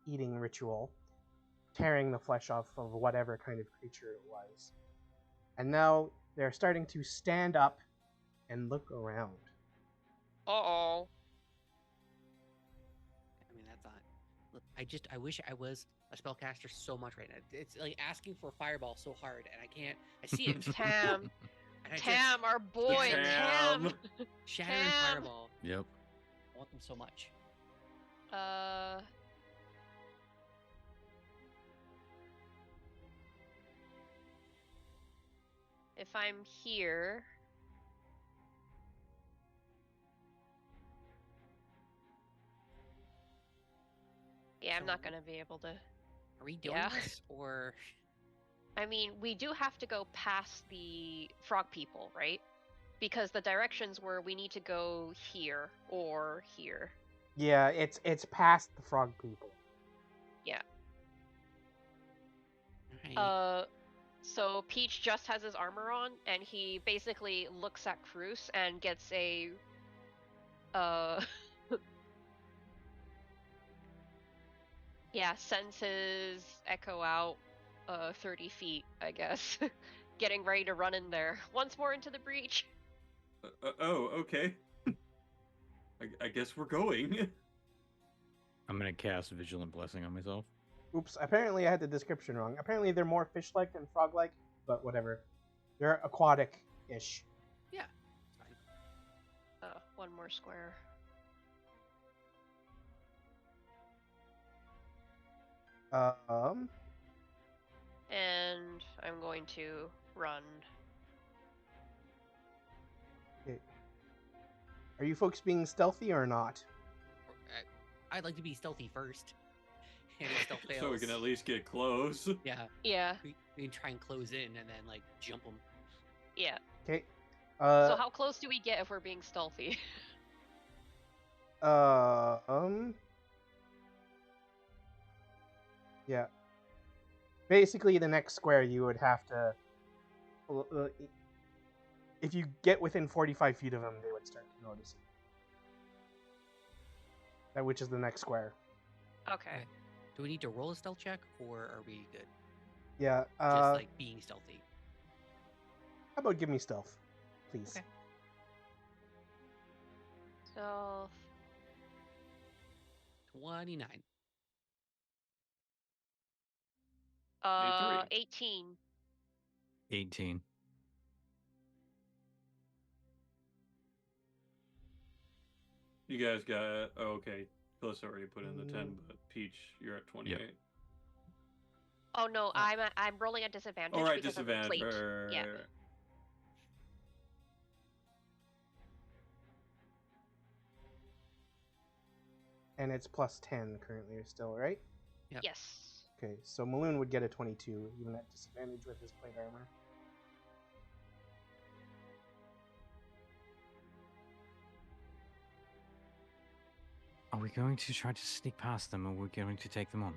eating ritual, tearing the flesh off of whatever kind of creature it was. And now they're starting to stand up and look around. Uh-oh. I mean, that's not... Look, I wish I was a spellcaster so much right now. It's like asking for a fireball so hard, and I can't... I see it. Tam. Tam, our boy, Tam. Shatter and Fireball. Yep. I want them so much. If I'm here... I'm not going to be able to. Are we doing this, or? I mean, we do have to go past the frog people, right? Because the directions were we need to go here or here. Yeah, it's past the frog people. Yeah. Right. So Peach just has his armor on, and he basically looks at Cruz and gets a yeah, sends his echo out 30 feet, I guess. Getting ready to run in there. Once more into the breach. Oh, okay. I guess we're going. I'm going to cast Vigilant Blessing on myself. Oops, apparently I had the description wrong. Apparently they're more fish-like than frog-like, but whatever. They're aquatic-ish. Yeah. One more square. And I'm going to run. Okay. Are you folks being stealthy or not? I'd like to be stealthy first. And if stealth fails, So we can at least get close. Yeah. Yeah. We can try and close in and then like jump them. Yeah. Okay. So how close do we get if we're being stealthy? Yeah. Basically, the next square you would have to. If you get within 45 feet of them, they would start to notice it. That which is the next square. Okay. Do we need to roll a stealth check, or are we good? Yeah. Just like being stealthy. How about give me stealth, please? Okay. Stealth. 29. 18. 18. You guys got... Oh, okay. Phyllis already put in the 10, but Peach, you're at 28. Yep. Oh no, I'm rolling at disadvantage. All right, because disadvantage. Of the plate. Yeah. And it's plus 10 currently still, right? Yep. Yes. Okay, so Maloon would get a 22, even at disadvantage with his plate armor. Are we going to try to sneak past them, or we're going to take them on?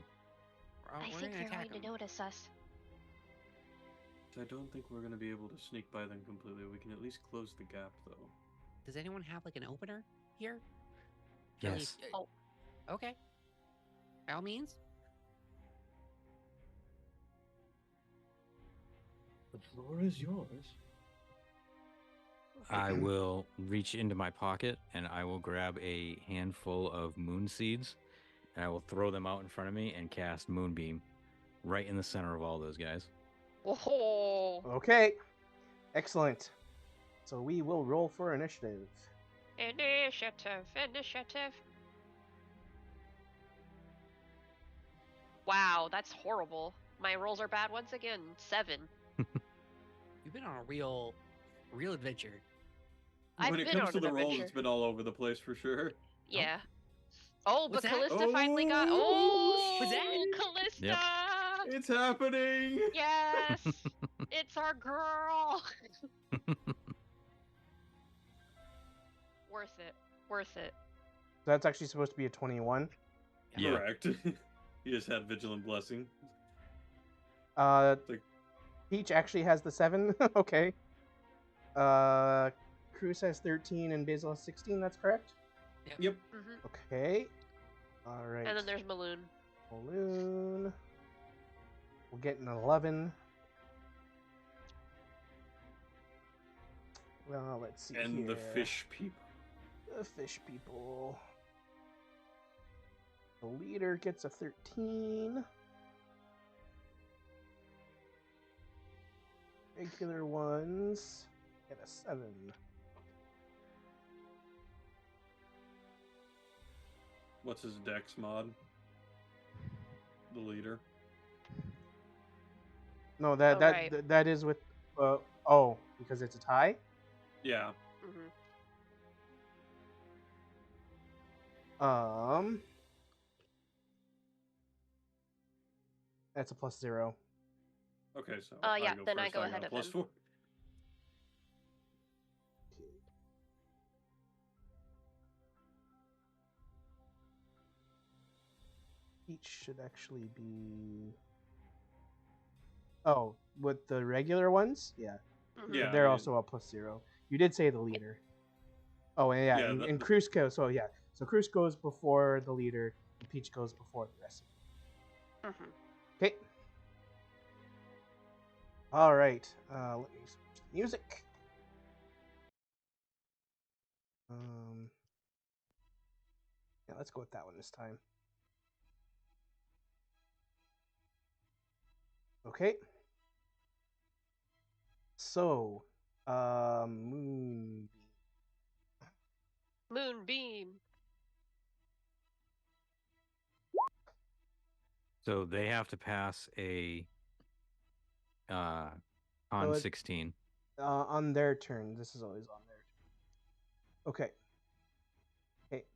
I think they're going to notice us. I don't think we're going to be able to sneak by them completely. We can at least close the gap, though. Does anyone have like an opener here? Yes. Oh. Okay. By all means. The floor is yours. I will reach into my pocket and I will grab a handful of moon seeds and I will throw them out in front of me and cast Moonbeam right in the center of all those guys. Oh. Okay, excellent. So we will roll for initiative. Initiative. Wow, that's horrible. My rolls are bad once again. 7. You've been on a real adventure. When it comes to the rolls, it's been all over the place for sure. Yeah. Oh, but Callista Oh, finally got. Oh, was that? Callista! Yep. It's happening! Yes! It's our girl! Worth it. Worth it. That's actually supposed to be a 21. Yeah. Correct. You just had Vigilant Blessing. Peach actually has the 7. Okay. Cruz has 13 and Basil has 16. That's correct. Yep. Mm-hmm. Okay. All right. And then there's Maloon. Balloon. We'll get an 11. Well, let's see And here. the fish people. The fish people. The leader gets a 13. Regular ones get a 7. What's his dex mod? The leader. No, that right. that is with because it's a tie. Yeah. Mm-hmm. That's a +0. Okay, so yeah, I go then first. I go got ahead a of him. +4. Each should actually be. Oh, with the regular ones, yeah. Mhm. Yeah, They're I mean, also a +0. You did say the leader. Oh, and yeah, Yeah, and Cruz goes. So yeah, so Cruz goes before the leader, and Peach goes before the rest of them. Mhm. Okay. All right. Let me switch the music. Yeah, let's go with that one this time. Okay. So, Moonbeam. So they have to pass a So on it- 16. on their turn. This is always on their turn. Okay. Okay.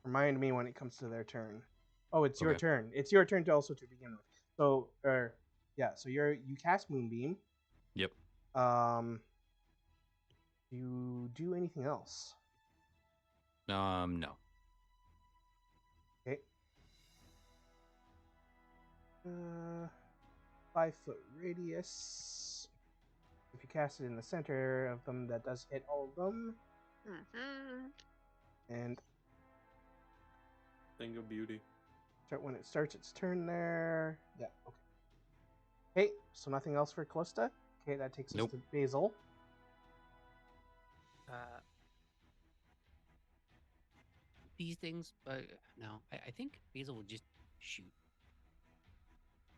Remind me when it comes to their turn. Oh, it's your Okay. turn. It's your turn to also to begin with. So, yeah. So you cast Moonbeam. Yep. You do anything else? No. Okay. 5-foot radius. If you cast it in the center of them, that does hit all of them. Mm-hmm. And thing of beauty. when it starts its turn there. Yeah, okay. Okay, so nothing else for Callista. Okay, that takes Nope. us to Basil. These things, no, I think Basil will just shoot.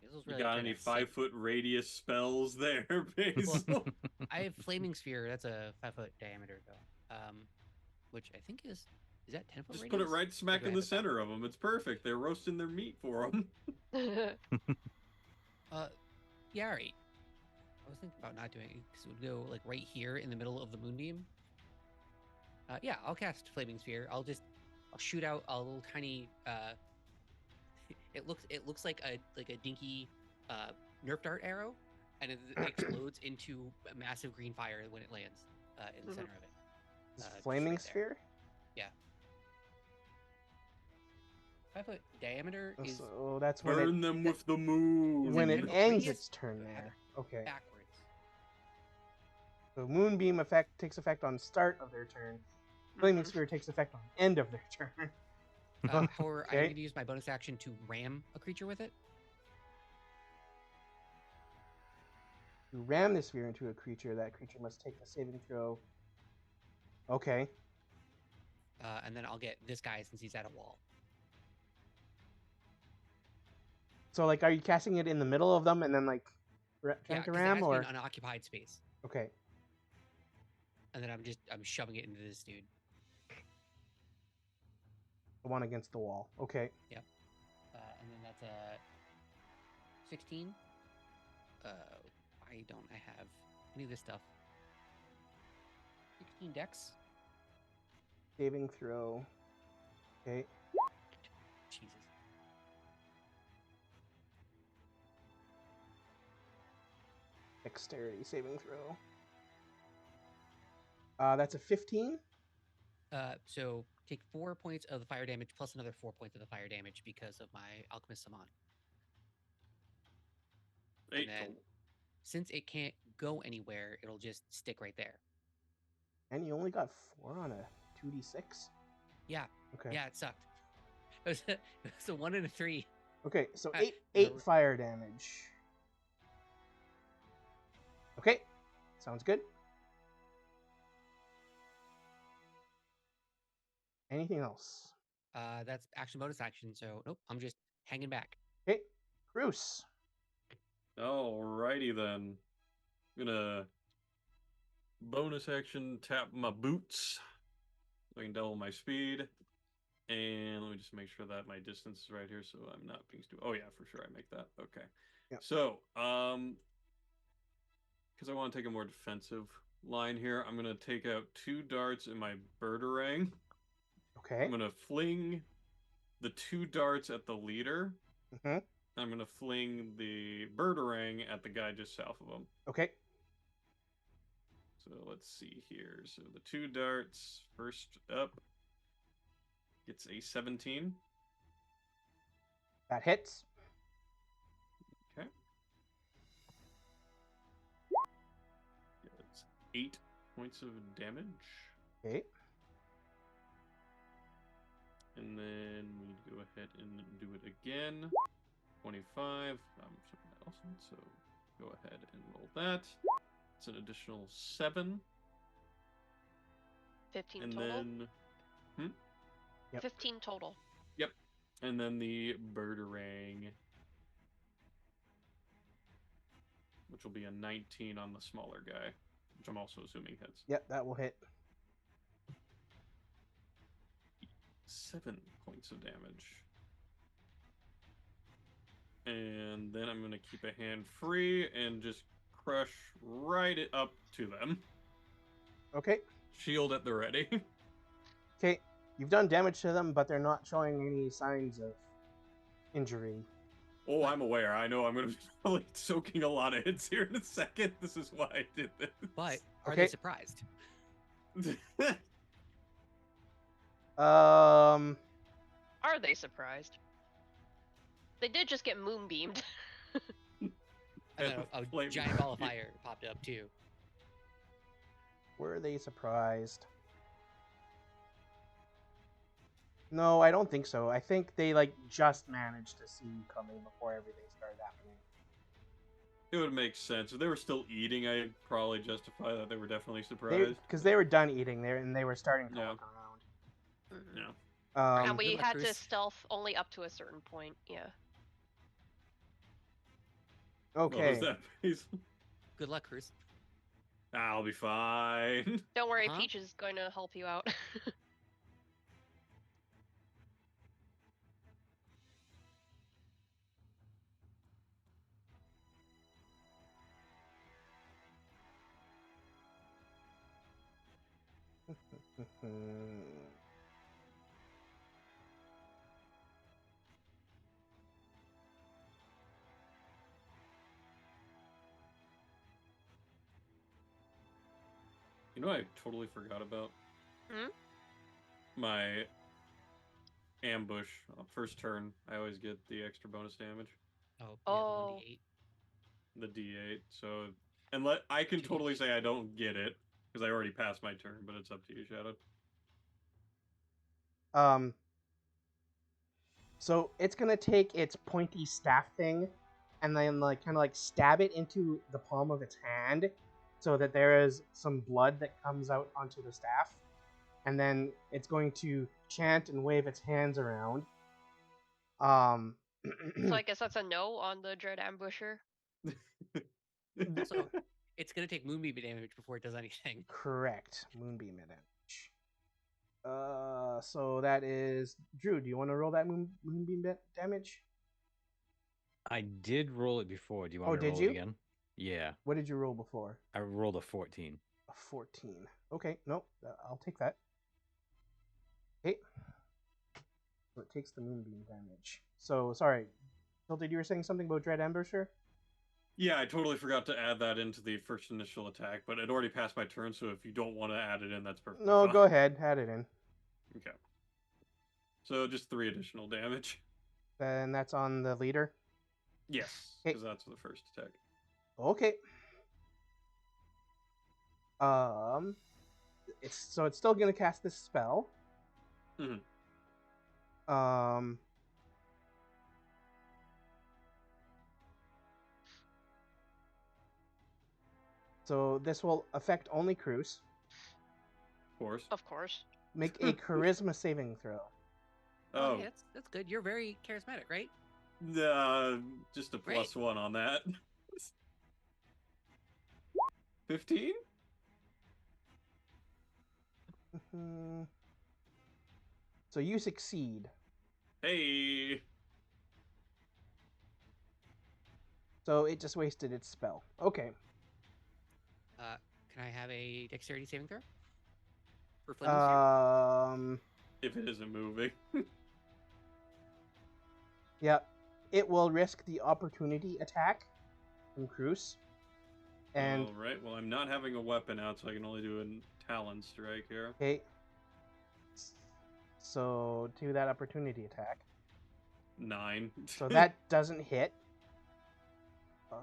Basil's You really got trying any to save. 5-foot radius spells there, Basil? Well, I have Flaming Sphere. That's a 5-foot diameter, though. Which I think is that 10-foot Just radius? put it right Or smack do I in have the it backwards? center of them. It's perfect. They're roasting their meat for them. Yeah, all right. I was thinking about not doing it because it would go like right here in the middle of the moonbeam. Yeah, I'll cast Flaming Sphere. I'll shoot out a little tiny. It looks like a dinky Nerf dart arrow, and it explodes into a massive green fire when it lands in the center of it. This Just flaming right there. sphere? Yeah. 5-foot diameter is So that's Burn them with the moon. when it 10-foot ends radius? its turn Have it there. Okay. backwards. So Moonbeam effect takes effect on start of their turn. Flaming Mhm. Sphere takes effect on end of their turn. However, I'm Okay. going to use my bonus action to ram a creature with it. You ram the sphere into a creature. That creature must take a saving throw. Okay. And then I'll get this guy since he's at a wall. So, like, are you casting it in the middle of them and then, like, trying Yeah, to because it ram, has to be or? an unoccupied space. Okay. And then I'm shoving it into this dude. The one against the wall. Okay. Yep. And then that's a 16. Why don't I have any of this stuff? 16 dex. Saving throw. Okay. Jesus. Dexterity saving throw. That's a 15. So take 4 points of the fire damage plus another 4 points of the fire damage because of my alchemist summon. 8 And then, total. since it can't go anywhere, it'll just stick right there. And you only got 4 on a 2d6? Yeah. Okay. Yeah, it sucked. It was a 1 and a 3. Okay, so Uh, eight fire damage. Okay. Sounds good. Anything else? That's action bonus action, so nope, I'm just hanging back. Okay. Bruce. Alrighty then. I'm gonna bonus action tap my boots so I can double my speed. And let me just make sure that my distance is right here so I'm not being stupid. Oh yeah, for sure I make that. Okay. Yep. So, because I want to take a more defensive line here, I'm gonna take out 2 darts in my Birdarang. Okay. I'm gonna fling the 2 darts at the leader. Mm-hmm. I'm going to fling the Birdarang at the guy just south of him. Okay. So let's see here. So the 2 darts, first up, gets a 17. That hits. Okay. It's 8 points of damage. Okay. And then we go ahead and do it again. 25. Awesome. So go ahead and roll that. It's an additional 7. 15 and total. Then, Yep. 15 total. Yep. And then the Birdarang, which will be a 19 on the smaller guy, which I'm also assuming hits. Yep, that will hit. 7 points of damage. And then I'm going to keep a hand free and just crush right up to them. Okay. Shield at the ready. Okay. You've done damage to them, but they're not showing any signs of injury. Oh, I'm aware. I know I'm going to be probably soaking a lot of hits here in a second. This is why I did this. But are Okay. they surprised? Are they surprised? They did just get moonbeamed. And then a giant ball of fire popped up too. Were they surprised? No, I don't think so. I think they just managed to see you coming before everything started happening. It would make sense. If they were still eating, I'd probably justify that they were definitely surprised. Because they were done eating there and they were starting to Yeah. look around. Mhm. Yeah. And we Good luck, had to Cruz. stealth only up to a certain point. Yeah. What was Okay. that face? Good luck, Cruz. I'll be fine. Don't worry, Uh-huh. Peach is going to help you out. You know what I totally forgot about? Hmm? My ambush. First turn, I always get the extra bonus damage. Oh, Oh. Yeah, The D8. So, I can 2d8. totally say I don't get it, because I already passed my turn, but it's up to you, Shadow. So it's gonna take its pointy staff thing and then kind of stab it into the palm of its hand so that there is some blood that comes out onto the staff. And then it's going to chant and wave its hands around. So I guess that's a no on the Dread Ambusher. So it's gonna take moonbeam damage before it does anything. Correct. Moonbeam damage. So that is Drew. Do you want to roll that moonbeam damage? I did roll it before. Do you want me to did roll you? it again? Yeah. What did you roll before? I rolled a 14. A 14. Okay, nope. I'll take that. Okay. So it takes the moonbeam damage. So, sorry. Tilted, you were saying something about Dread Ambusher? Yeah, I totally forgot to add that into the first initial attack, but it already passed my turn, so if you don't want to add it in, that's perfect. No, go ahead. Add it in. Okay. So just 3 additional damage. Then that's on the leader. Yes, because that's the first attack. Okay. It's still gonna cast this spell. Mhm. So this will affect only Cruz. Of course. Of course. Make a charisma saving throw. Oh, Okay, that's good. You're very charismatic, right? just a +1 on that. 15? So you succeed. Hey. So it just wasted its spell. Okay. Can I have a dexterity saving throw? For Fleming's turn? If it isn't moving. Yeah. it will risk the opportunity attack from Cruz. And all right. Well, I'm not having a weapon out, so I can only do a talon strike here. okay. So do that opportunity attack. 9. So that doesn't hit. 5.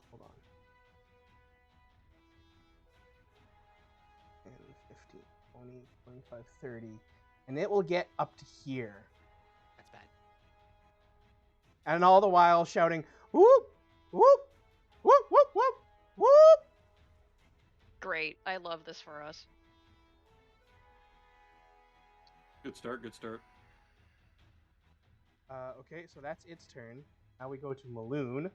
Hold on. 10, 15, 20, 25, 30. And it will get up to here. That's bad. And all the while shouting, whoop, whoop, whoop, whoop, whoop, whoop. Great. I love this for us. Good start. Good start. Okay, so that's its turn. Now we go to Maloon.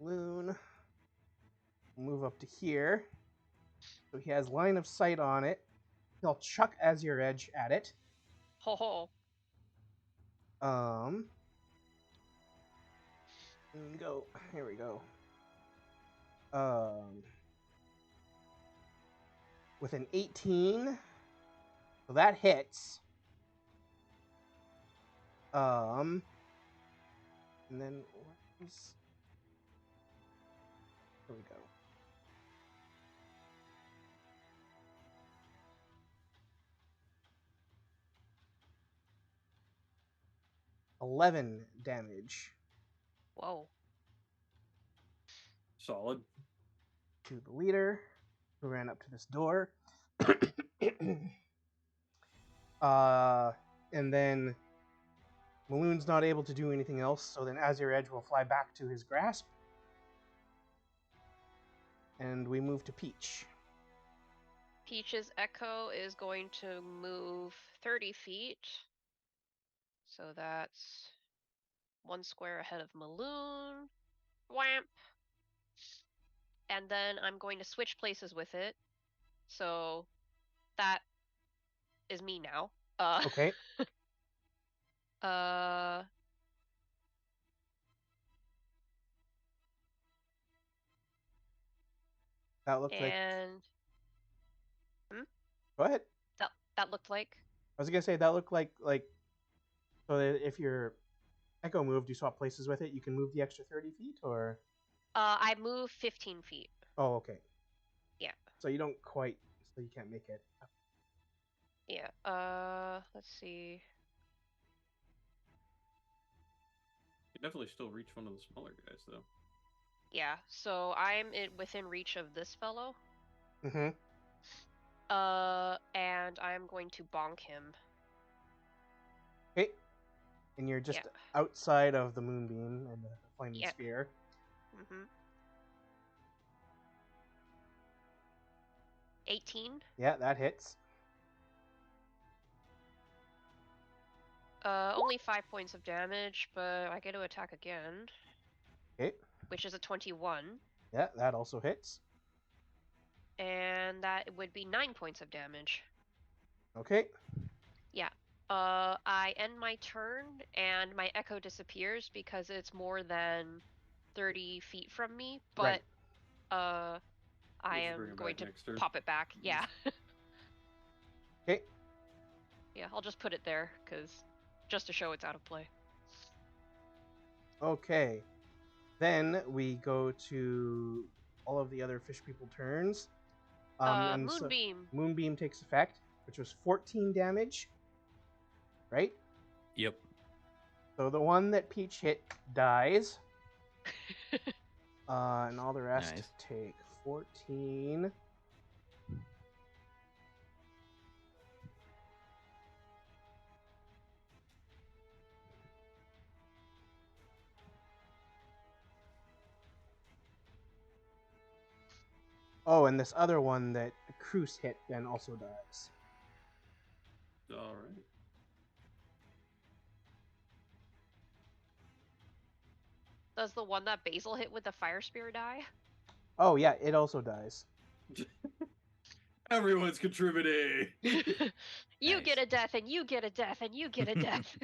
Maloon. Move up to here. So he has line of sight on it. He'll chuck Azure Edge at it. Ho ho. Go. Here we go. With an 18. So that hits. And then here we go. $11 damage. Whoa. Solid. To the leader, who ran up to this door. And then Maloon's not able to do anything else, so then Azure Edge will fly back to his grasp. And we move to Peach. Peach's Echo is going to move 30 feet. So that's 1 square ahead of Maloon. Whamp. And then I'm going to switch places with it. So that is me now. Okay. That looked like. Go ahead. That looked like. I was gonna say that looked like so that if your Echo moved, you swap places with it, you can move the extra 30 feet, or. I move 15 feet. Oh, okay. Yeah. So you don't quite. So you can't make it. Yeah. Let's see. You definitely still reach one of the smaller guys, though. Yeah. So I'm within reach of this fellow. Mm-hmm. And I'm going to bonk him. Okay. And you're just outside of the moonbeam and the flaming sphere. Mm-hmm. 18. Yeah, that hits. Only 5 points of damage, but I get to attack again. Okay. Which is a 21. Yeah, that also hits. And that would be 9 points of damage. Okay. Yeah. I end my turn, and my Echo disappears because it's more than 30 feet from me. But I am going to pop it back. Yeah. Okay. Yeah, I'll just put it there just to show it's out of play. Okay. Then we go to all of the other fish people turns. Moonbeam. So Moonbeam takes effect, which was 14 damage. Right? Yep. So the one that Peach hit dies. And all the rest take 14. Oh, and this other one that Cruz hit then also dies. All right. Does the one that Basil hit with the fire spear die? Oh, yeah, it also dies. Everyone's contributing. You get a death, and you get a death, and you get a death.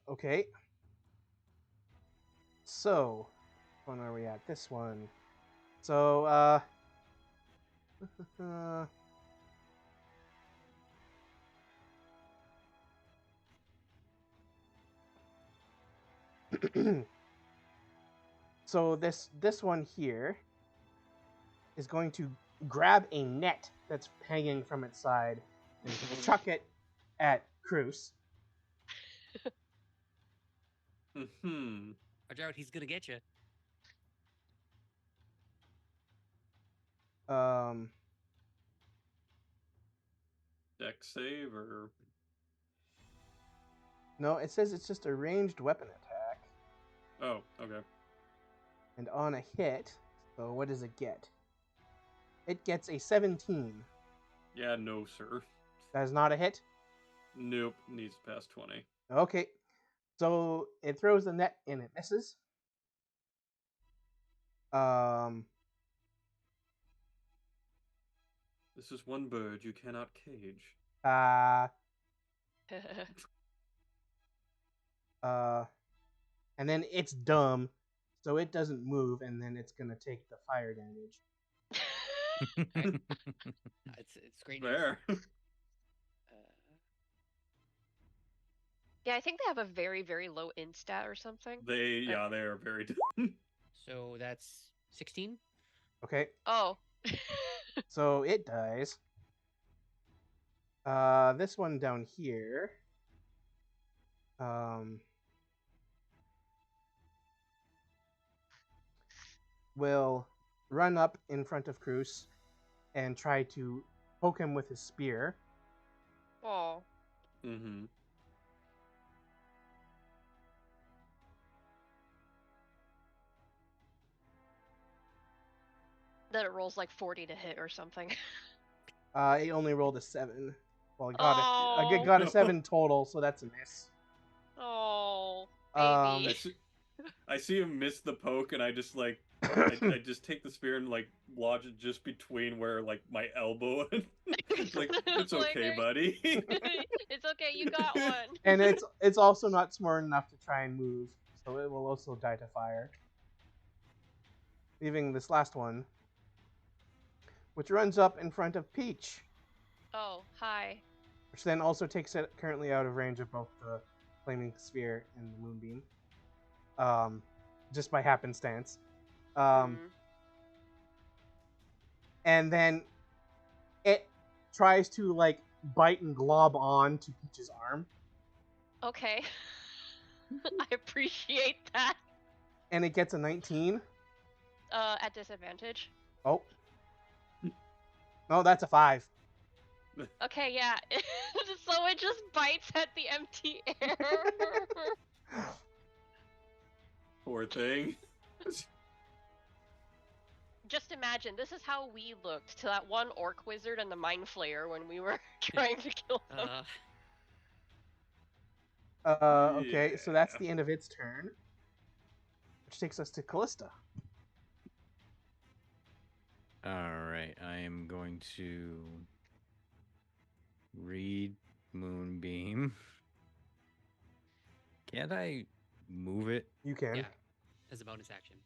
Okay. So, which one are we at? This one. So, so this one here is going to grab a net that's hanging from its side and chuck it at Cruz. Watch out, he's gonna get you. Dex save or No, it says it's just a ranged weapon attack. oh, okay. And on a hit, so what does it get? It gets a 17. Yeah, no, sir. That is not a hit? Nope, needs to pass 20. Okay. So it throws the net and it misses. This is one bird you cannot cage. And then it's dumb, so it doesn't move, and then it's gonna take the fire damage. It's great. Fair. Yeah, I think they have a very, very low instat or something. They are very dumb. So that's 16. Okay. Oh. So it dies. This one down here. Will run up in front of Cruz and try to poke him with his spear. Oh. Mm-hmm. Then it rolls like 40 to hit or something. It only rolled a 7. Well, I got a 7 total, so that's a miss. Oh, baby. I see him miss the poke, and I just like I just take the spear and like lodge it just between where like my elbow. Like it's okay, buddy. It's okay, you got one. And it's also not smart enough to try and move, so it will also die to fire. Leaving this last one, which runs up in front of Peach. Oh, hi. Which then also takes it currently out of range of both the flaming sphere and the moonbeam. Just by happenstance. And then it tries to like bite and glob on to Peach's arm. Okay. I appreciate that. And it gets a 19. At disadvantage. Oh. No, that's a 5. Okay, yeah. So it just bites at the empty air. Poor thing. Just imagine, this is how we looked to that one orc wizard and the mind flayer when we were trying to kill them. Okay, so that's the end of its turn. Which takes us to Callista. Alright, I am going to read Moonbeam. Can't I move it? You can. Yeah, as a bonus action.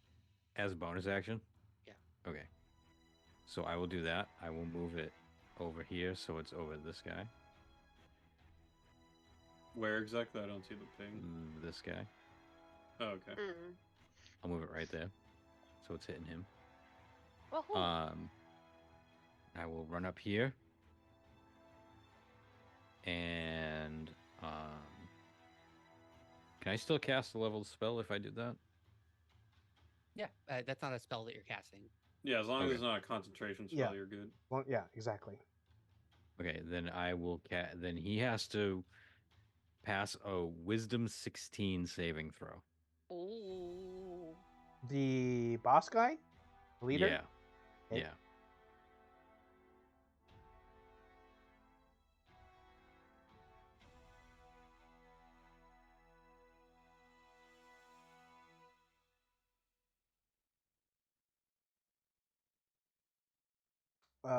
As a bonus action? Yeah. Okay. So I will do that. I will move it over here so it's over this guy. Where exactly? I don't see the ping. This guy. Oh, okay. I'll move it right there. So it's hitting him. Woohoo. I will run up here. And can I still cast a leveled spell if I did that? Yeah, that's not a spell that you're casting. Yeah, as long as it's not a concentration spell, you're good. Well, yeah, exactly. Okay, then I will then he has to pass a Wisdom 16 saving throw. Ooh. The boss guy? The leader? Yeah. Okay. Yeah.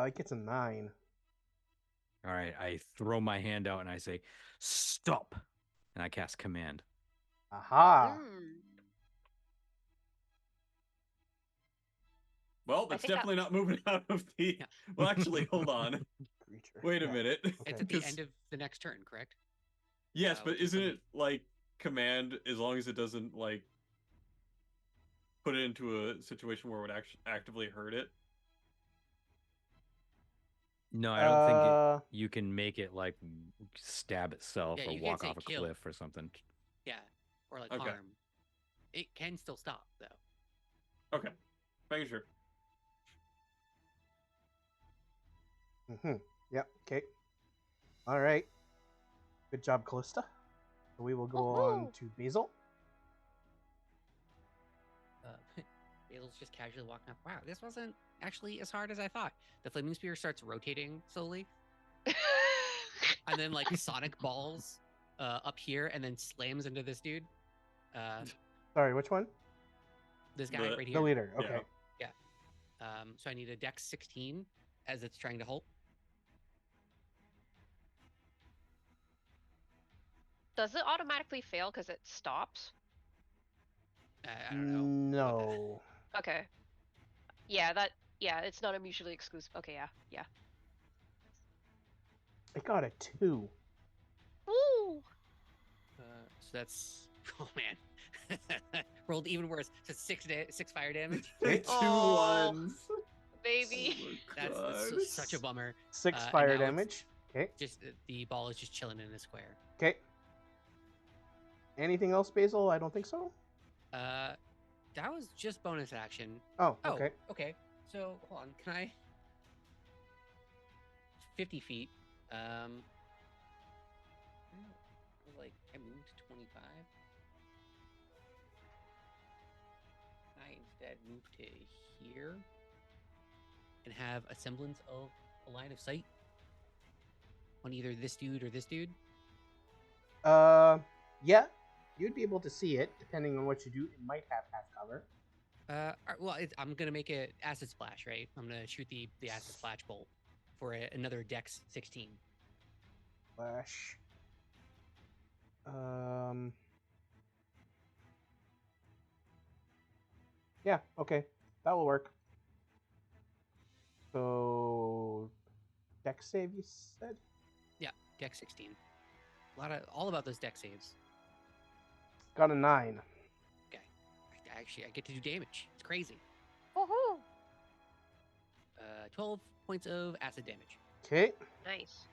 It gets a 9. All right, I throw my hand out and I say, "Stop!" And I cast Command. Aha! Well, that's definitely not moving out of the... Yeah. Well, actually, hold on. Creature. Wait a minute. Okay. It's at the end of the next turn, correct? Yes, but isn't it, like, command as long as it doesn't, like, put it into a situation where it would actively hurt it? No, I don't think you can make it, like, stab itself or walk off a cliff or something. Yeah, or, like, harm. It can still stop, though. Okay. Making sure. Yep, okay. All right. Good job, Callista. So we will go on to Basil. Basil's just casually walking up. Wow, this wasn't actually as hard as I thought. The flaming spear starts rotating slowly. And then, like, sonic balls up here and then slams into this dude. Sorry, which one? This guy right here. The leader, okay. Yeah. So I need a Dex 16 as it's trying to hold. Does it automatically fail because it stops? I don't know. No. Okay. Yeah, it's not a mutually exclusive. Okay, yeah. I got a 2. Woo! So that's... Oh, man. Rolled even worse. So 6 fire damage. Okay. 2 ones. Baby. Oh, that's such a bummer. 6 fire damage. Okay. Just the ball is just chilling in the square. Okay. Anything else, Basil? I don't think so. That was just bonus action. Oh, okay. Okay. So hold on. Can I? 50 feet. Like I moved 25. I instead move to here and have a semblance of a line of sight on either this dude or this dude. Yeah. You'd be able to see it, depending on what you do. It might have half cover. Well, I'm gonna make it acid splash, right? I'm gonna shoot the acid splash bolt for another Dex 16. Flash. Yeah. Okay, that will work. So, Dex save, you said? Yeah, Dex 16. All about those Dex saves. Got a 9. Okay. I get to do damage. It's crazy. Woohoo! 12 points of acid damage. Okay. Nice.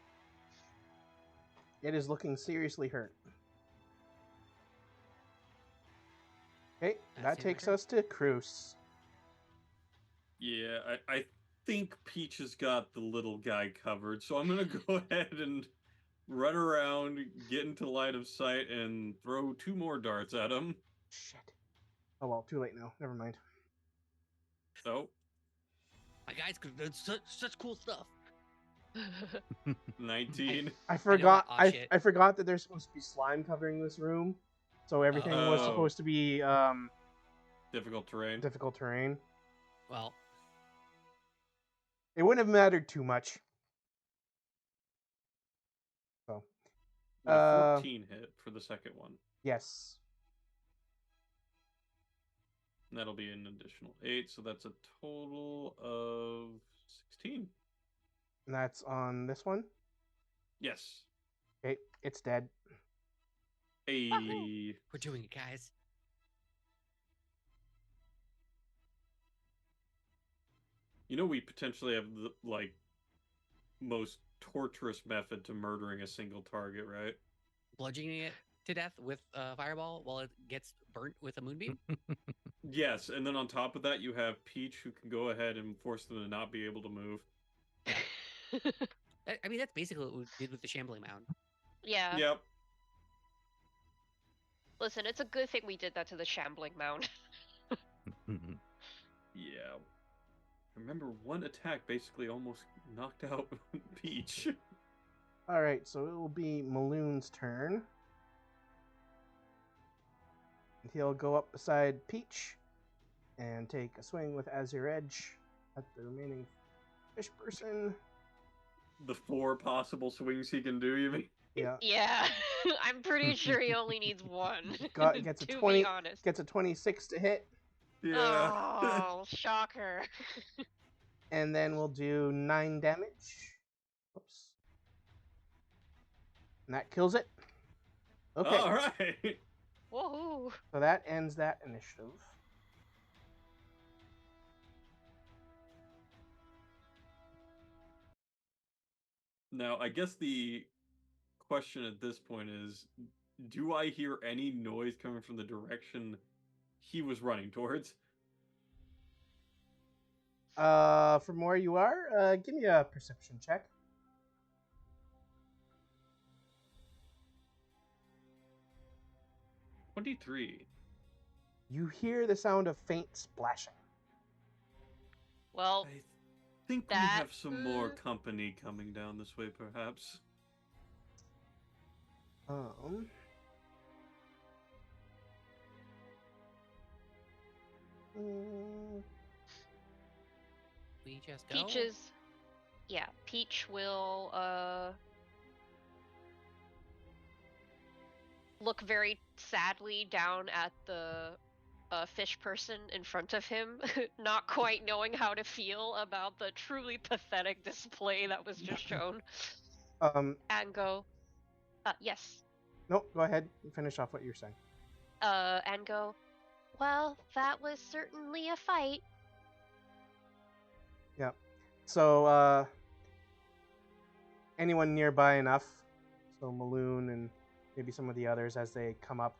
It is looking seriously hurt. Okay, that takes us to Cruz. Yeah, I think Peach has got the little guy covered, so I'm gonna go ahead and run around, get into line of sight, and throw 2 more darts at him. Shit. Oh well, too late now. Never mind. So, my guys could do such cool stuff. 19. I forgot. I forgot that there's supposed to be slime covering this room, so everything was supposed to be difficult terrain. Difficult terrain. Well, it wouldn't have mattered too much. So, 14 hit for the second one. Yes. And that'll be an additional 8, so that's a total of 16. And that's on this one? Yes. Okay, it's dead. Hey. We're doing it, guys. You know we potentially have the, like, most torturous method to murdering a single target, right? Bludgeoning it to death with a fireball while it gets burnt with a moonbeam? Yes, and then on top of that, you have Peach, who can go ahead and force them to not be able to move. I mean, that's basically what we did with the Shambling Mound. Yeah. Yep. Listen, it's a good thing we did that to the Shambling Mound. Yeah. Remember, one attack basically almost knocked out Peach. Alright, so it will be Maloon's turn. And he'll go up beside Peach and take a swing with Azure Edge at the remaining fish person. The 4 possible swings he can do, you mean? Yeah. Yeah. I'm pretty sure he only needs one. Gets a to 20. be honest. Gets a 26 to hit. Yeah. Oh, shocker. And then we'll do 9 damage. Oops. And that kills it. Okay. All right. Woohoo. So that ends that initiative. Now, I guess the question at this point is, do I hear any noise coming from the direction he was running towards? From where you are, give me a perception check. 23. You hear the sound of faint splashing. Well, I think we have some more company coming down this way, perhaps. We just go. Peach will look very sadly down at the fish person in front of him, not quite knowing how to feel about the truly pathetic display that was just shown. And go, yes. Nope, go ahead and finish off what you're saying. And go, well, that was certainly a fight. Yeah. So, anyone nearby enough, so Maloon and maybe some of the others as they come up,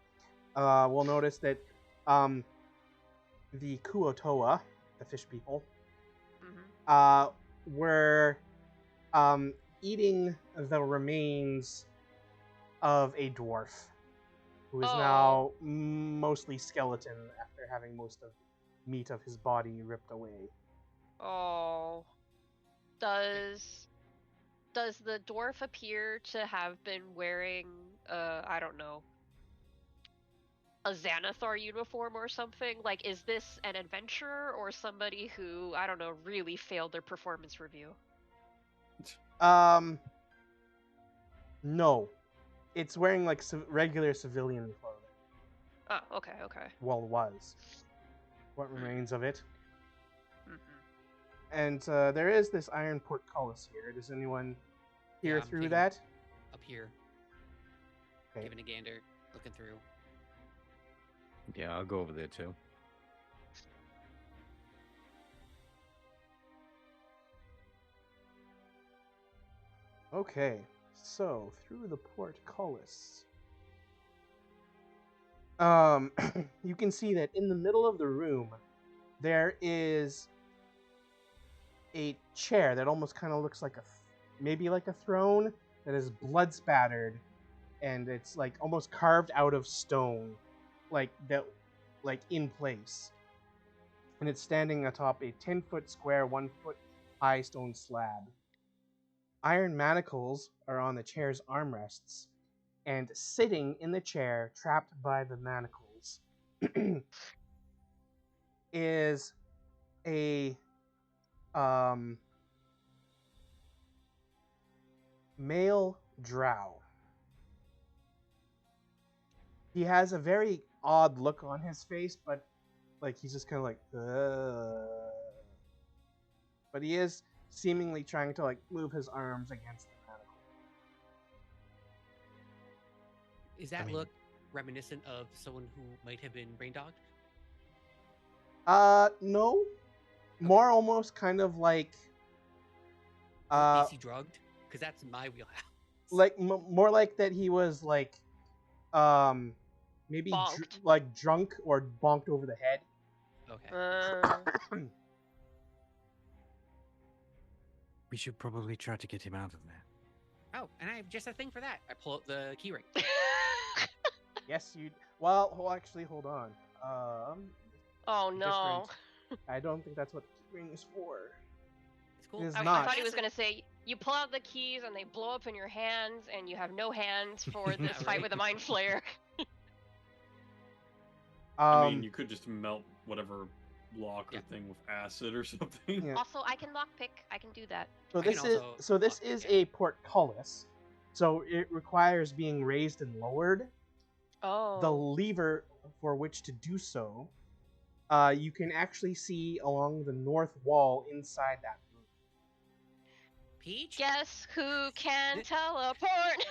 will notice that the Kuotoa, the fish people, were eating the remains of a dwarf who is now mostly skeleton after having most of the meat of his body ripped away. Oh. Does the dwarf appear to have been wearing, I don't know, a Xanathar uniform or something? Like, is this an adventurer or somebody who, I don't know, really failed their performance review? No. It's wearing, like, regular civilian clothing. Oh, okay. Well, was. What remains of it. Mm-hmm. And there is this iron portcullis here. Does anyone hear through that? Up here. Okay. Giving a gander, looking through. Yeah, I'll go over there too. Okay, so through the portcullis, you can see that in the middle of the room, there is a chair that almost kind of looks like maybe like a throne that is blood spattered, and it's like almost carved out of stone, like in place. And it's standing atop a 10-foot square, 1-foot high stone slab. Iron manacles are on the chair's armrests, and sitting in the chair, trapped by the manacles, is a male drow. He has a very odd look on his face, but like he's just kind of like, but he is seemingly trying to like move his arms against the manacle. Is that look reminiscent of someone who might have been brain dogged? No. More almost kind of like is he drugged? Because that's my wheelhouse. Like more like that he was like maybe like drunk or bonked over the head. Okay. We should probably try to get him out of there. Oh, and I have just a thing for that. I pull out the keyring. Yes, you. Well, actually, hold on. Oh no. I don't think that's what the keyring is for. It's cool. It is I not. thought he was gonna say you pull out the keys and they blow up in your hands, and you have no hands for this fight with a mind flayer. I mean, you could just melt whatever lock or thing with acid or something. Yeah. Also, I can lockpick. I can do that. So this is a portcullis, so it requires being raised and lowered. Oh. The lever for which to do so you can actually see along the north wall inside that room. Peach? Guess who can teleport?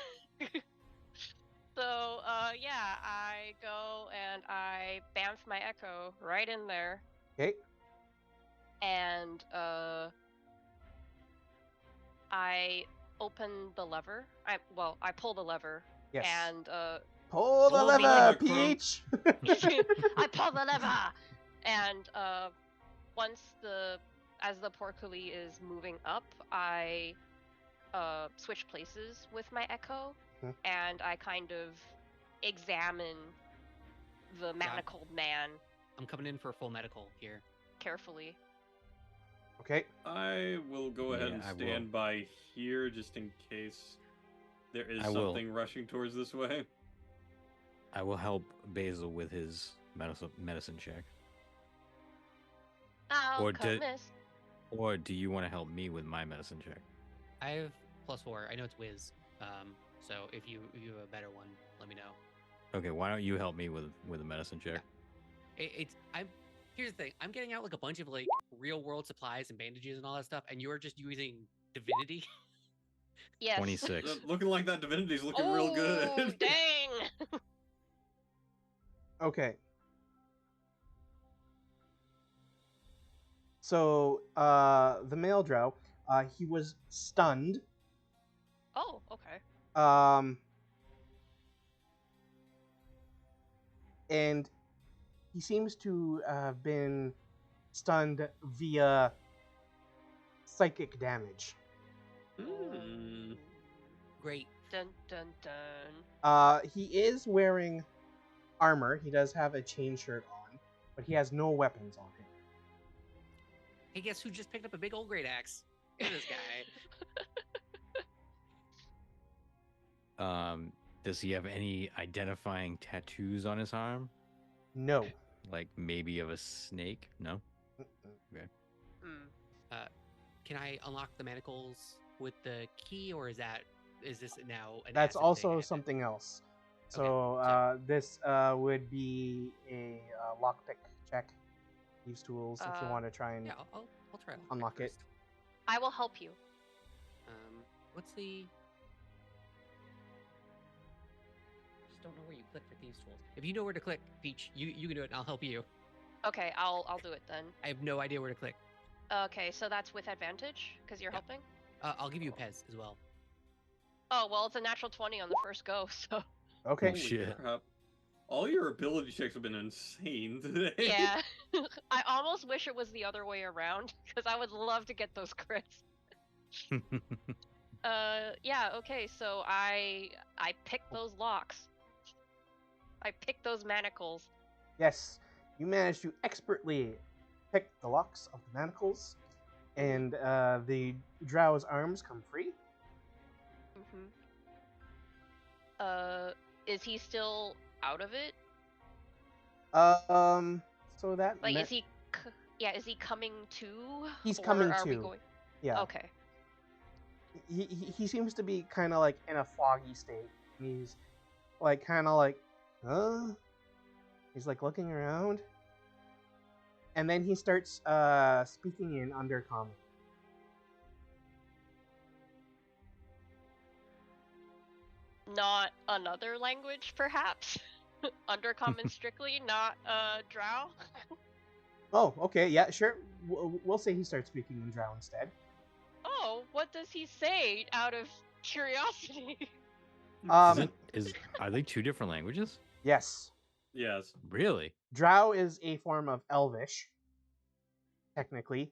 So, yeah, I go and I bamf my echo right in there. Okay. And, I open the lever. I pull the lever. Yes. And, pull the Oh, lever, boy, Crumb. Peach! I pull the lever! And, once as the porkuli is moving up, I, switch places with my echo. And I kind of examine the manacled man I'm coming in for a full medical here. carefully. Okay. I will go ahead Yeah, and I will. stand by here just in case there is I will. something rushing towards this way. I will help Basil with his medicine check. Alchemist. Or do you want to help me with my medicine check? I have +4. I know it's whiz. So if you have a better one, let me know. Okay, why don't you help me with a medicine check? Here's the thing. I'm getting out like a bunch of like real world supplies and bandages and all that stuff, and you're just using divinity. Yes. 26. Looking like that divinity's looking real good. Oh, dang! Okay. So, the male drow, he was stunned. Oh, okay. And he seems to have been stunned via psychic damage. Great. Dun dun dun. He is wearing armor. He does have a chain shirt on, but he has no weapons on him. Hey, guess who just picked up a big old great axe? Look at this guy. Does he have any identifying tattoos on his arm? No. Like maybe of a snake? No? Okay. Can I unlock the manacles with the key, or is this now an That's acid also thing? something else. Okay, So, this would be a lockpick check. Use tools if you want to try and Yeah, I'll try unlock it. first. I will help you. What's the? Just don't know where you click for these tools. If you know where to click, Peach, you can do it, and I'll help you. Okay, I'll do it then. I have no idea where to click. Okay, so that's with advantage because you're helping. I'll give you a Pez as well. Oh well, it's a natural 20 on the first go, so. Okay. Holy Shit. crap. All your ability checks have been insane today. Yeah, I almost wish it was the other way around because I would love to get those crits. Yeah. Okay, so I pick those locks. I pick those manacles. Yes, you managed to expertly pick the locks of the manacles, and the drow's arms come free. Is he still out of it? So that Like, is he? Is he coming to? He's or coming are we to. going? Yeah. Okay. He seems to be kind of like in a foggy state. He's like kind of like, huh? He's like looking around, and then he starts speaking in Undercommon. Not another language, perhaps. Undercommon strictly, not drow. Oh, okay, yeah, sure. We'll say he starts speaking in drow instead. Oh, what does he say? Out of curiosity. Are they two different languages? Yes. Yes. Really? Drow is a form of Elvish, technically,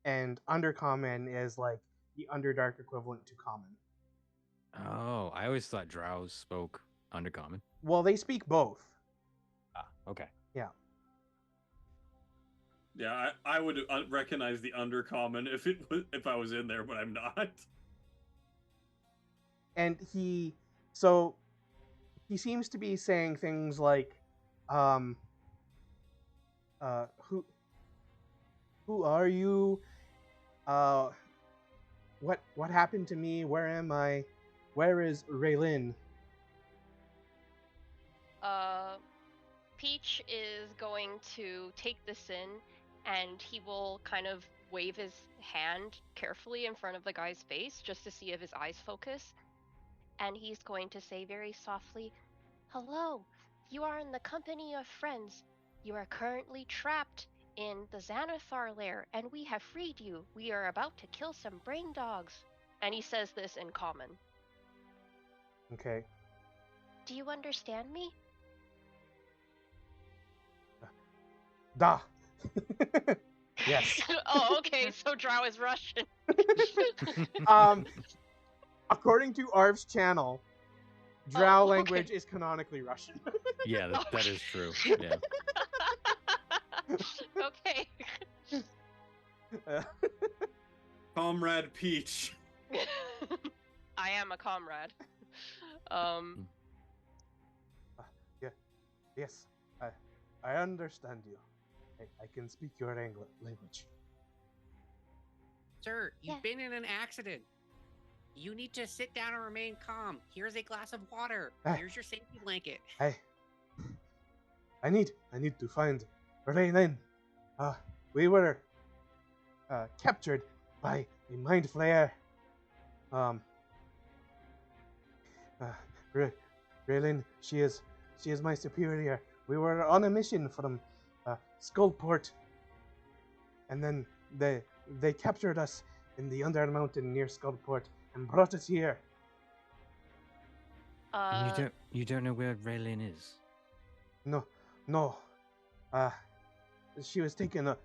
and Undercommon is like the Underdark equivalent to Common. Oh, I always thought drows spoke Undercommon. Well, they speak both. Ah, okay. Yeah. Yeah, I would recognize the Undercommon if I was in there, but I'm not. And he seems to be saying things like, who are you? What happened to me? Where am I? Where is Raylin? Peach is going to take this in, and he will kind of wave his hand carefully in front of the guy's face just to see if his eyes focus. And he's going to say very softly, "Hello, you are in the company of friends. You are currently trapped in the Xanathar lair, and we have freed you. We are about to kill some brain dogs." And he says this in common. Okay. Do you understand me? Da. Yes. Oh, okay, so Drow is Russian. According to Arv's channel, Drow language is canonically Russian. Yeah, that is true. Yeah. Okay. Comrade Peach. I am a comrade. Yeah. Yes. I understand you. I can speak your language. Sir, you've Yeah. been in an accident. You need to sit down and remain calm. Here's a glass of water. Here's your safety blanket. I need to find Raylin. We were captured by a mind flayer. Raylin, she is my superior. We were on a mission from Skullport, and then they captured us in the Under Mountain near Skullport and brought us here. And you don't know where Raylin is? No. She was taken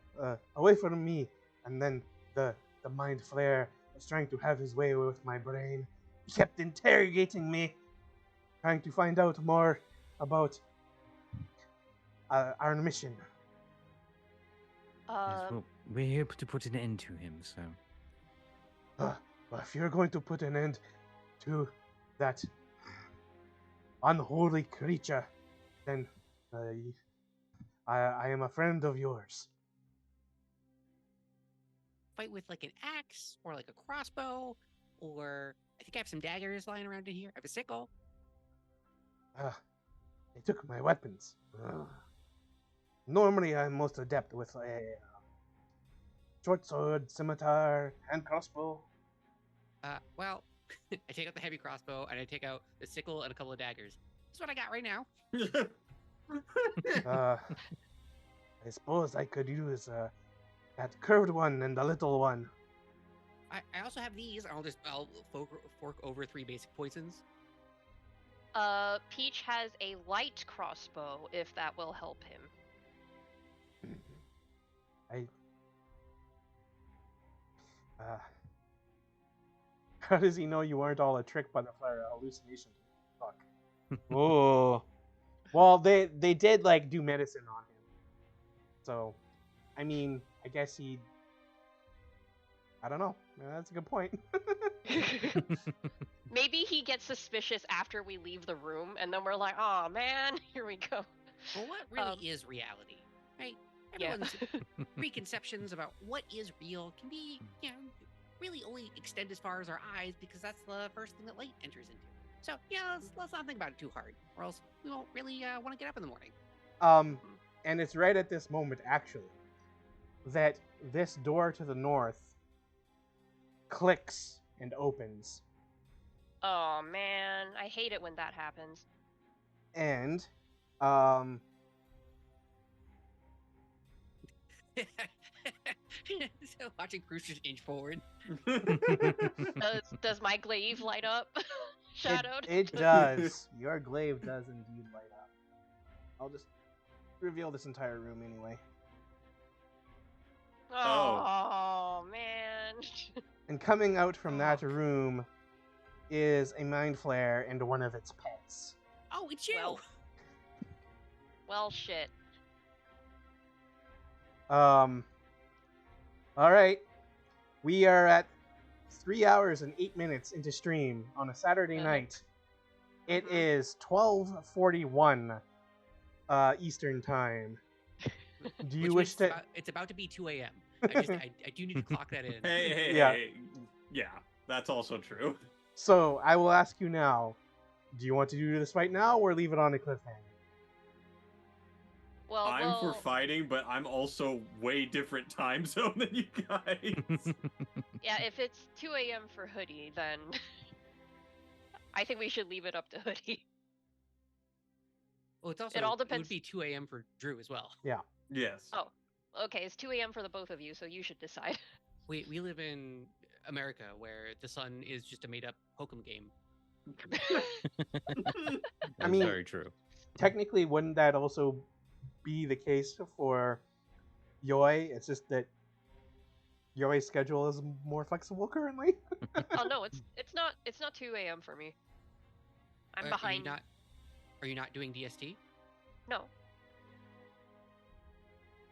away from me, and then the mind flayer was trying to have his way with my brain. He kept interrogating me, trying to find out more about our mission. Yes, well, we're here to put an end to him, so... Well, if you're going to put an end to that unholy creature, then I am a friend of yours. Fight with like an axe or like a crossbow, or I think I have some daggers lying around in here. I have a sickle. They took my weapons. Normally, I'm most adept with a short sword, scimitar, and crossbow. Well, I take out the heavy crossbow and I take out the sickle and a couple of daggers. That's what I got right now. I suppose I could use that curved one and the little one. I also have these. I'll fork over 3 basic poisons. Peach has a light crossbow, if that will help him. How does he know you weren't all a trick by the flare hallucination? Fuck. Oh. Well, they did like do medicine on him. So, I mean, I guess I don't know. That's a good point. Maybe he gets suspicious after we leave the room, and then we're like, "Oh man, here we go." Well, what really is reality, right? Everyone's preconceptions about what is real can be, really only extend as far as our eyes, because that's the first thing that light enters into. So, let's not think about it too hard, or else we won't really want to get up in the morning. And it's right at this moment, actually, that this door to the north clicks and opens. Oh man, I hate it when that happens. And, So watching Bruce just inch forward. Does my glaive light up? Shadowed? It does. Your glaive does indeed light up. I'll just reveal this entire room anyway. Oh man. And coming out from that room is a mind flare and one of its pets. Oh, it's you! Well, shit. Alright. We are at 3 hours and 8 minutes into stream on a Saturday night. It is 12:41 Eastern Time. Do you wish to... It's about to be 2 a.m. I do need to clock that in. Hey. Yeah, that's also true. So, I will ask you now, do you want to do this right now or leave it on a cliffhanger? I'm for fighting, but I'm also way different time zone than you guys. Yeah, if it's 2 a.m. for Hoodie, then I think we should leave it up to Hoodie. Well, it's also It all depends. It would be 2 a.m. for Drew as well. Yeah. Yes. Oh, okay. It's 2 a.m. for the both of you, so you should decide. We live in America where the sun is just a made up hokum game. That's mean, very true. Technically, wouldn't that also be the case for Yoi? It's just that Yoi's schedule is more flexible currently. Oh no, it's not 2 a.m. for me. I'm behind. Are you not doing DST? No.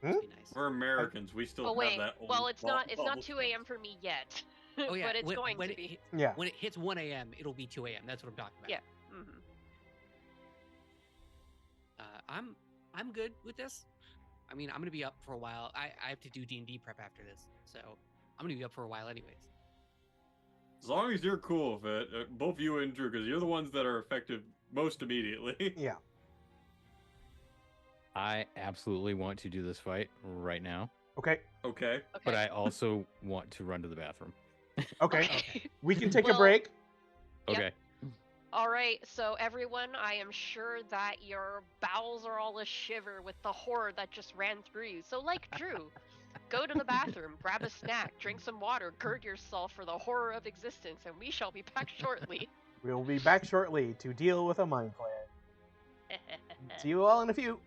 Hmm? Be nice. We're Americans. We still have that. Well, it's not 2 a.m. for me yet. Oh yeah, but it's going to be. Yeah. When it hits 1 a.m., it'll be 2 a.m. That's what I'm talking about. Yeah. Mm-hmm. I'm good with this. I mean, I'm gonna be up for a while. I have to do D&D prep after this, so I'm gonna be up for a while anyways. As long as you're cool with it, both you and Drew, because you're the ones that are effective most immediately. Yeah. I absolutely want to do this fight right now. Okay. Okay. But I also want to run to the bathroom. Okay. We can take a break. Yep. Okay. All right, so everyone, I am sure that your bowels are all a shiver with the horror that just ran through you. So, like Drew, go to the bathroom, grab a snack, drink some water, gird yourself for the horror of existence, and we shall be back shortly. We'll be back shortly to deal with a mind flare. See you all in a few.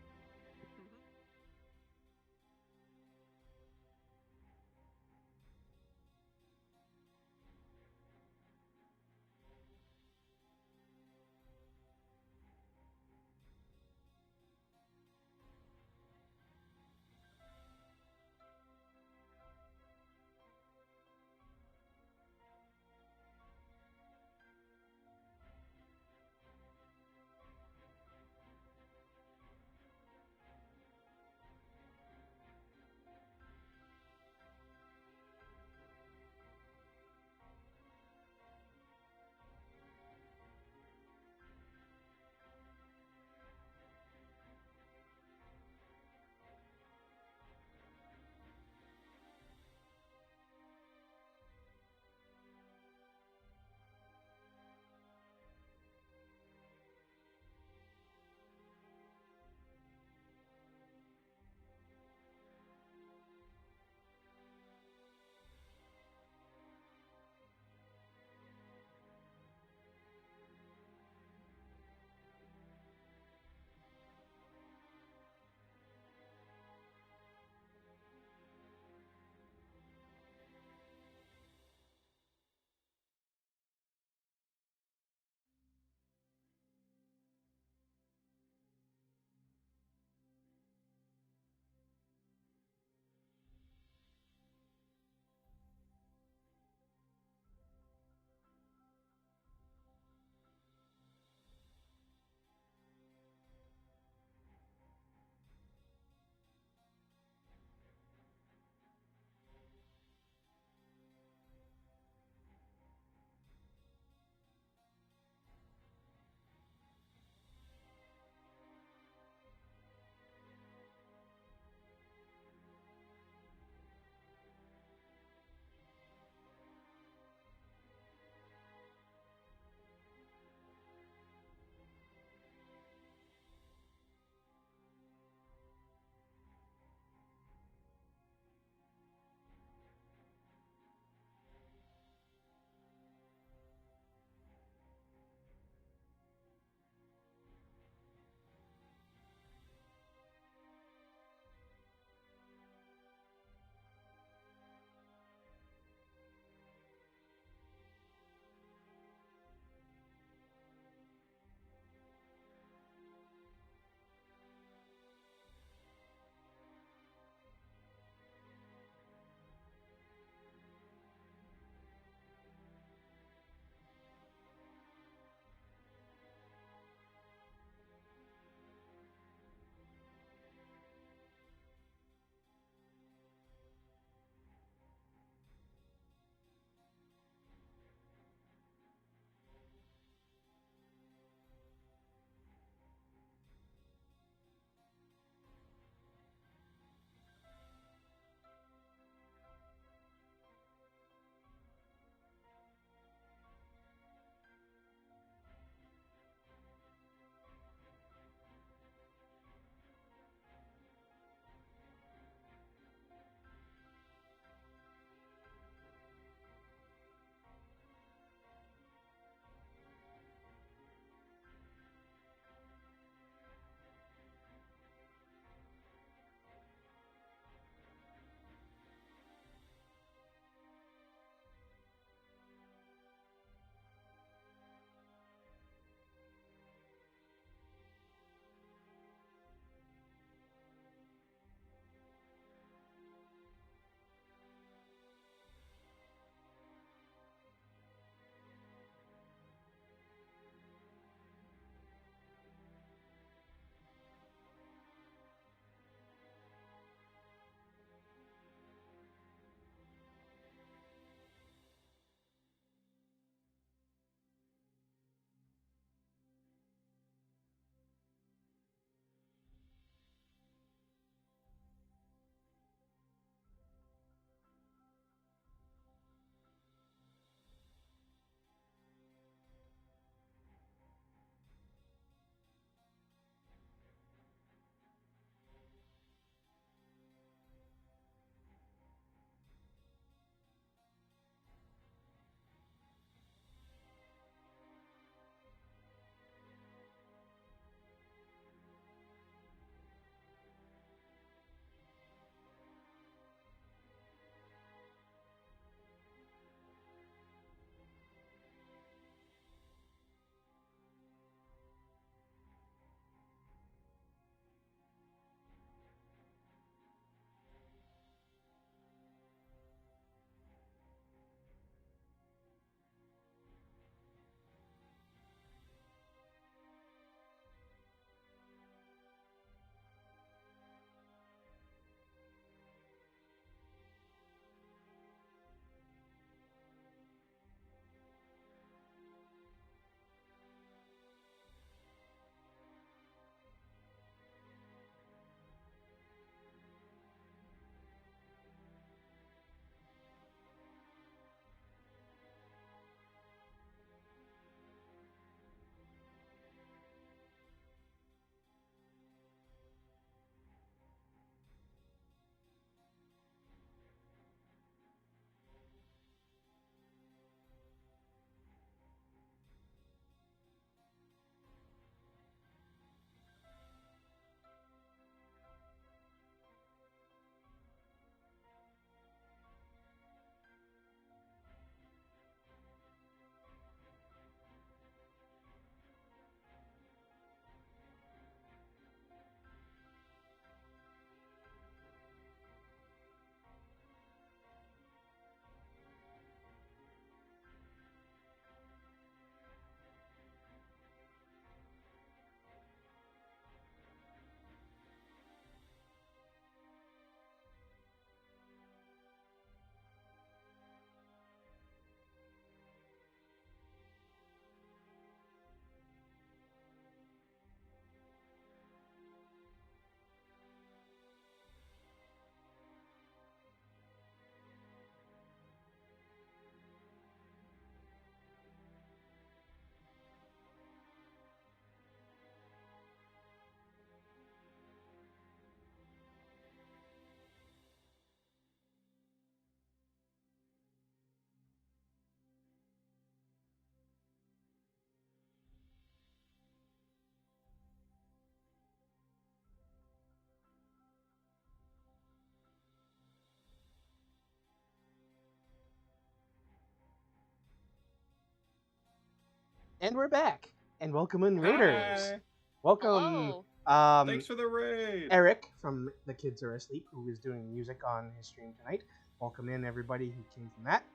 And we're back. And welcome in Raiders. Hi. Welcome. Hello. Thanks for the raid. Eric from The Kids Are Asleep, who is doing music on his stream tonight. Welcome in everybody who came from that.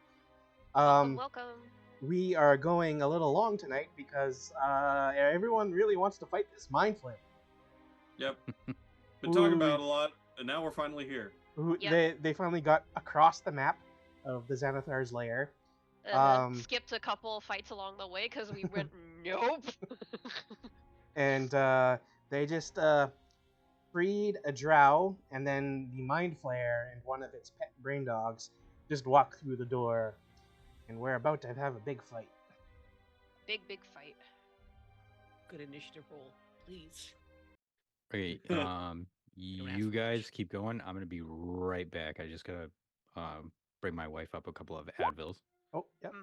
Welcome. We are going a little long tonight because everyone really wants to fight this Mind Flayer. Yep. Been talking about it a lot, and now we're finally here. They finally got across the map of the Xanathar's lair. And then skipped a couple fights along the way because we went, nope. And they just freed a drow, and then the Mind Flayer and one of its pet brain dogs just walked through the door, and we're about to have a big fight. Big fight. Good initiative roll, please. Okay, you guys keep going. I'm gonna be right back. I just gotta bring my wife up a couple of Advils. Oh, yep.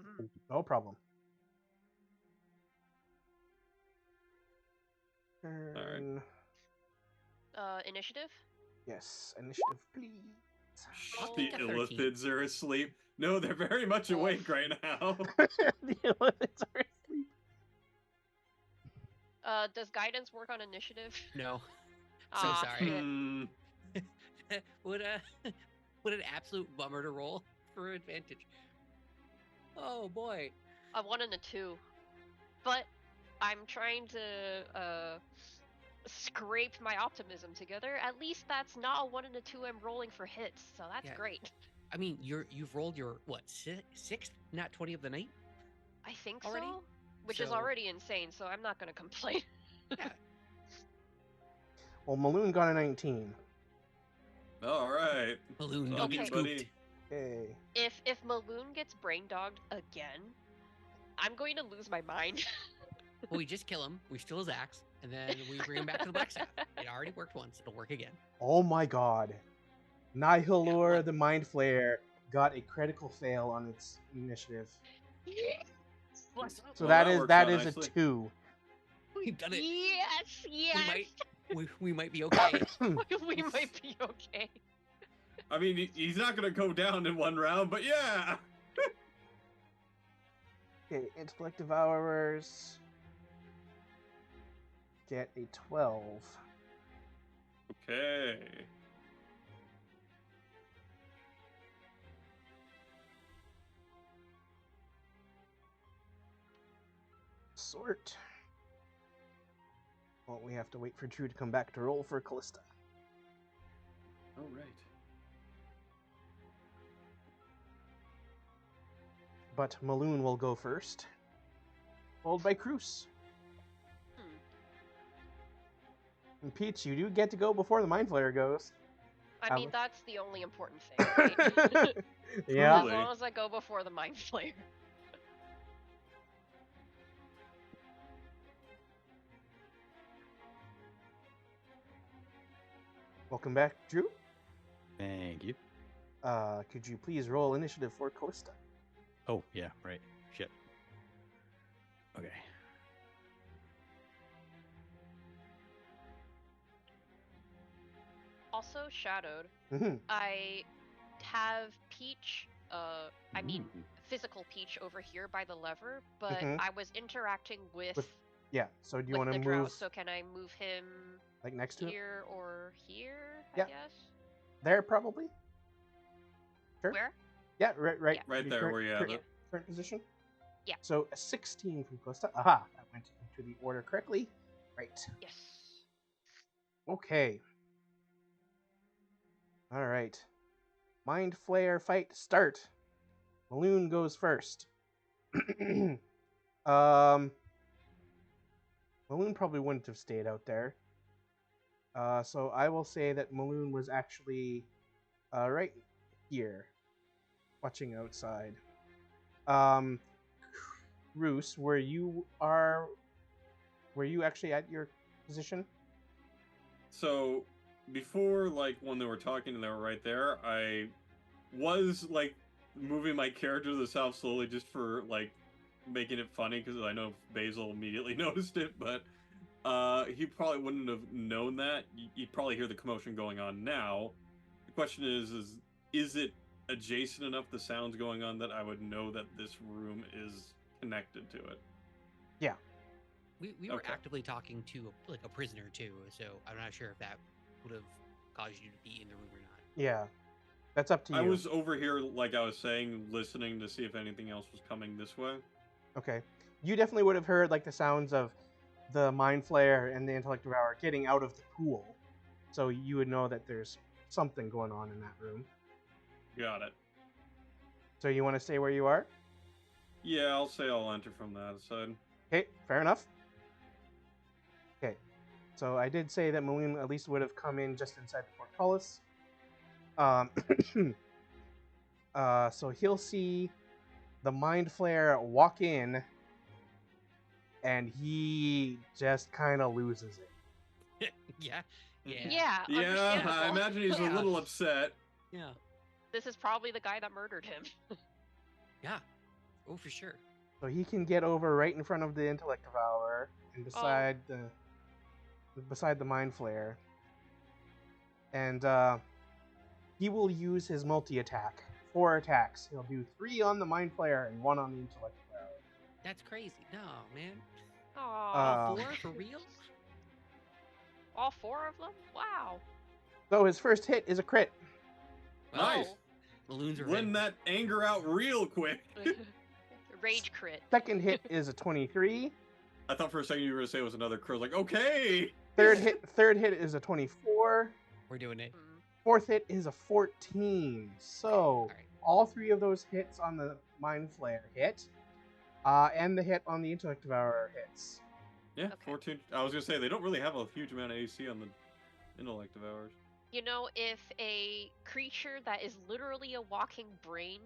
No problem. Alright. Initiative? Yes, initiative, please. The to Illithids are asleep. No, they're very much awake right now. The Illithids are asleep. Does guidance work on initiative? No. So sorry. Shit. What an absolute bummer to roll for advantage. Oh boy. A 1 and a 2. But I'm trying to scrape my optimism together. At least that's not a 1 and a 2 I'm rolling for hits, so that's great. I mean, you've rolled your what, sixth nat 20 of the night? I think already? so. Which is already insane, so I'm not gonna complain. Yeah. Well, Maloon got a 19. Alright. Balloon So, don't get buddy. scooped. Hey. If Maloon gets brain dogged again, I'm going to lose my mind. Well, we just kill him, we steal his axe, and then we bring him back to the Black Staff. It already worked once, it'll work again. Oh my god. Nihilor the Mind Flayer got a critical fail on its initiative. So Well, that is a nicely. 2. We've done it. Yes. We might be okay. We might be okay. I mean, he's not gonna go down in one round, but yeah! Okay, Intellect Devourers get a 12. Okay. Sort. Well, we have to wait for Drew to come back to roll for Callista. Alright. But Maloon will go first, followed by Cruz. And Peach, you do get to go before the Mind Flayer goes. I mean, that's the only important thing, right? Yeah. As long as I go before the Mind Flayer. Welcome back, Drew. Thank you. Could you please roll initiative for Callista? Oh, yeah, right. Shit. Okay. Also, Shadowed. Mm-hmm. I have Peach, I mean, physical Peach over here by the lever, but I was interacting with yeah, so do you want to drow, move... so can I move him like next to here or here, Yeah. I guess? There, probably? Sure. Where? Yeah, right. Yeah. Right there where you have it. Current position? Yeah. So a 16 from Callista. Aha, that went into the order correctly. Right. Yes. Okay. Alright. Mind Flayer fight start. Maloon goes first. Maloon probably wouldn't have stayed out there. So I will say that Maloon was actually right here, watching outside. Roos, were you actually at your position? So, before, like, when they were talking and they were right there, I was, like, moving my character to the south slowly just for, like, making it funny, because I know Basil immediately noticed it, but he probably wouldn't have known that. You'd probably hear the commotion going on now. The question is it adjacent enough, the sounds going on, that I would know that this room is connected to it? Yeah. We were Okay. actively talking to like a prisoner too, so I'm not sure if that would have caused you to be in the room or not. Yeah. That's up to you. I was over here, like I was saying, listening to see if anything else was coming this way. Okay. You definitely would have heard like the sounds of the Mind Flayer and the Intellect Devourer getting out of the pool. So you would know that there's something going on in that room. Got it. So you want to stay where you are? Yeah, I'll say I'll enter from that side. Okay, fair enough. Okay. So I did say that Maloon at least would have come in just inside the portcullis. So he'll see the Mind Flayer walk in, and he just kind of loses it. Yeah. Yeah, Yeah, I understandable. imagine he's a Yeah. little upset. Yeah. This is probably the guy that murdered him. Yeah. Oh, for sure. So he can get over right in front of the Intellect Devourer and beside the Mind Flayer, and he will use his multi-attack. 4 attacks. He'll do 3 on the Mind Flayer and 1 on the Intellect Devourer. That's crazy. No, man. Aww. All 4 for real? All 4 of them? Wow. So his first hit is a crit. Nice. Balloons are Letting that anger out real quick. Rage crit. Second hit is a 23. I thought for a second you were going to say it was another crow. Like, okay. Third hit is a 24. We're doing it. Fourth hit is a 14. So All right. all 3 of those hits on the Mind Flayer hit, and the hit on the Intellect Devourer hits. Yeah, Okay. 14. I was going to say, they don't really have a huge amount of AC on the Intellect Devourers. You know, if a creature that is literally a walking brain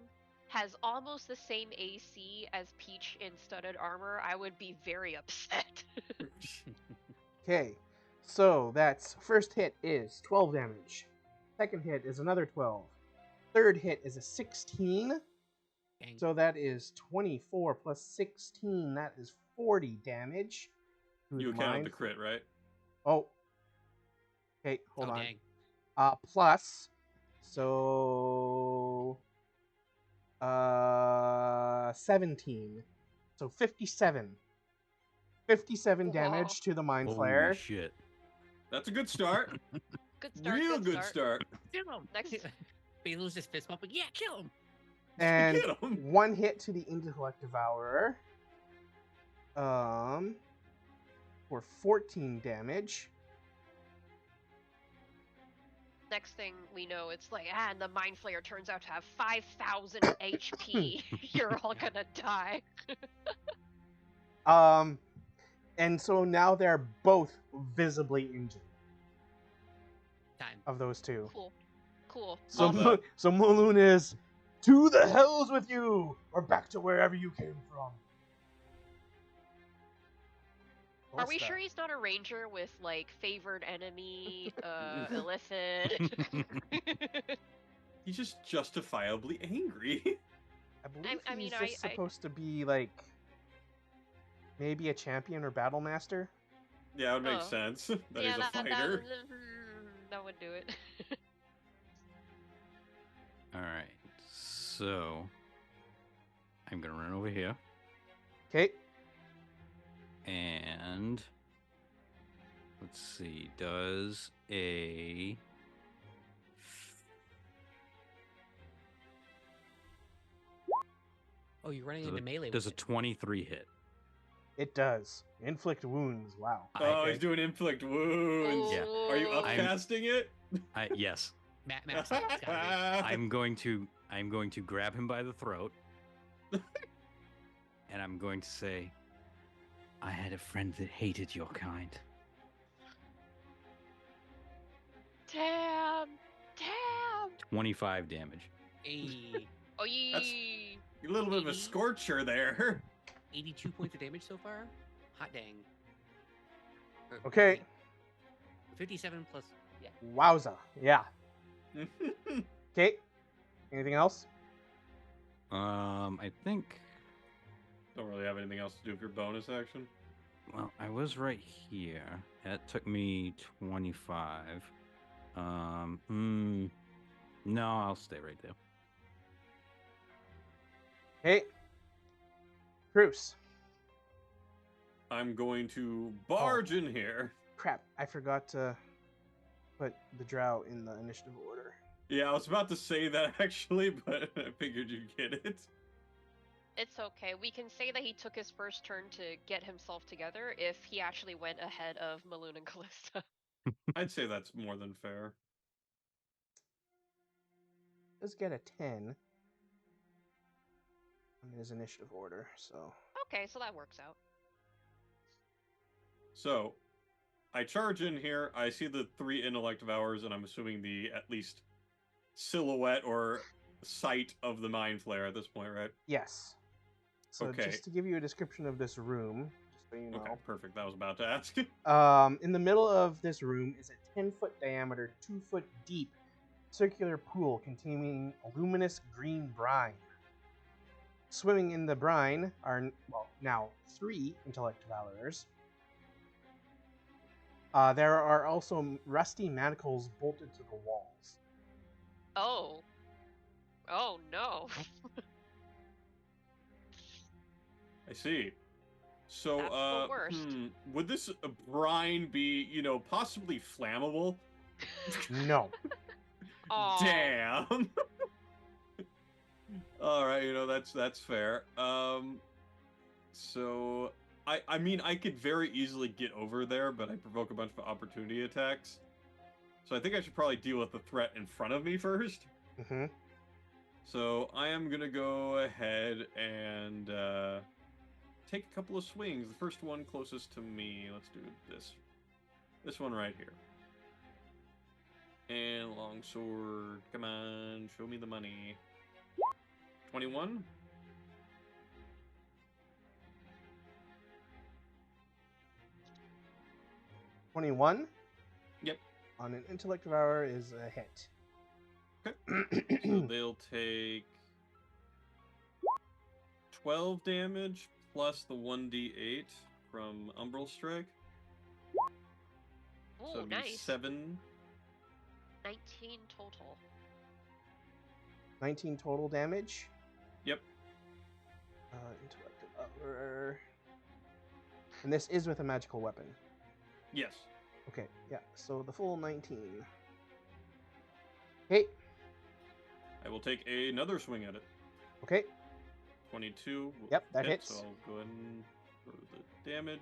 has almost the same AC as Peach in studded armor, I would be very upset. Okay, so that's first hit is 12 damage. Second hit is another 12. Third hit is a 16. Dang. So that is 24 plus 16. That is 40 damage. to You the account Mind the crit, right? Oh. Okay, hold Oh, on. dang. Plus, so 17. So 57. 57 Whoa. damage to the Mind Holy Flayer. shit. That's a good start. Good start. Real good start. Kill him. Next. Basil's just fist bump, but yeah, kill him. And Get 'em. 1 hit to the Intellect Devourer. For 14 damage. Next thing we know, it's like, and the Mind Flayer turns out to have 5,000 HP. You're all gonna die. And so now they're both visibly injured Time. of those 2. Cool. Cool. So, Love that. so Maloon is, to the hells with you, or back to wherever you came from. Are we Ballista. sure he's not a ranger with, like, favored enemy, illicit? He's just justifiably angry. I believe I mean, he's just supposed to be, like, maybe a champion or battle master. Yeah, it would make Oh. sense that yeah, he's a fighter. that would do it. All right. So I'm going to run over here. Okay. And let's see. Does a Oh, you're running into melee. does a with it. 23 hit? It does. Inflict wounds. Wow. Oh, I- he's doing inflict wounds. Yeah. Are you Ooh. upcasting it? Yes. Matt, it's gotta I'm going to grab him by the throat. And I'm going to say, I had a friend that hated your kind. Damn! 25 damage. be. Hey, Oh, yee! A little bit of a 80? scorcher there. 82 points of damage so far. Hot dang. Okay. wait. 57 plus. Yeah. Wowza. Yeah. Okay. Anything else? I think. Don't really have anything else to do with your bonus action. Well, I was right here. That took me 25. No, I'll stay right there. Okay. Bruce. I'm going to barge in here. Crap, I forgot to put the drow in the initiative order. Yeah, I was about to say that actually, but I figured you'd get it. It's okay. We can say that he took his first turn to get himself together if he actually went ahead of Maloon and Callista. I'd say that's more than fair. Let's get a 10 on his initiative order, so... Okay, so that works out. So, I charge in here, I see the 3 intellect hours, and I'm assuming the at least silhouette or sight of the Mind Flayer at this point, right? Yes. So Okay. just to give you a description of this room, just so you know. Okay, perfect. That was about to ask. In the middle of this room is a 10-foot diameter, 2-foot deep circular pool containing luminous green brine. Swimming in the brine are, well, now 3 intellect valorers. There are also rusty manacles bolted to the walls. Oh. Oh no. I see. So, That's the worst. would this brine be, possibly flammable? No. Aw. Damn. All right, that's fair. So I mean, I could very easily get over there, but I provoke a bunch of opportunity attacks. So I think I should probably deal with the threat in front of me first. Mm-hmm. So I am gonna go ahead and take a couple of swings. The first one closest to me. Let's do this one right here. And longsword, come on, show me the money. 21. 21? Yep. On an intellect devour is a hit. Okay. So they'll take 12 damage plus the 1d8 from Umbral Strike. Ooh, So it'd be nice. 7. 19 total. 19 total damage. Yep. Intellect devour. And this is with a magical weapon. Yes. Okay, yeah, so the full 19. Okay, I will take another swing at it. okay, 22. will Yep, that hit, hits. So I'll go ahead and throw the damage.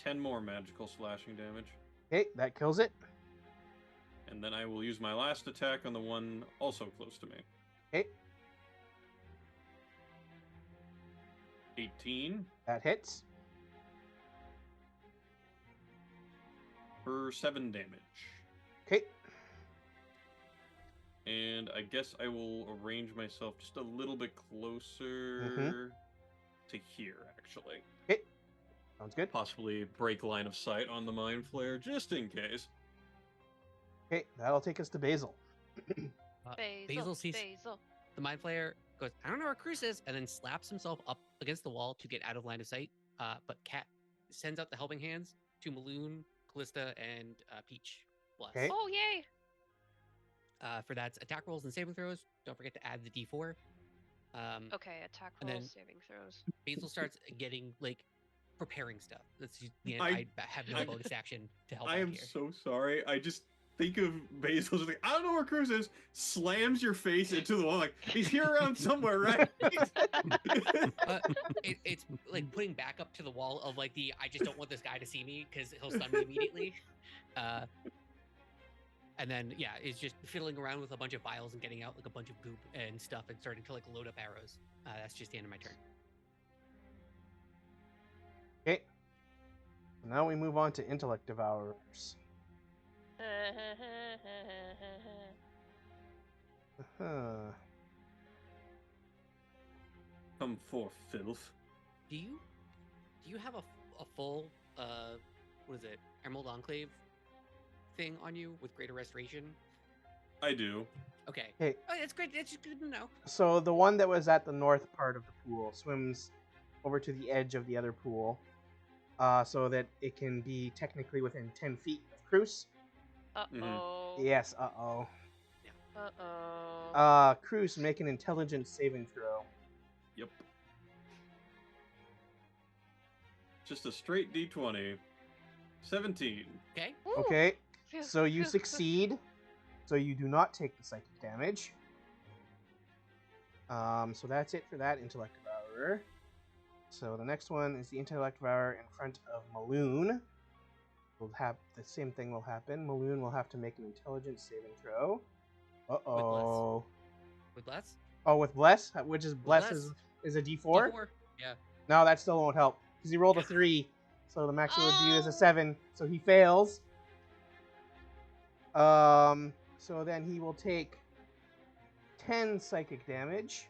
10 more magical slashing damage. okay, that kills it. And then I will use my last attack on the one also close to me. Okay, 18 that hits. for 7 damage. Okay, And I guess I will arrange myself just a little bit closer to here, actually. okay, sounds good. Possibly break line of sight on the Mind Flayer, just in case. Okay, that'll take us to Basil. Basil sees the Mind Flayer, goes, I don't know where Cruz is, and then slaps himself up against the wall to get out of line of sight. But Cat sends out the helping hands to Maloon, Callista, and Peach. Bless. Okay. Oh, yay! For that's attack rolls and saving throws. Don't forget to add the D4. Okay, attack and rolls, then- saving throws. Basil starts getting preparing stuff. That's I have no bonus action to help I out am here. so sorry. I just think of Basil just like, I don't know where Cruz is. Slams your face into the wall like, he's here around somewhere, right? It's like putting back up to the wall of I just don't want this guy to see me because he'll stun me immediately. And then it's just fiddling around with a bunch of vials and getting out a bunch of goop and stuff and starting to load up arrows. That's just the end of my turn. Okay, now we move on to intellect devourers. Come forth, filth. Do you have a full what is it, Emerald Enclave thing on you with Greater Restoration? I do. Okay. Okay. Oh, that's great. That's good to know. So the one that was at the north part of the pool swims over to the edge of the other pool, so that it can be technically within 10 feet of Cruz. Uh-oh. Yes, uh-oh. Uh-oh. Cruz, make an intelligence saving throw. Yep. Just a straight D20. 17. Okay. Ooh, Okay, phew, so you phew. succeed. So you do not take the psychic damage. So that's it for that intellect devourer. So the next one is the intellect devourer in front of Maloon. Will have the same thing will happen. Maloon will have to make an intelligence saving throw. Uh-oh. With bless? Oh, with bless, which is bless bless. is a D4. D4. Yeah. No, that still won't help because he rolled a Yeah. 3. So the max it would be is a Oh. 7. So he fails. So then he will take 10 psychic damage.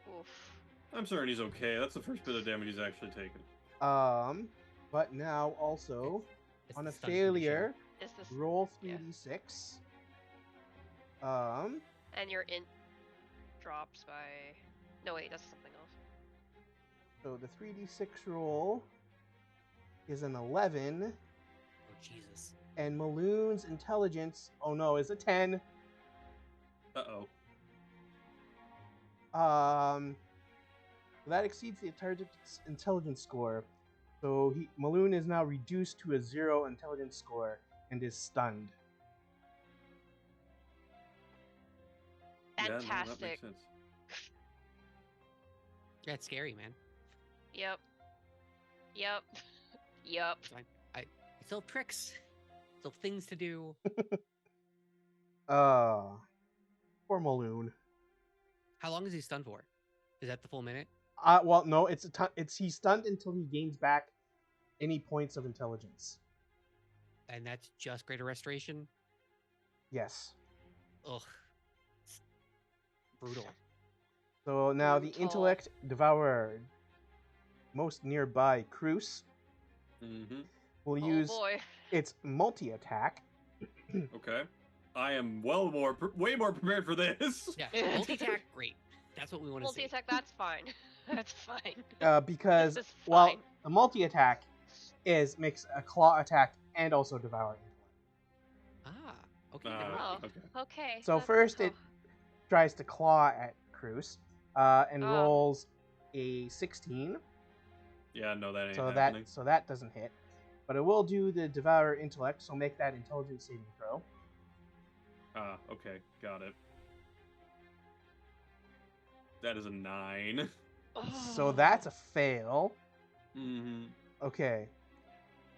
Oof. I'm certain he's okay. That's the first bit of damage he's actually taken. But now also It's on the a stun condition. failure, Is this roll yeah. 3d6. And your int drops by. No wait, that's something else. So the 3d6 roll is an 11, Oh Jesus. and Maloon's intelligence, oh no, is a 10. Uh-oh. That exceeds the target's intelligence score. So Maloon is now reduced to a 0 intelligence score and is stunned. Yeah, no, that Fantastic. makes sense. Yeah, it's scary, man. Yep. Yep. Yep. I still have tricks. Still things to do. Poor Maloon. How long is he stunned for? Is that the full minute? Well, no, it's he's stunned until he gains back any points of intelligence. And that's just greater restoration? Yes. Ugh. It's brutal. So now the Brutal. intellect devourer, most nearby Cruz, Mm-hmm. will Oh use boy. its multi-attack. Okay. I am way more prepared for this. Yeah, multi-attack, great. That's what we want to see. Multi-attack, that's fine. That's fine. Because This is well, fine. the multi-attack makes a claw attack and also devour intellect. Ah, okay. Ah, never mind. Oh, okay. So first it tries to claw at Cruz, and Oh. rolls a 16. Yeah, no, that ain't So happening. that doesn't hit. But it will do the devour intellect, so make that intelligence saving throw. Ah, okay, got it. That is a 9. So that's a fail. Mm-hmm. Okay.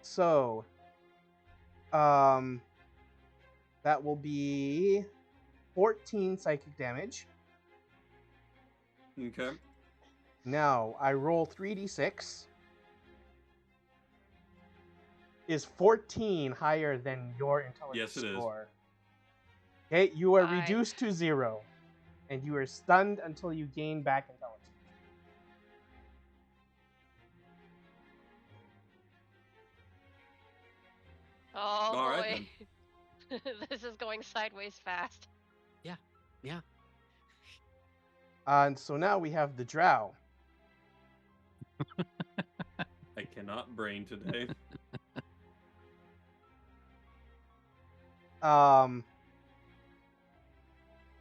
So that will be 14 psychic damage. Okay. Now I roll 3d6. Is 14 higher than your intelligence Yes, it is. score? Okay, you are reduced to 0, and you are stunned until you gain back intelligence. Oh All boy. right, This is going sideways fast. Yeah. And so now we have the drow. I cannot brain today.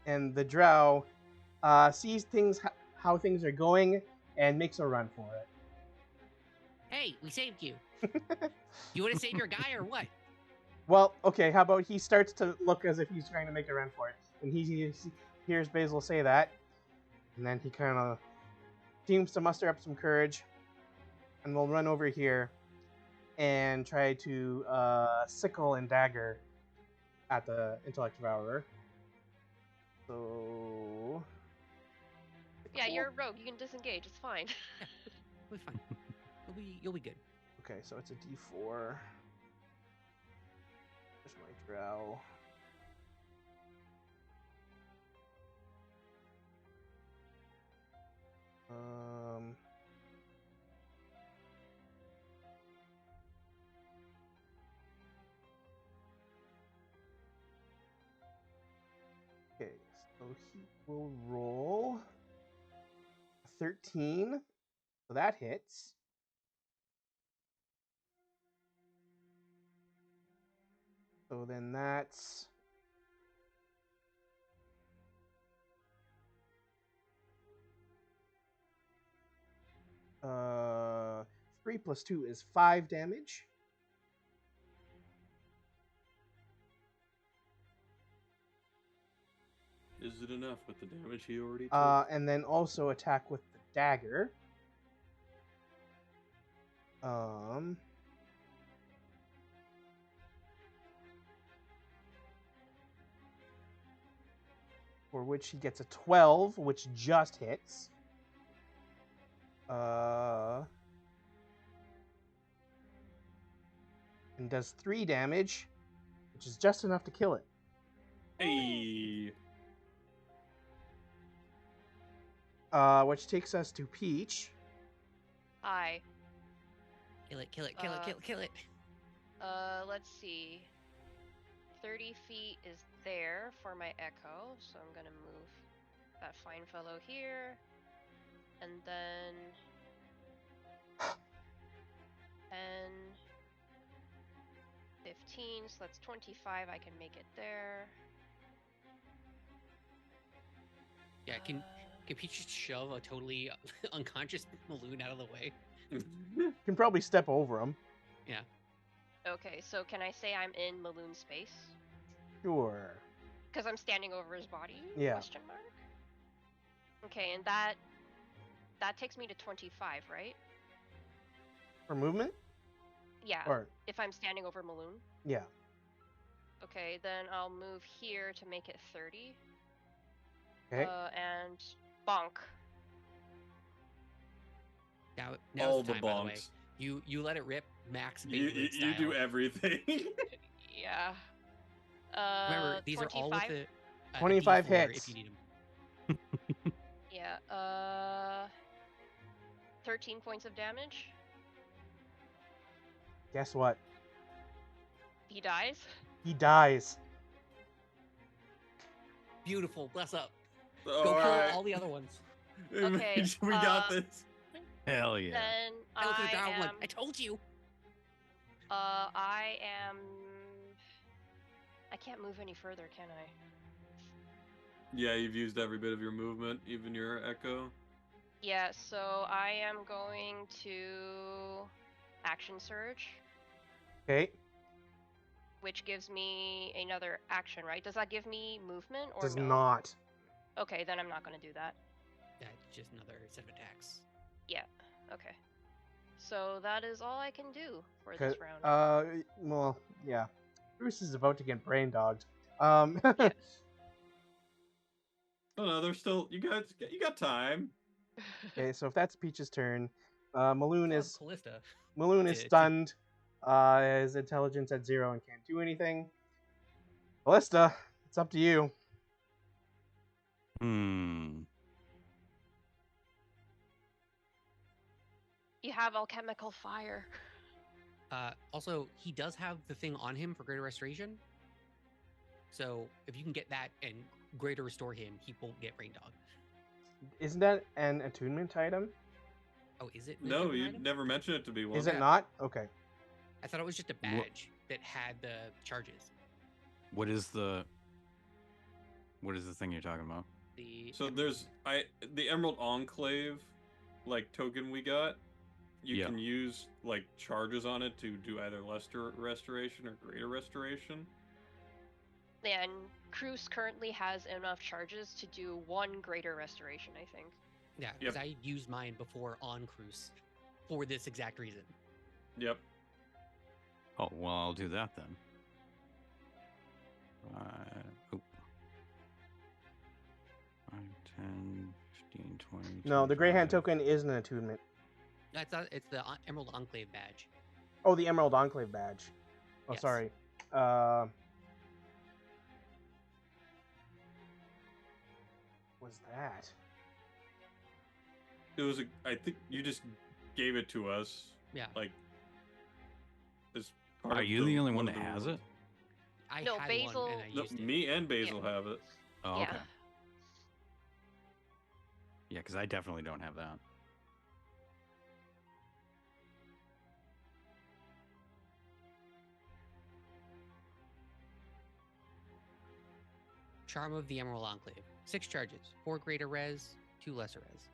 And the drow sees how things are going and makes a run for it. Hey, we saved you. You want to save your guy or what? Well, okay, how about he starts to look as if he's trying to make a run for it. And he hears Basil say that. And then he kind of seems to muster up some courage. And will run over here and try to sickle and dagger at the intellect devourer. So... Yeah, you're a rogue. You can disengage. It's fine. We'll be fine. You'll be good. Okay, so it's a d4. There's my drow. Okay, so he will roll a 13. So that hits. So then that's... plus 2 is 5 damage. Is it enough with the damage he already took? And then also attack with the dagger. For which he gets a 12, which just hits. And does 3 damage, which is just enough to kill it. Hey. Which takes us to Peach. Hi. Kill it, kill it, kill it, kill it, kill it. Let's see. 30 feet is there for my echo, so I'm gonna move that fine fellow here. And then 10, 15, so that's 25. I can make it there. Yeah, can Peach just shove a totally unconscious Maloon out of the way? Can probably step over him. Yeah. Okay, so can I say I'm in Maloon space? Sure. Because I'm standing over his body? Yeah. Question mark? Okay, and that takes me to 25, right? For movement? Yeah. Or If I'm standing over Maloon. yeah. Okay, then I'll move here to make it 30. Okay. And bonk. Now's All the the time, by the way. bonks. You let it rip, Max. You do everything. Yeah. Remember, these 25? are all with a 25 D4 hits. if you need them. Yeah. 13 points of damage. Guess what? He dies. He dies. Beautiful. Bless up. All Go kill right. all the other ones. Okay, we got this. Hell yeah. Then I look at the guy, I'm like, am. I told you. I am. I can't move any further, can I? Yeah, you've used every bit of your movement, even your echo. Yeah. So I am going to action surge, Okay. which gives me another action, right? Does that give me movement or Does no? not. Okay, then I'm not going to do that. Yeah, just another set of attacks. Yeah. Okay. So that is all I can do for 'Cause- this round. Well, yeah. Bruce is about to get brain dogged. Yeah. Oh no, there's still you got time. Okay, so if that's Peach's turn, Maloon is Callista. to- stunned. His intelligence at 0 and can't do anything. Ballista, it's up to you. You have alchemical fire. Also, he does have the thing on him for Greater Restoration. So if you can get that and Greater Restore him, he won't get Brain Dog. Isn't that an attunement item? Oh, is it? No, you never mentioned it to be one. Is it not? Okay. I thought it was just a badge that had the charges. What is the thing you're talking about? So there's the Emerald Enclave like token we got. You can use like charges on it to do either lesser restoration or greater restoration. And Cruz currently has enough charges to do 1 greater restoration, I think. Yeah, because I used mine before on Cruise for this exact reason. Yep. Oh, well, I'll do that then. 5, 10, 15, 20. No, the Grey Hand 25. token is an attunement. That's not, it's the Emerald Enclave badge. Oh, the Emerald Enclave badge. Oh, Yes. sorry. What's that? It was I think you just gave it to us. Yeah. Like as part Are of you the only one of that the has rules. it? I No, had Basil- one and I No, used it. me and Basil have it. Oh, Yeah. okay. Yeah, because I definitely don't have that. Charm of the Emerald Enclave. 6 charges. 4 greater res, 2 lesser res.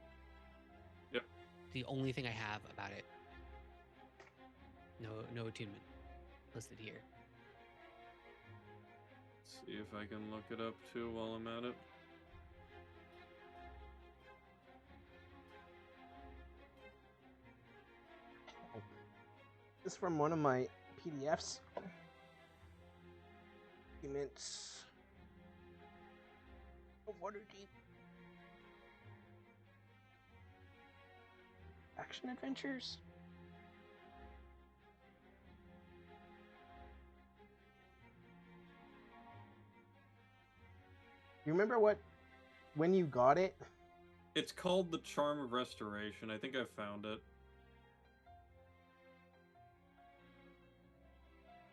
Yep. The only thing I have about it. No attunement listed here. See if I can look it up too while I'm at it. This is from one of my PDFs. Documents of Waterdeep. Action adventures. You remember when you got it? It's called the Charm of Restoration. I think I found it.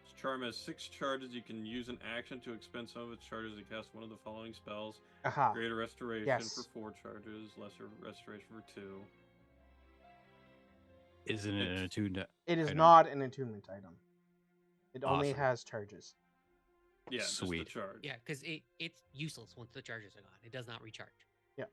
This charm has 6 charges. You can use an action to expend some of its charges to cast one of the following spells. Aha. Greater Restoration Yes. for 4 charges. Lesser Restoration for 2. Isn't it an attuned? It is item? not an attunement item. It only Awesome. has charges. Yeah, Sweet. just the charge. Yeah, because it's useless once the charges are gone. It does not recharge. Yeah.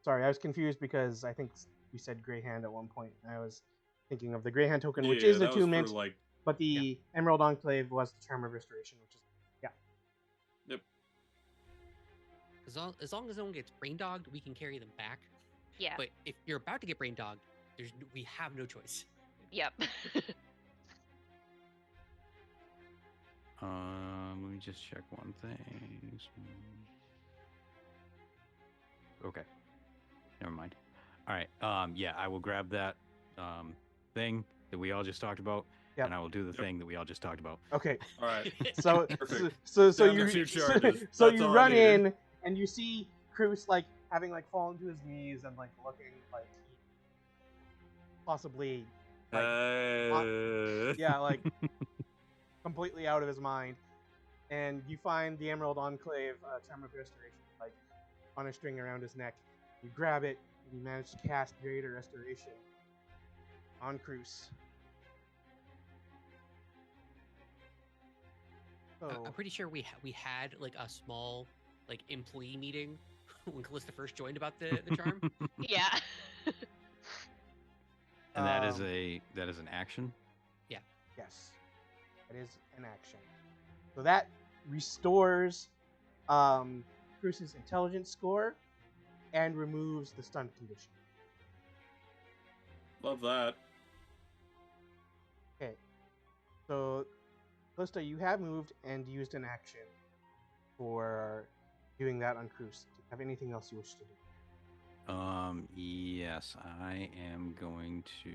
Sorry, I was confused because I think you said Grey Hand at one point. I was thinking of the Grey Hand token, which is that was attunement, for, like, but the Emerald Enclave was the Charm of Restoration, which is yep. As long as no one gets brain dogged, we can carry them back. Yeah. But if you're about to get brain dogged, we have no choice. Yep. Let me just check one thing. Okay. Never mind. All right. Yeah, I will grab that thing that we all just talked about, Yep. and I will do the thing that we all just talked about. okay. All right. So Perfect. so Down you to 2 charges. so That's you all I run needed. in and you see Cruz like having like fallen to his knees and like looking like possibly yeah, like completely out of his mind. And you find the Emerald Enclave Charm of Restoration like on a string around his neck. You grab it and you manage to cast Greater Restoration on Cruz. So I'm pretty sure we had like a small like employee meeting when Callista first joined about the charm. Yeah. And that is an action. yes, it is an action. So that restores Cruz's intelligence score and removes the stun condition. Love that. Okay. So, Callista, you have moved and used an action for doing that on Cruz. Do you have anything else you wish to do? Yes, I am going to.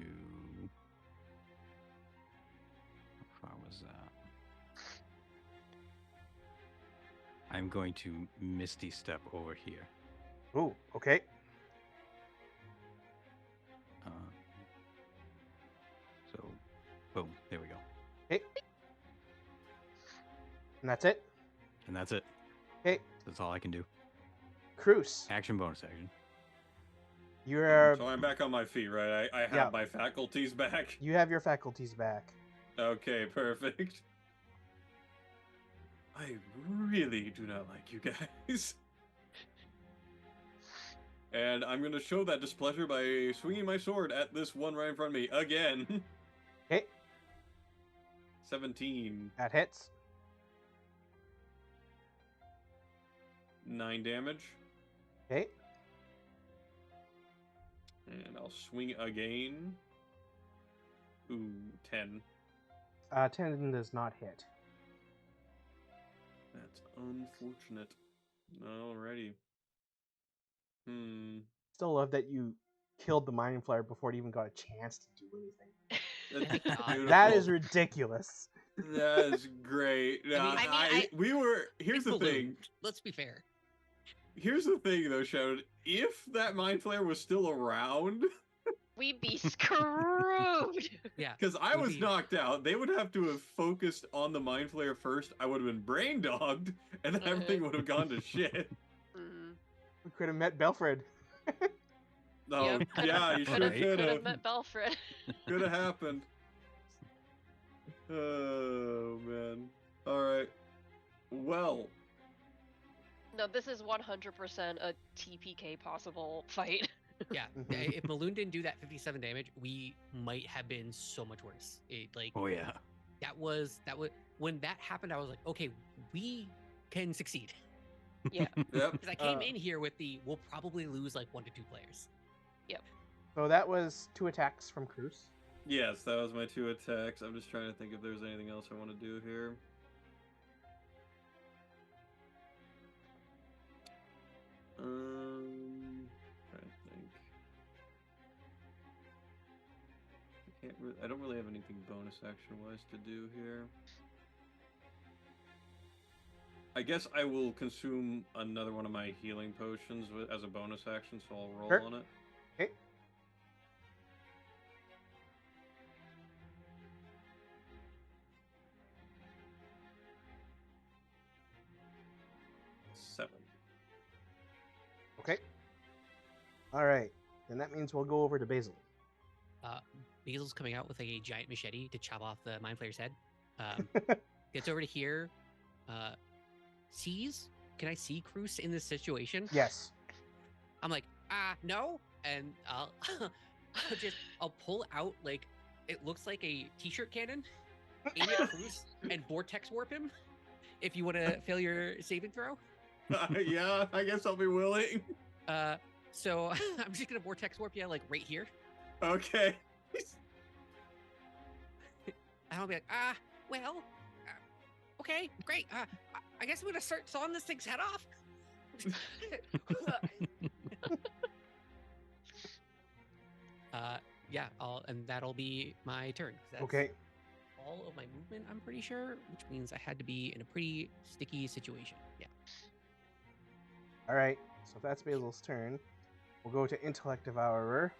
How far was that? I'm going to Misty Step over here. Oh, okay. So, boom, there we go. Okay. And that's it? And that's it. Okay. That's all I can do. Cruz, Action, bonus action. you're So I'm back on my feet, right? I have Yeah. my faculties back. you have your faculties back. Okay, perfect. I really do not like you guys. And I'm going to show that displeasure by swinging my sword at this one right in front of me again. Okay. 17. That hits. 9 damage. Okay. And I'll swing again. Ooh, 10. 10 does not hit. That's unfortunate. Alrighty. Still love that you killed the Mind Flare before it even got a chance to do anything. That's God. That beautiful. is ridiculous. That is great. We were. Here's the Big thing. balloon. Let's be fair. Here's the thing, though, Shadow. If that Mind Flare was still around, We'd be screwed. Yeah. because I Would was be- knocked out, they would have to have focused on the Mind Flare first. I would have been brain dogged, and then everything would have gone to shit. Mhm. We could have met Belfred. Oh, Yep. yeah, you sure Right. could Could have have. met Belfred. Could have happened. Oh, man. Alright. Well, No, this is 100% a TPK possible fight. Yeah, Mhm. if Maloon didn't do that 57 damage, we might have been so much worse. Oh yeah. That was when that happened. I was like, okay, we can succeed. Yeah. Yep. Because I came in here with we'll probably lose like 1 to 2 players. Yep. So that was 2 attacks from Cruz. Yes, that was my 2 attacks. I'm just trying to think if there's anything else I want to do here. Trying to think. I don't really have anything bonus action wise to do here. I guess I will consume another one of my healing potions as a bonus action, so I'll roll Sure. on it. Okay. Seven. Okay. All right. Then that means we'll go over to Basil. Basil's coming out with a giant machete to chop off the mind flayer's head. Gets over to here. Sees. Can I see Cruz in this situation? Yes. I'm like, no, and I'll I'll pull out like it looks like a t-shirt cannon, aim at Cruz, and vortex warp him. If you want to fail your saving throw. Yeah, I guess I'll be willing. So I'm just gonna vortex warp you like right here. Okay. And I'll be like, well, okay, great. I guess I'm gonna start sawing this thing's head off. Yeah, and that'll be my turn. That's Okay. all of my movement, I'm pretty sure, which means I had to be in a pretty sticky situation. Yeah. All right. So if that's Basil's turn, we'll go to Intellect Devourer.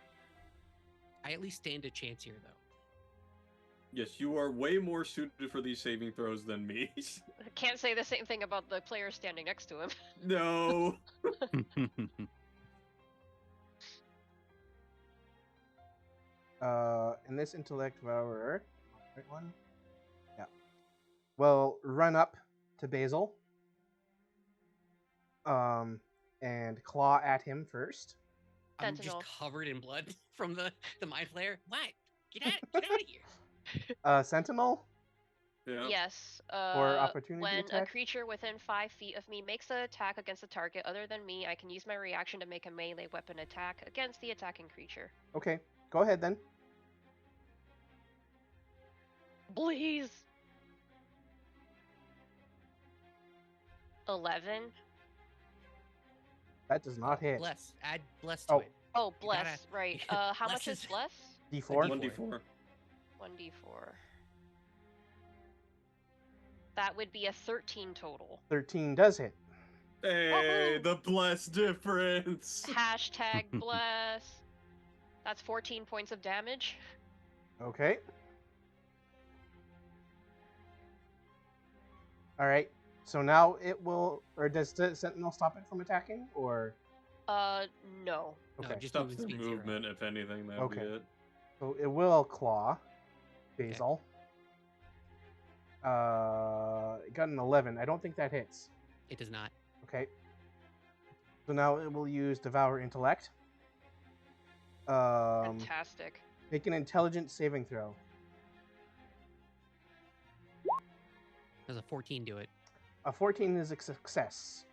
I at least stand a chance here, though. Yes, you are way more suited for these saving throws than me. Can't say the same thing about the player standing next to him. No. And this Intellect Devourer, right one? Yeah. Well, run up to Basil. And claw at him first. I'm Sentinel. just covered in blood from the mind flayer. What? Get out of here. Sentinel. Yeah. Yes. For opportunity when attack? a creature within 5 feet of me makes an attack against a target other than me, I can use my reaction to make a melee weapon attack against the attacking creature. Okay, go ahead then. Please. 11. That does not hit. Bless. Add bless to Oh. it. Oh, You bless. gotta- Right. How Bless much is is- bless? D4. 1d4. 1d4. That would be a 13 total. 13 does hit. Hey, Woohoo! the bless difference. Hashtag bless. That's 14 points of damage. Okay. All right. So now it will, or does the Sentinel stop it from attacking, or? No. No, Okay. just Stops movement the speed 0. movement, if anything, that'd Okay. be it. So it will claw Basil. It got an 11. I don't think that hits. It does not. Okay. So now it will use Devour Intellect. Fantastic. Make an intelligence saving throw. Does a 14 do it? A 14 is a success.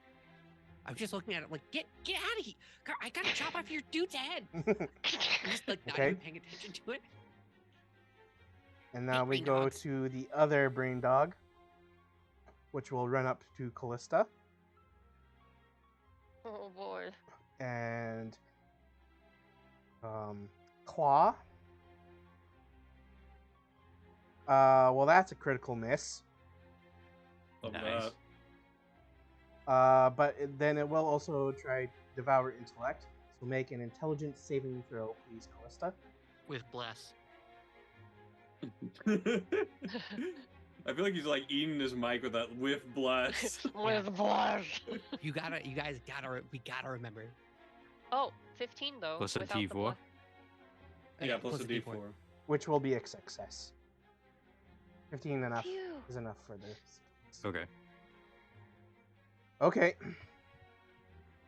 I'm just looking at it like, get out of here! I gotta chop off your dude's head. I'm just like not Okay. even paying attention to it. And now we Brain go dogs. to the other brain dog, which will run up to Callista Oh boy. and claw. Well, that's a critical miss. Love Nice. that. Then it will also try Devour Intellect. So make an intelligence saving throw, please, Callista. With bless. I feel like he's like eating his mic with that whiff bless. With bless. We gotta remember. Oh, 15 though. Plus a without the T4? bless. Yeah, plus a d4. Which will be a success. 15 enough Phew. is enough for this. Okay. Okay.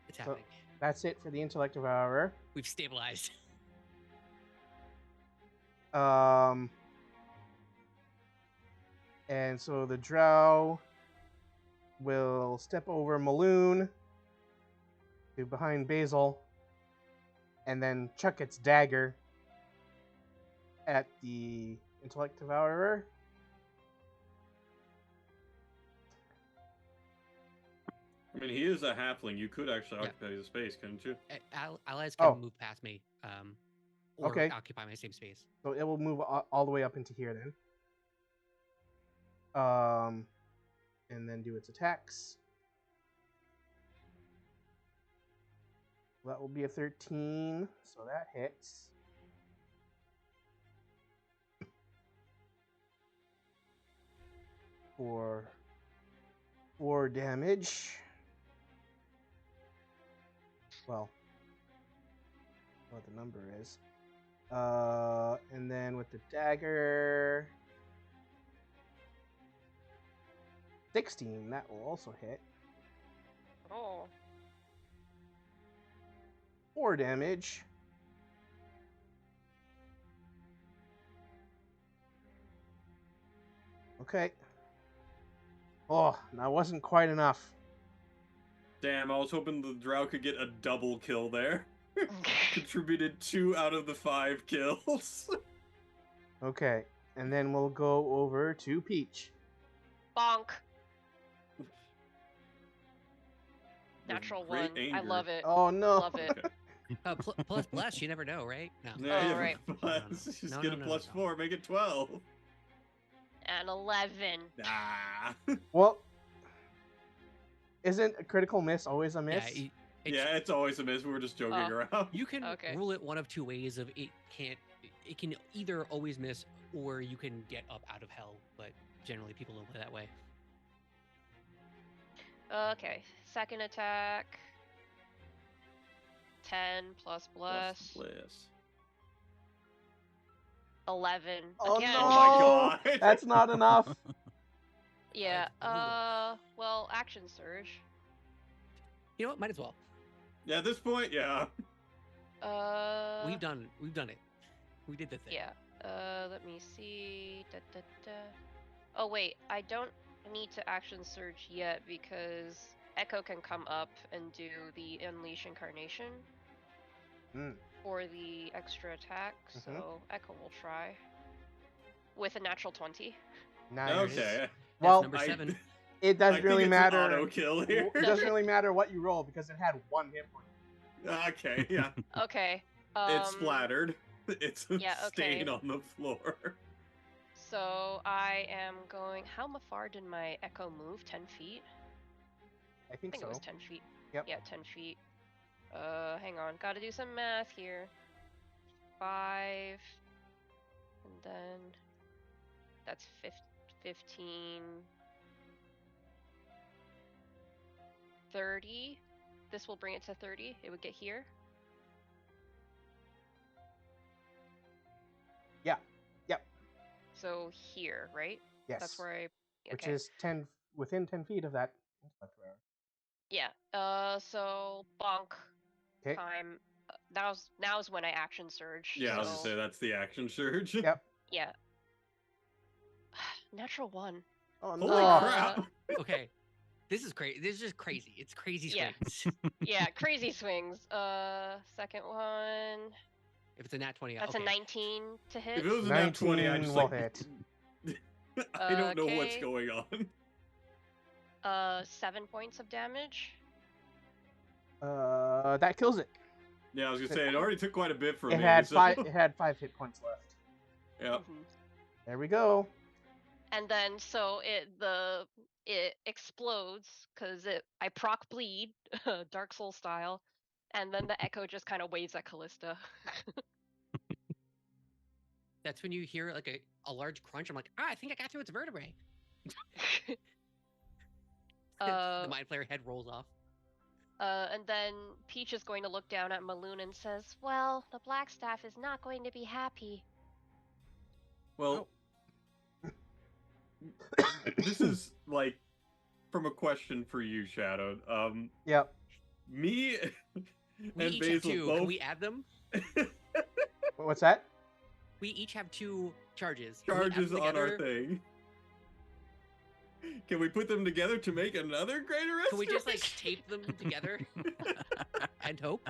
It's So- happening. That's it for the intellect devourer. We've stabilized. And so the drow will step over Maloon to behind Basil and then chuck its dagger at the intellect devourer. I mean, he is a halfling. You could actually occupy his space, couldn't you? Allies can move past me, or Okay. occupy my same space. So it will move all the way up into here then. And then do its attacks. That will be a 13, so that hits. For 4 damage. Well, what the number is. And then with the dagger, 16, that will also hit. Oh. 4 damage. Okay. Oh, that wasn't quite enough. Damn, I was hoping the drow could get a double kill there. Contributed 2 out of the 5 kills. Okay, and then we'll go over to Peach. Bonk. With Natural great 1. I anger. love it. Oh no! Love it. Okay. Plus bless, you never know, right? No. Yeah, Oh, yeah, right. plus. No. Just No, get no, a no, plus no. 4, make it 12. And 11. Ah. Well, isn't a critical miss always a miss? Yeah, it's always a miss. We were just joking Oh. around. You can Okay. rule it one of 2 ways. Of it can either always miss, or you can get up out of hell. But generally, people don't play that way. Okay. Second attack. 10 plus bless. Plus bliss. 11. Oh Again. no! Oh my god! That's not enough. Yeah. Brutal. Well, action surge. You know what? Might as well. Yeah, at this point, yeah. We've done it. We did the thing. Yeah. Let me see. Oh wait, I don't need to action surge yet because Echo can come up and do the Unleash Incarnation for the extra attack. So Echo will try with a natural 20. Nice. Okay. Well, number 7. It doesn't really matter. Auto kill here. It doesn't really matter what you roll because it had 1 hit point. Okay, yeah. Okay. It's splattered. It's a yeah, okay. stain on the floor. So I am going. How far did my Echo move? 10 feet? I think so. It was 10 feet. Yep. Yeah, 10 feet. Hang on. Gotta do some math here. 5. And then that's 15. 30. This will bring it to 30. It would get here. Yeah. Yep. So here, right? Yes. That's where I. Okay. Which is within 10 feet of that. Yeah. So bonk. Okay. Time. Now's when I action surge. Yeah, so... I was gonna say that's the action surge. Yep. Yeah. Natural 1. Oh no! Holy crap! Okay. This is crazy. This is just crazy. It's crazy Yeah. swings. Yeah, crazy swings. Second one. If it's a nat 20, That's okay. a 19 to hit. If it was a nat 20, I 19 just will like hit. I don't know what's Okay. going on. 7 points of damage. That kills it. Yeah, I was gonna say it already took quite a bit for It me. had so... 5. It had 5 hit points left. Yep. Mhm. There we go. And then so it explodes because I proc bleed, Dark Soul style, and then the Echo just kind of waves at Callista. That's when you hear like a large crunch. I'm like, I think I got through its vertebrae. The mind flayer head rolls off. And then Peach is going to look down at Maloon and says, "Well, the Blackstaff is not going to be happy." Well, this is like from a question for you, Shadow. Yep. Me, We and each have Basil two. both. Can we add them? What's that? We each have 2 charges. Can we add Charges them on our together? thing. Can we put them together to make another greater restoration? Can we just like tape them together and hope?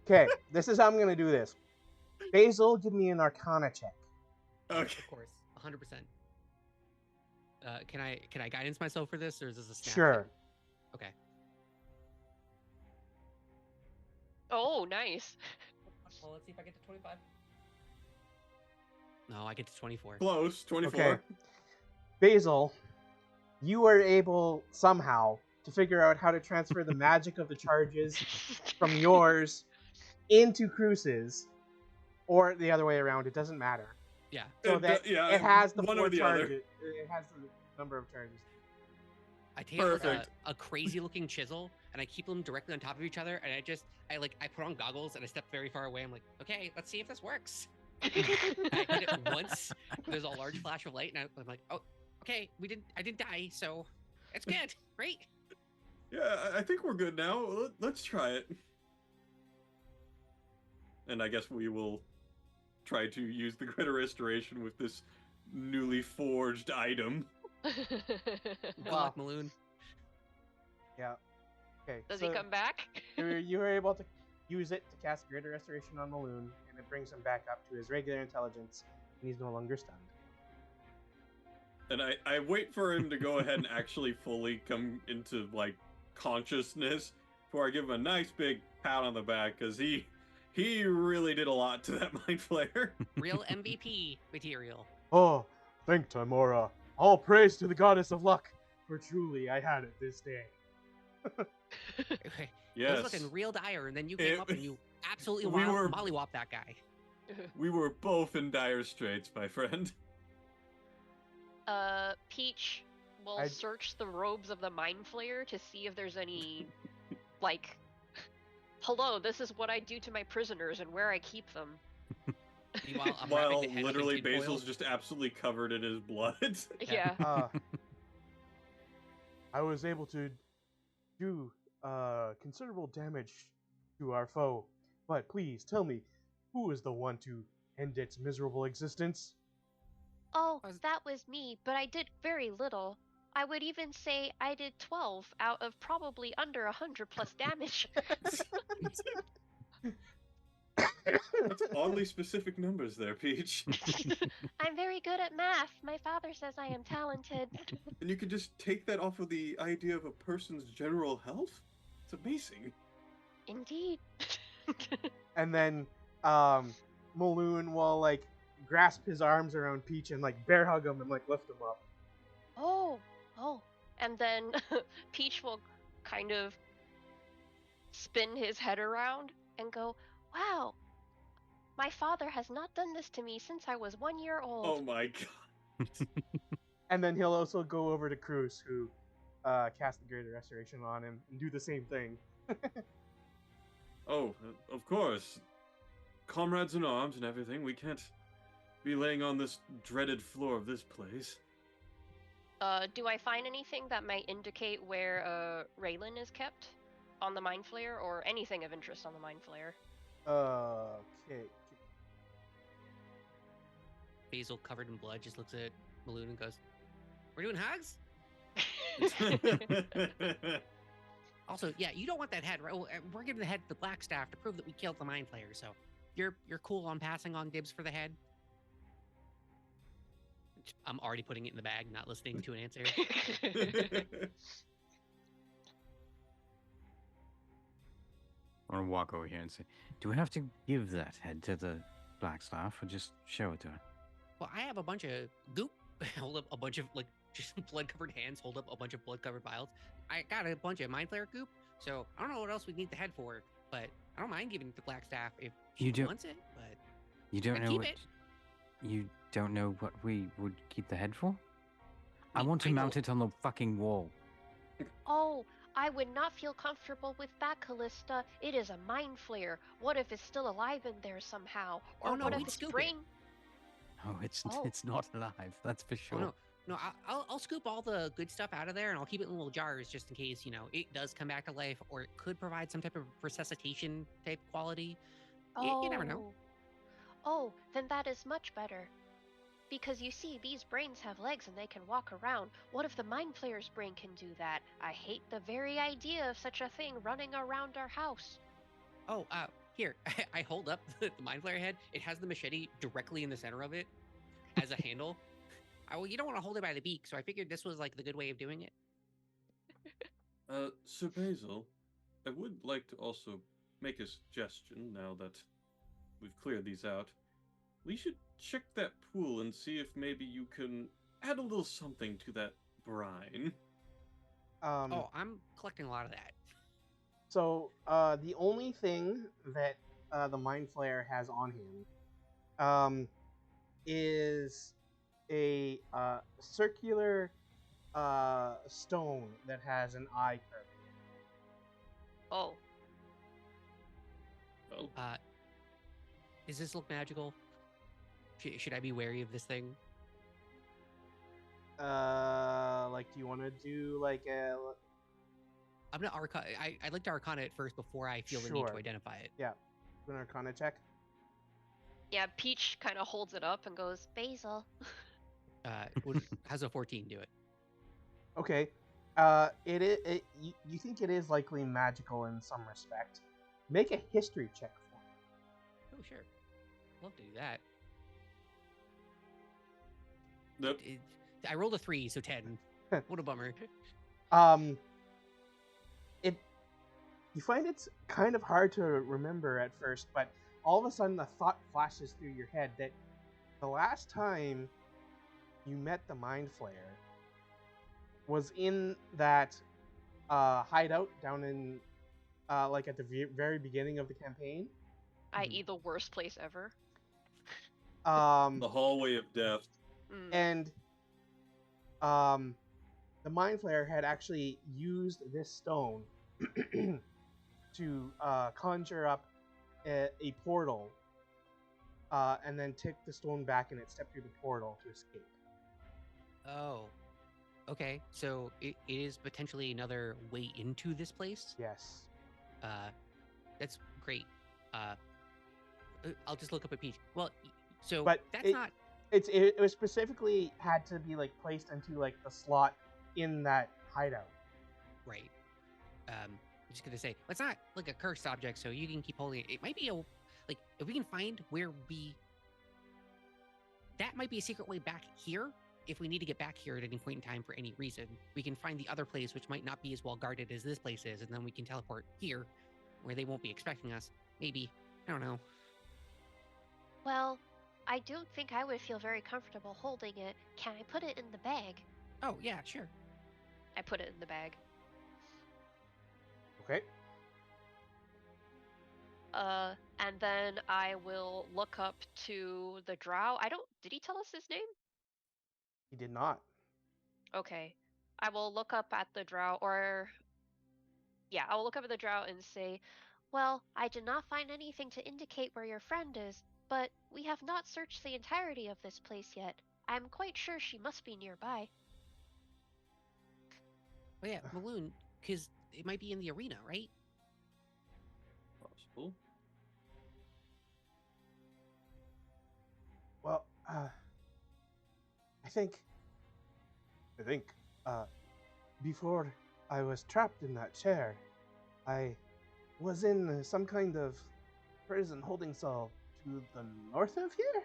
Okay, this is how I'm gonna do this. Basil, give me an Arcana check. Okay. Of course, 100%. Can I guidance myself for this, or is this a snap Sure. thing? Okay. Oh, nice. Well, let's see if I get to 25. No, I get to 24. Close. 24. Okay. Basil, you are able somehow to figure out how to transfer the magic of the charges from yours into Cruce's, or the other way around. It doesn't matter. Yeah. So that it has the one 4 or the charges. other. It has the number of charges. I take out Perfect. a crazy looking chisel and I keep them directly on top of each other, and I put on goggles and I step very far away. I'm like, okay, let's see if this works. I hit it once. There's a large flash of light, and I'm like, oh, okay, I didn't die, so it's good, right? Yeah, I think we're good now. Let's try it. And I guess we will try to use the greater restoration with this newly forged item. Good luck, Maloon. Yeah. Okay. Does so he come back? you were able to use it to cast Greater Restoration on Maloon, and it brings him back up to his regular intelligence, and he's no longer stunned. And I wait for him to go ahead and actually fully come into, like, consciousness before I give him a nice big pat on the back, because he really did a lot to that Mind Flayer. Real MVP material. Oh, thank Timora. All praise to the goddess of luck, for truly I had it this day. It Yes. was looking real dire, and then you came up and you absolutely we were- mollywop that guy. We were both in dire straits, my friend. Peach will I- search the robes of the Mind Flayer to see if there's any, like, hello, this is what I do to my prisoners and where I keep them. Meanwhile, I'm While wrapping the head up in literally tinfoil. Basil's just absolutely covered in his blood. Yeah. I was able to do considerable damage to our foe, but please tell me, who is the one to end its miserable existence? Oh, that was me, but I did very little. I would even say I did 12 out of probably under 100 plus damage. That's oddly specific numbers there, Peach. I'm very good at math. My father says I am talented. And you could just take that off of the idea of a person's general health? It's amazing. Indeed. And then Maloon will like grasp his arms around Peach and like bear hug him and like lift him up. Oh. And then Peach will kind of spin his head around and go, wow, my father has not done this to me since I was 1 year old. Oh my god. And then he'll also go over to Cruz, who cast the Greater Restoration on him, and do the same thing. Oh, of course. Comrades in arms and everything, we can't be laying on this dreaded floor of this place. Do I find anything that might indicate where Raylan is kept on the Mind Flayer, or anything of interest on the Mind Flayer? Okay. Basil, covered in blood, just looks at Maloon and goes, "We're doing hugs?" Also, yeah, you don't want that head, right? Well, we're giving the head to the Black Staff to prove that we killed the Mind Flayer, so you're cool on passing on dibs for the head? I'm already putting it in the bag, not listening to an answer. I want to walk over here and say, do we have to give that head to the Black Staff or just show it to her? Well, I have a bunch of goop. Hold up a bunch of, like, just blood-covered hands. Hold up a bunch of blood-covered vials. I got a bunch of Mind Flayer goop, so I don't know what else we need the head for, but I don't mind giving it to Black Staff if she wants it, but You don't I know keep what... it. You don't know what we would keep the head for? I Wait, want to I mount know- it on the fucking wall. Oh, I would not feel comfortable with that, Callista. It is a Mind Flayer. What if it's still alive in there somehow? Or Oh, no, what if we'd its scoop it. brain... Oh, it's Oh. it's not alive. That's for Oh, sure. no. No, I'll scoop all the good stuff out of there, and I'll keep it in little jars just in case, it does come back to life, or it could provide some type of resuscitation type quality. You never know. Oh, then that is much better. Because you see, these brains have legs and they can walk around. What if the Mind Flayer's brain can do that? I hate the very idea of such a thing running around our house. Oh, here, I hold up the Mind Flayer head. It has the machete directly in the center of it as a handle. Well, you don't want to hold it by the beak, so I figured this was like the good way of doing it. Sir Basil, I would like to also make a suggestion now that we've cleared these out. We should check that pool and see if maybe you can add a little something to that brine. I'm collecting a lot of that. So, the only thing that the Mind Flayer has on him is a circular stone that has an eye curve. Oh. Well, Does this look magical? Should I be wary of this thing? Like, do you want to do like a? I'm gonna Arcana. I'd like to Arcana it first before I feel the need to identify it. Yeah, do an Arcana check. Yeah, Peach kind of holds it up and goes, Basil. How's a 14 do it? Okay. You think it is likely magical in some respect. Make a history check for me. Oh, sure. Love to do that. Nope. I rolled a 3, so 10. What a bummer. You find it's kind of hard to remember at first, but all of a sudden a thought flashes through your head that the last time you met the Mind Flayer was in that hideout down in like at the very beginning of the campaign, i.e. the worst place ever. The hallway of death. And the Mind Flayer had actually used this stone to conjure up a portal, and then take the stone back and it stepped through the portal to escape. Oh, okay. So it is potentially another way into this place? Yes. That's great. I'll just look up a Peach. Well, so but that's not... It was specifically had to be like placed into like the slot in that hideout. Right. I'm just gonna say, it's not like a cursed object, so you can keep holding it. It might be like, if we can find where that might be a secret way back here. If we need to get back here at any point in time for any reason, we can find the other place, which might not be as well guarded as this place is, and then we can teleport here, where they won't be expecting us. Maybe. I don't know. Well, I don't think I would feel very comfortable holding it. Can I put it in the bag? Oh, yeah, sure. I put it in the bag. Okay. And then I will look up to the drow. Did he tell us his name? He did not. Okay. I will look up at the drow, I will look up at the drow and say, well, I did not find anything to indicate where your friend is, but we have not searched the entirety of this place yet. I'm quite sure she must be nearby. Oh yeah, Maloon, because it might be in the arena, right? Possible. Well, I think, before I was trapped in that chair, I was in some kind of prison holding cell to the north of here?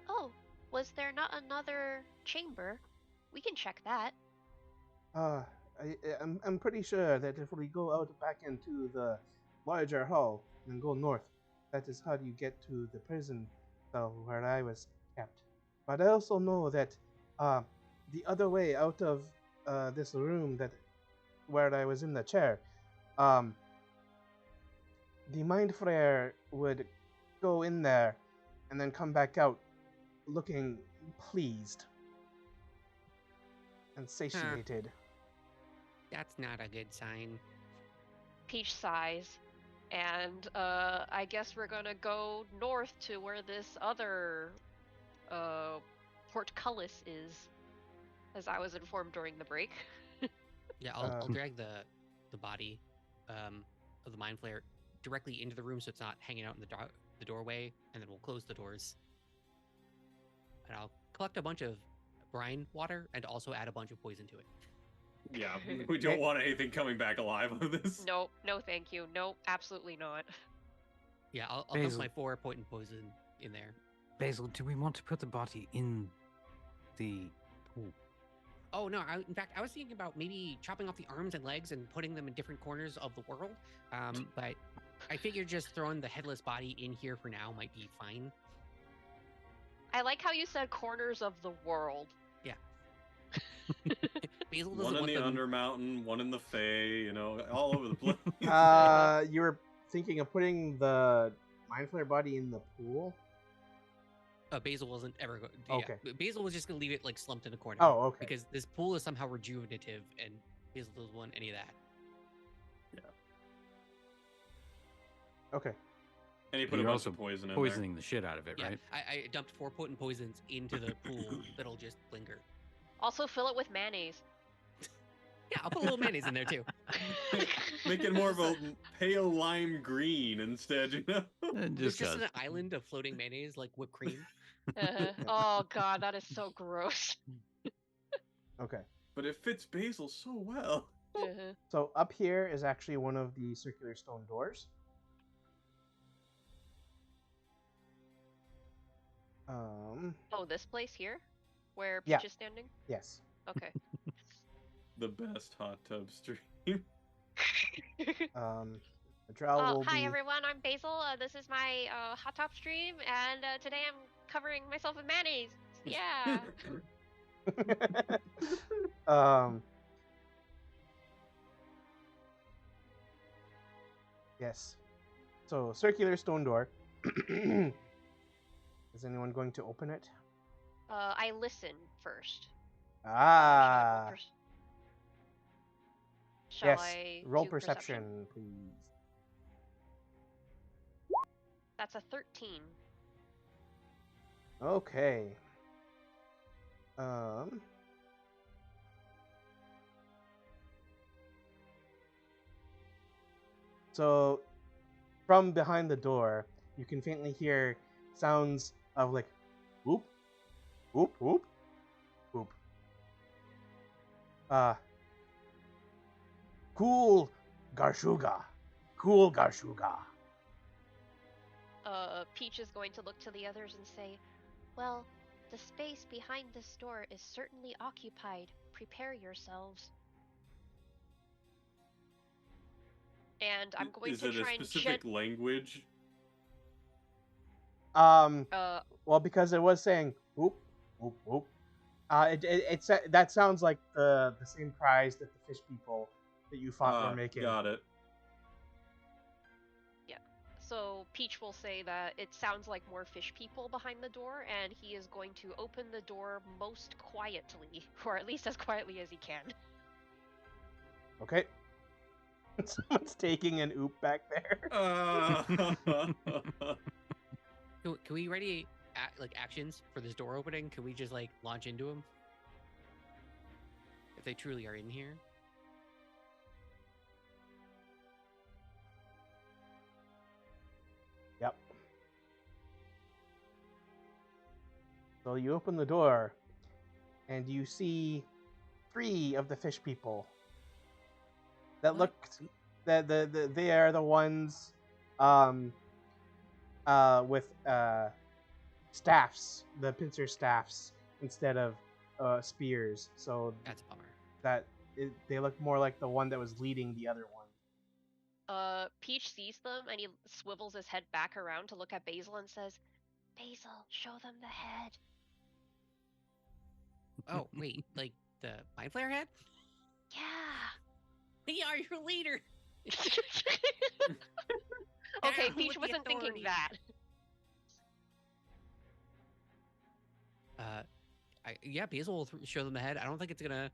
Oh, was there not another chamber? We can check that. I'm pretty sure that if we go out back into the larger hall and go north, that is how you get to the prison cell where I was kept. But I also know that the other way out of this room where I was in the chair, the Mind Flayer would go in there and then come back out looking pleased and satiated. That's not a good sign. Peach sighs, and I guess we're gonna go north to where this other portcullis is, as I was informed during the break. Yeah, I'll drag the body of the mind flayer directly into the room so it's not hanging out in the doorway, and then we'll close the doors. And I'll collect a bunch of brine water and also add a bunch of poison to it. Yeah, we don't want anything coming back alive of this. No, thank you. No, absolutely not. Yeah, I'll dump my 4 potent poison in there. Basil, do we want to put the body in the pool? Oh, no. In fact, I was thinking about maybe chopping off the arms and legs and putting them in different corners of the world. But I figured just throwing the headless body in here for now might be fine. I like how you said corners of the world. Yeah. Basil doesn't one in want the them... Undermountain, one in the Fae, all over the place. You were thinking of putting the Mind Flayer body in the pool? Basil wasn't ever going. Okay. Yeah, Basil was just going to leave it like slumped in a corner. Oh, okay. Because this pool is somehow rejuvenative, and Basil doesn't want any of that. Yeah. Okay. And he put a bunch of poison in poisoning the shit out of it, yeah, right? I dumped 4 potent poisons into the pool that'll just linger. Also, fill it with mayonnaise. Yeah, I'll put a little mayonnaise in there too. Make it more of a pale lime green instead, Just an island of floating mayonnaise, like whipped cream. Oh god, that is so gross. Okay. But it fits Basil so well. So up here is actually one of the circular stone doors. Oh, this place here? Where Peach Yeah. is standing? Yes. Okay. The best hot tub stream. The drow will hi be... everyone, I'm Basil. This is my hot top stream, and today I'm covering myself with mayonnaise. Yeah. Yes. So, circular stone door. Is anyone going to open it? I listen first. Ah. Shall Yes. I Roll do perception, please. That's a 13. Okay. So, from behind the door, you can faintly hear sounds of like, whoop, whoop, whoop, whoop. Cool Garshuga. Cool Garshuga. Peach is going to look to the others and say, well, the space behind this door is certainly occupied. Prepare yourselves. And I'm going to try and... Is it a specific language? Well, because it was saying whoop, whoop, whoop. That sounds like the same cries that the fish people that you fought were making. Got it. Yeah. So Peach will say that it sounds like more fish people behind the door, and he is going to open the door most quietly, or at least as quietly as he can. Okay. Someone's taking an oop back there. Can we ready actions for this door opening? Can we just like launch into them? If they truly are in here. Yep. So you open the door, and you see 3 of the fish people. That look, they are the ones, with staffs, the pincer staffs instead of spears. So that's a bummer. They look more like the one that was leading the other one. Peach sees them and he swivels his head back around to look at Basil and says, Basil, show them the head. Oh, wait, like the mind flayer head? Yeah. We are your leader. Okay, Peach wasn't thinking that. Yeah, Basil will show them the head. I don't think it's gonna...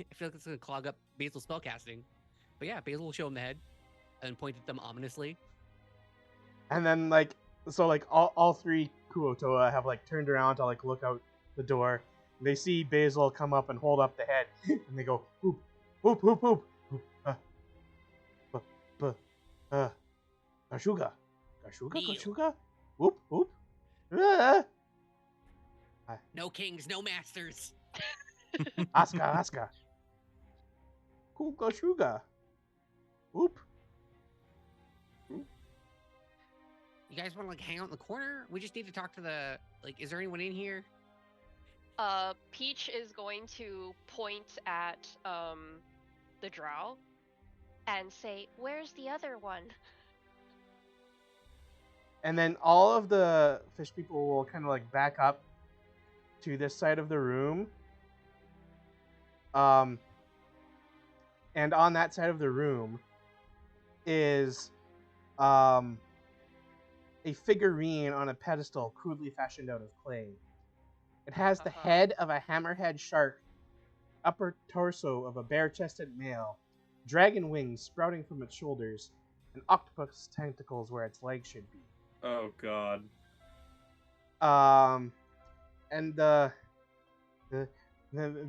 I feel like it's gonna clog up Basil's spellcasting. But yeah, Basil will show him the head and point at them ominously. And then, all 3 Kuotoa have like turned around to like look out the door. And they see Basil come up and hold up the head, and they go whoop, whoop, whoop, whoop, Gashuga, Gashuga, Kneel. Gashuga, whoop, whoop. Ah. No kings, no masters. Aska. Cool Gashuga. Whoop. You guys want to like hang out in the corner? We just need to talk to the is there anyone in here? Peach is going to point at the drow and say, "Where's the other one?" And then all of the fish people will kind of like back up to this side of the room. And on that side of the room is a figurine on a pedestal crudely fashioned out of clay. It has the head of a hammerhead shark, upper torso of a bare-chested male, dragon wings sprouting from its shoulders, and octopus tentacles where its legs should be. Oh God. And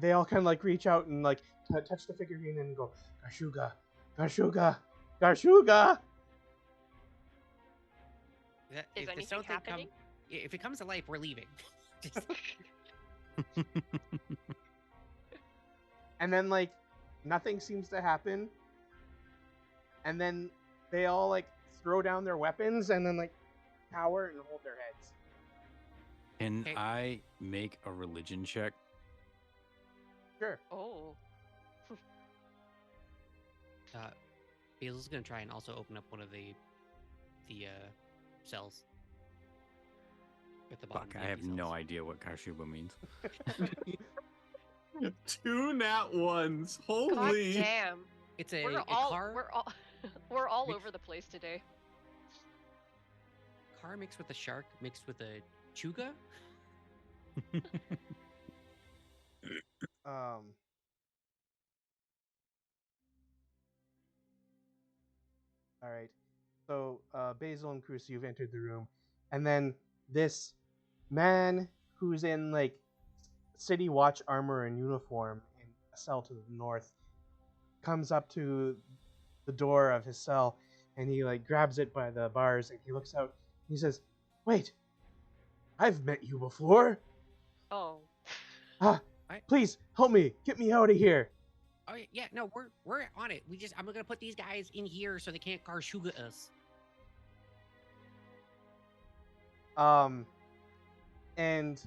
they all kind of like reach out and like touch the figurine and go, Gashuga, Gashuga, Gashuga. Is anything happening? If it comes to life, we're leaving. And then like nothing seems to happen. And then they all like throw down their weapons and then like cower and hold their heads. Can I make a religion check? Sure. Oh. Basil's gonna try and also open up one of the cells at the bottom. Fuck, I have no idea what Kashuba means. 2 nat 1s. Holy. God damn. It's a We're car. We're all over the place today. Car mixed with a shark mixed with a chuga. All right. So Basil and Cruz, you've entered the room, and then this man who's in like city watch armor and uniform in a cell to the north comes up to the door of his cell, and he like grabs it by the bars, and he looks out. And he says, "Wait, I've met you before. Oh. Please help me. Get me out of here." Oh yeah, no, we're on it. I'm gonna put these guys in here so they can't Garshuga us. And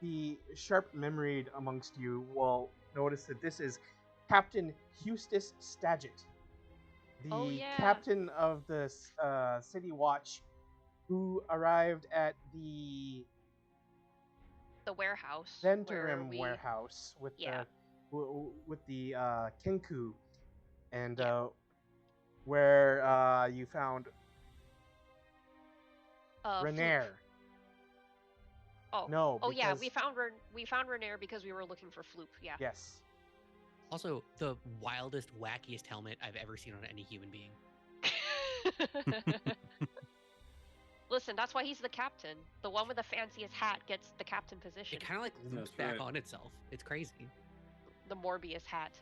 the sharp-memoried amongst you will notice that this is Captain Eustace Stagit, the captain of the City Watch, who arrived at the warehouse, Venturim warehouse with the Kenku, and where you found Renair. Oh no! Oh yeah, we found Renair because we were looking for Floop. Yeah. Yes. Also, the wildest, wackiest helmet I've ever seen on any human being. Listen, that's why he's the captain. The one with the fanciest hat gets the captain position. It kind of like loops back on itself. It's crazy. The Morbius hat.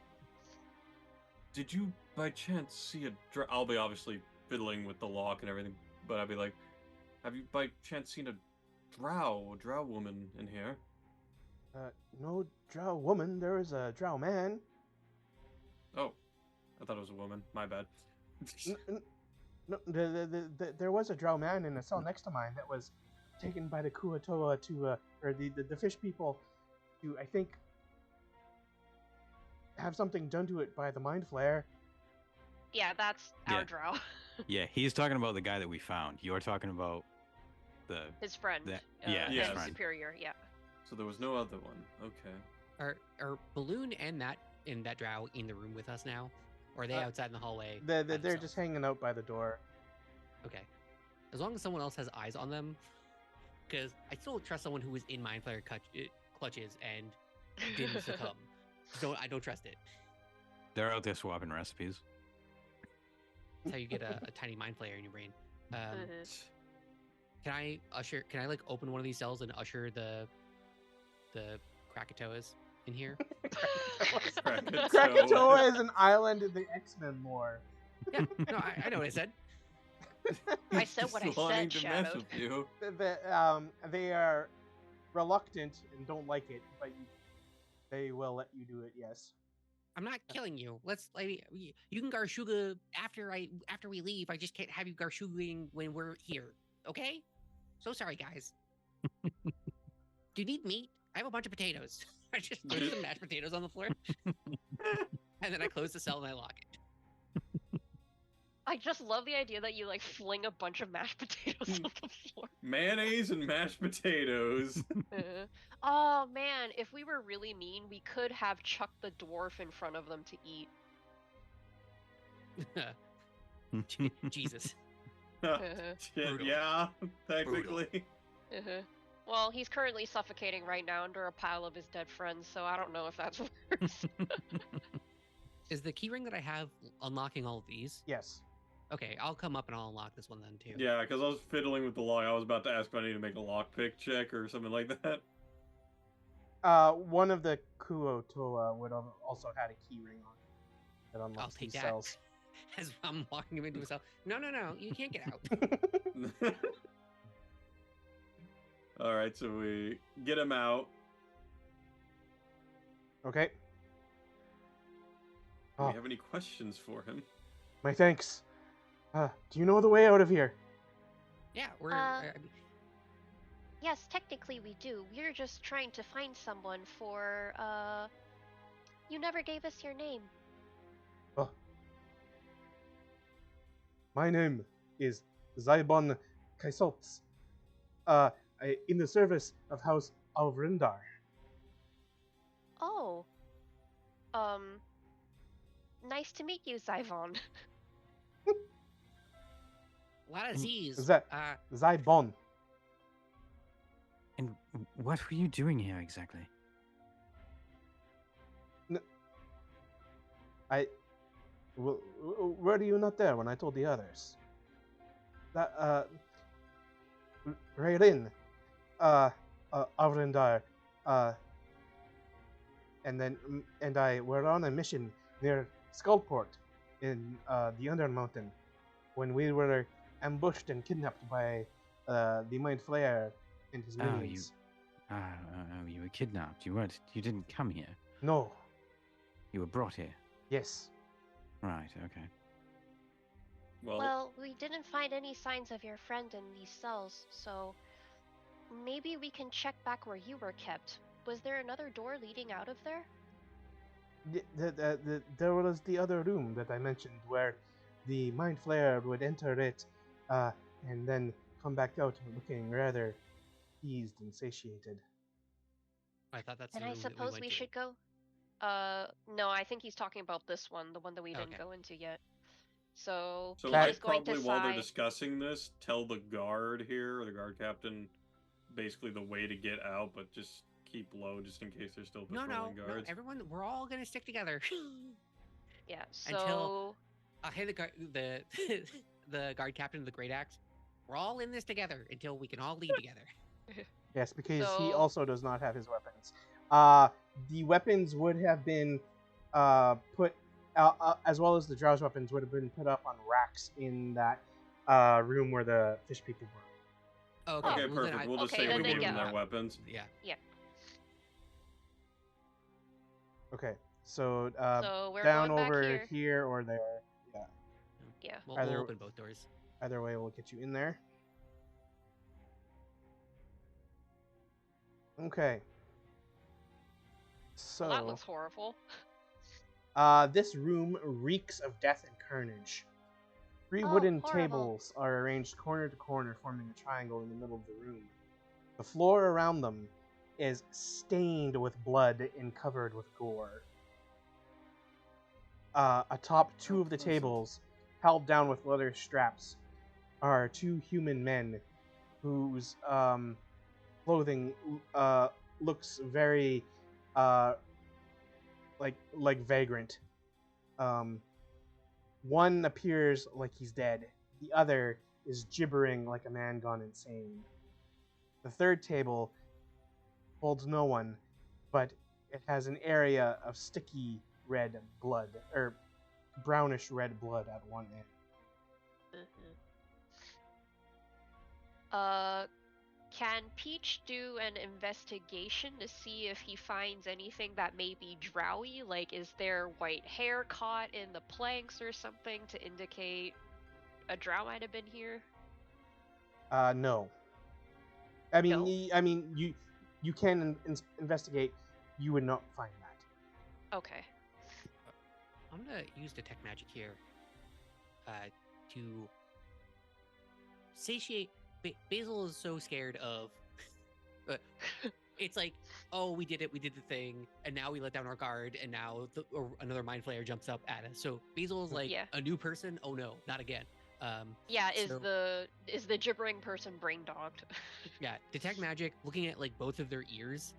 Did you by chance see a I'll be obviously fiddling with the lock and everything, but I'd be like, have you by chance seen a drow woman in here? No drow woman. There is a drow man. Oh, I thought it was a woman. My bad. No, there was a drow man in a cell next to mine that was taken by the Kuatoa to, or the fish people to, I think, have something done to it by the mind flare. Yeah, that's our drow. Yeah, he's talking about the guy that we found. You're talking about his friend. His friend. Superior. Yeah. So there was no other one. Okay. Are Balloon and that drow in the room with us now? Or are they outside in the hallway? They're just hanging out by the door. Okay. As long as someone else has eyes on them, because I still don't trust someone who was in Mind Flayer clutches and didn't succumb. So I don't trust it. They're out there swapping recipes. That's how you get a tiny Mind Flayer in your brain. Can I like open one of these cells and usher the Krakatoas in here? Krakatoa is an island in the X-Men lore. Yeah, no, I know what I said. I said what I said, Shadow. They are reluctant and don't like it, but they will let you do it. Yes. I'm not killing you. You can Garshuga after we leave. I just can't have you Garshugaing when we're here. Okay? So sorry, guys. Do you need meat? I have a bunch of potatoes. I just throw some mashed potatoes on the floor, and then I close the cell and I lock it. I just love the idea that you like fling a bunch of mashed potatoes on the floor. Mayonnaise and mashed potatoes. Oh man, if we were really mean, we could have chucked the dwarf in front of them to eat. Jesus. Yeah, technically. Well, he's currently suffocating right now under a pile of his dead friends, so I don't know if that's worse. Is the keyring that I have unlocking all of these? Yes. Okay, I'll come up and I'll unlock this one then too. Yeah, because I was fiddling with the lock. I was about to ask if I need to make a lockpick check or something like that. One of the Kuotoa would have also had a key ring on it that unlocks these cells. As I'm walking him into a cell. No, you can't get out. All right, so we get him out. Okay. Do we have any questions for him? My thanks. Do you know the way out of here? Yeah, we're... Yes, technically we do. We're just trying to find someone for, You never gave us your name. My name is Zaibon Kaisoltz. In the service of House Alvrindar. Oh. Nice to meet you, Zaivon. A lot of Z's. Zaibon. And what were you doing here exactly? Were you not there when I told the others? Rayrin, Avrindar, and I were on a mission near Skullport in the Undermountain when we were ambushed and kidnapped by the Mind Flayer and his minions. You were kidnapped. You didn't come here. No. You were brought here. Yes. Right, okay. Well, we didn't find any signs of your friend in these cells, so maybe we can check back where you were kept. Was there another door leading out of there? There was the other room that I mentioned where the Mind Flayer would enter it and then come back out looking rather eased and satiated. I thought that's the room I suppose that we should go. No, I think he's talking about this one, the one that we didn't go into yet. So I probably, while they're discussing this, tell the guard here, or the guard captain, basically the way to get out, but just keep low just in case there's still patrolling guards. No, everyone, we're all gonna stick together. Yeah. So until hey, the guard captain of the Great Axe, we're all in this together until we can all leave together. Yes, because he also does not have his weapons. The weapons would have been put, as well as the Drow's weapons, would have been put up on racks in that room where the fish people were. Okay, perfect. We'll just say we gave them their weapons. Yeah. Yeah. Okay, so we're down going over back here or there. Yeah. Yeah. We'll open both doors. Either way, we'll get you in there. Okay. So well, that looks horrible. This room reeks of death and carnage. Three wooden tables are arranged corner to corner, forming a triangle in the middle of the room. The floor around them is stained with blood and covered with gore. Atop two of the tables, held down with leather straps, are two human men whose clothing looks very like vagrant. One appears like he's dead. The other is gibbering like a man gone insane. The third table holds no one, but it has an area of sticky red blood, or brownish red blood at one end. Can Peach do an investigation to see if he finds anything that may be drowy? Like, is there white hair caught in the planks or something to indicate a drow might have been here? No. I mean, No? you can investigate. You would not find that. Okay. I'm gonna use detect magic here to satiate. Basil is so scared of. It's like, oh, we did it, we did the thing, and now we let down our guard, and now another mind flayer jumps up at us. So Basil is like a new person. Oh no, not again. Is the gibbering person brain dogged? Yeah, detect magic, looking at like both of their ears,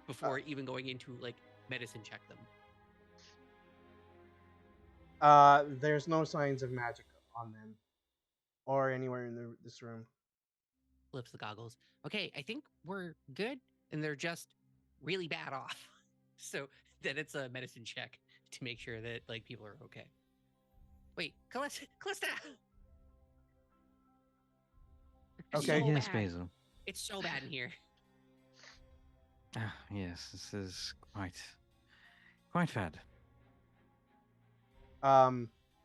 before even going into like medicine check them. There's no signs of magic on them, or anywhere in this room. Flips the goggles. Okay, I think we're good, and they're just really bad off. So then it's a medicine check to make sure that like people are okay. Wait, Callista! Okay. So Yes, bad. Basil. It's so bad in here. Ah, yes, this is quite bad.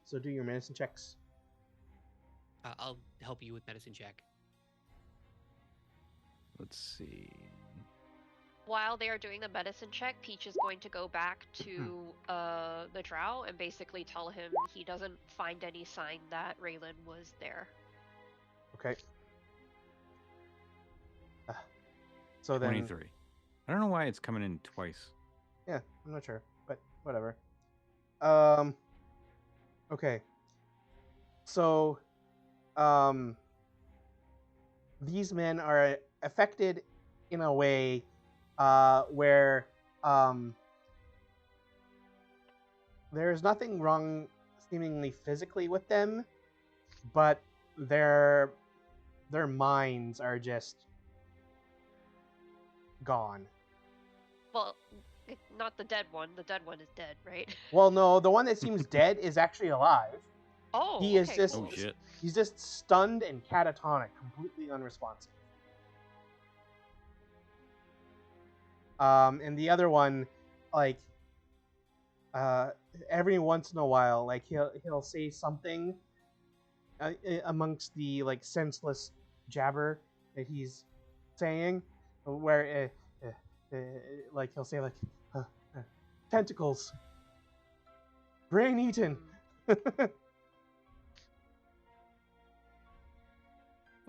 So do your medicine checks. I'll help you with medicine check. Let's see. While they are doing the medicine check, Peach is going to go back to the drow and basically tell him he doesn't find any sign that Raylan was there. Okay. So 23. then, I don't know why it's coming in twice. yeah, I'm not sure, but whatever. Okay. So, these men are affected in a way where there's nothing wrong seemingly physically with them, but their minds are just gone. Well, not the dead one. The dead one is dead, right? Well, no, the one that seems dead is actually alive. Oh, he is okay, just cool. Oh shit. He's just stunned and catatonic, completely unresponsive. And the other one, like, every once in a while, like he'll say something amongst the like senseless jabber that he's saying, where like he'll say like tentacles, brain eaten. What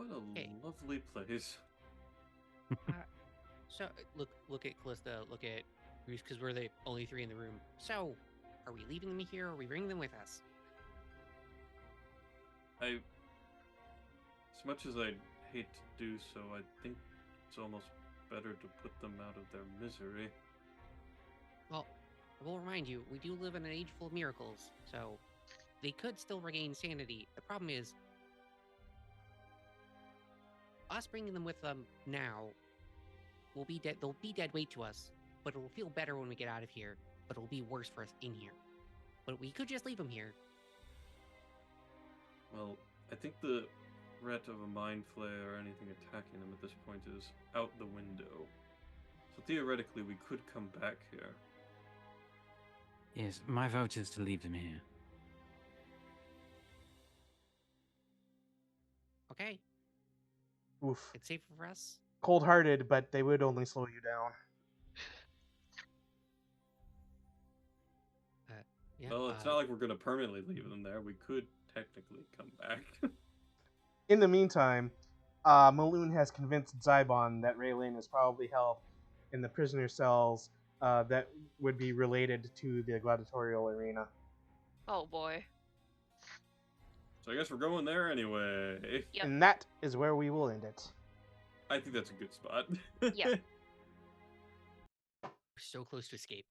a lovely place. So look at Callista, look at Bruce, because we're the only three in the room. So, are we leaving them here, or are we bringing them with us? As much as I hate to do so, I think it's almost better to put them out of their misery. Well, I will remind you, we do live in an age full of miracles, so they could still regain sanity. The problem is, us bringing them with them now will be dead. They'll be dead weight to us, but it'll feel better when we get out of here. But it'll be worse for us in here. But we could just leave them here. Well, I think the threat of a mind flare or anything attacking them at this point is out the window. So theoretically, we could come back here. Yes, my vote is to leave them here. Okay. Oof. It's safer for us. Cold-hearted, but they would only slow you down. Yeah, Well, it's not like we're going to permanently leave them there. We could technically come back. In the meantime, Maloon has convinced Zybon that Raylan is probably held in the prisoner cells that would be related to the gladiatorial arena. Oh boy. So I guess we're going there anyway. Yep. And that is where we will end it. I think that's a good spot. Yeah. We're so close to escape.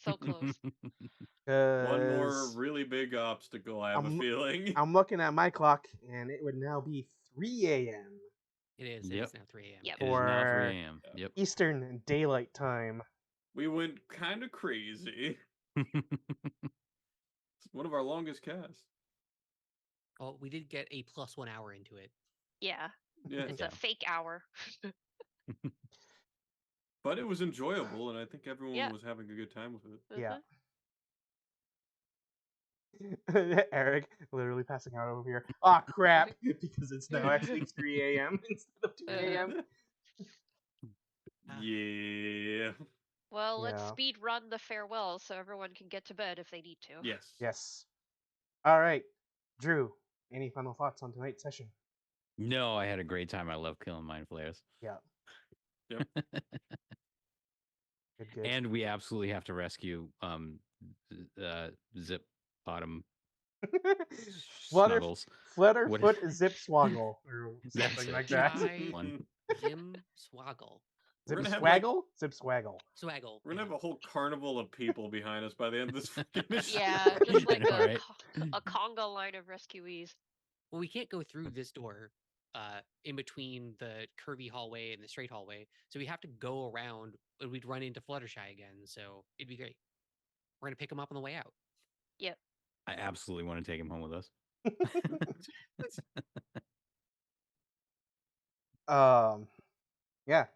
So close. One more 'Cause really big obstacle, I have a I'm- feeling. I'm looking at my clock, and it would now be 3 a.m. It is. It Yep. is now 3 a.m. Yep. It is now 3 for a.m. Yep. Eastern Daylight Time. We went kind of crazy. It's one of our longest casts. Oh, we did get a +1 hour into it. Yeah. Yeah. It's Yeah. a fake hour. But it was enjoyable, and I think everyone Yeah. was having a good time with it. Yeah. Eric literally passing out over here. Ah, crap! Because it's now actually 3 a.m. instead of 2 a.m. Yeah. Well, let's Yeah. speed run the farewell so everyone can get to bed if they need to. Yes. Yes. All right, Drew. Any final thoughts on tonight's session? No, I had a great time. I love killing mind flayers. Yeah. Yep. Good. And we absolutely have to rescue Zip Bottom Snuggles. Flutterfoot Zip Swoggle or That's something it. like that. Shy One. Zim Swaggle. We're Zip gonna have like Swaggle? Zip Swaggle. Swaggle. we're gonna have a whole carnival of people behind us by the end of this fucking mission. Yeah, just I like know, right? a conga line of rescuees. Well, we can't go through this door in between the curvy hallway and the straight hallway. So we have to go around and we'd run into Fluttershy again. So it'd be great. We're going to pick him up on the way out. Yep. I absolutely want to take him home with us. Yeah.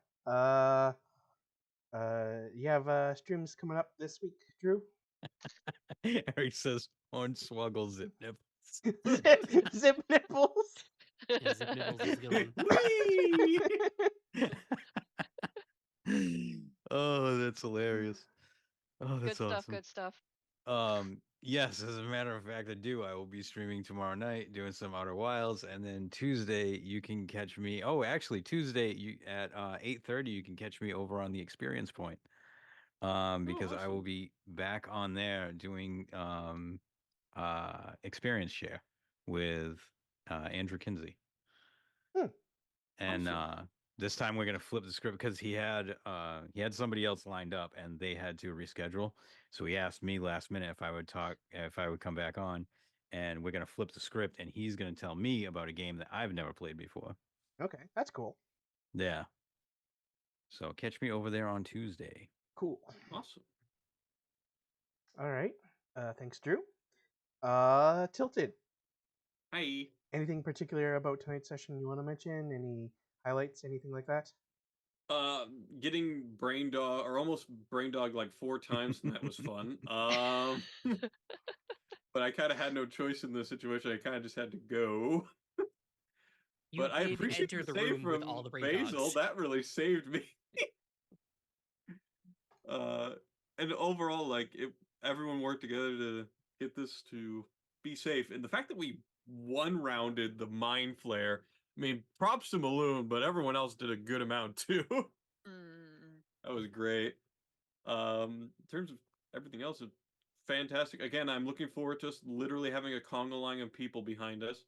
You have streams coming up this week, Drew? Eric says, "Hornswoggle Zip Nipples." Zip nipples. Yeah, Zip Nibbles is a good one. Whee! Oh, that's hilarious. Oh, Good that's stuff. awesome. Good stuff. Yes, as a matter of fact, I do. I will be streaming tomorrow night, doing some Outer Wilds, and then Tuesday you can catch me. Oh, actually, Tuesday you at 8:30 you can catch me over on the Experience Point. Because I will awesome. be back on there doing experience share with Andrew Kinsey. And Awesome. this time we're gonna flip the script because he had somebody else lined up and they had to reschedule. So he asked me last minute if I would come back on, and we're gonna flip the script and he's gonna tell me about a game that I've never played before. Okay, that's cool. Yeah. So catch me over there on Tuesday. Cool. Awesome. All right. Thanks, Drew. Tilted. Hi. Anything particular about tonight's session you want to mention? Any highlights? Anything like that? Getting brain dog or almost brain dog like 4 times, and that was fun. But I kind of had no choice in this situation. I kind of just had to go. You But I did appreciate enter the the save room with from all the brain Basil. dogs. That really saved me. And overall, like everyone worked together to get this to be safe. And the fact that we one-rounded the mind flare, I mean, props to Maloon, but everyone else did a good amount too. That was great. In terms of everything else, it's fantastic. Again, I'm looking forward to us literally having a conga line of people behind us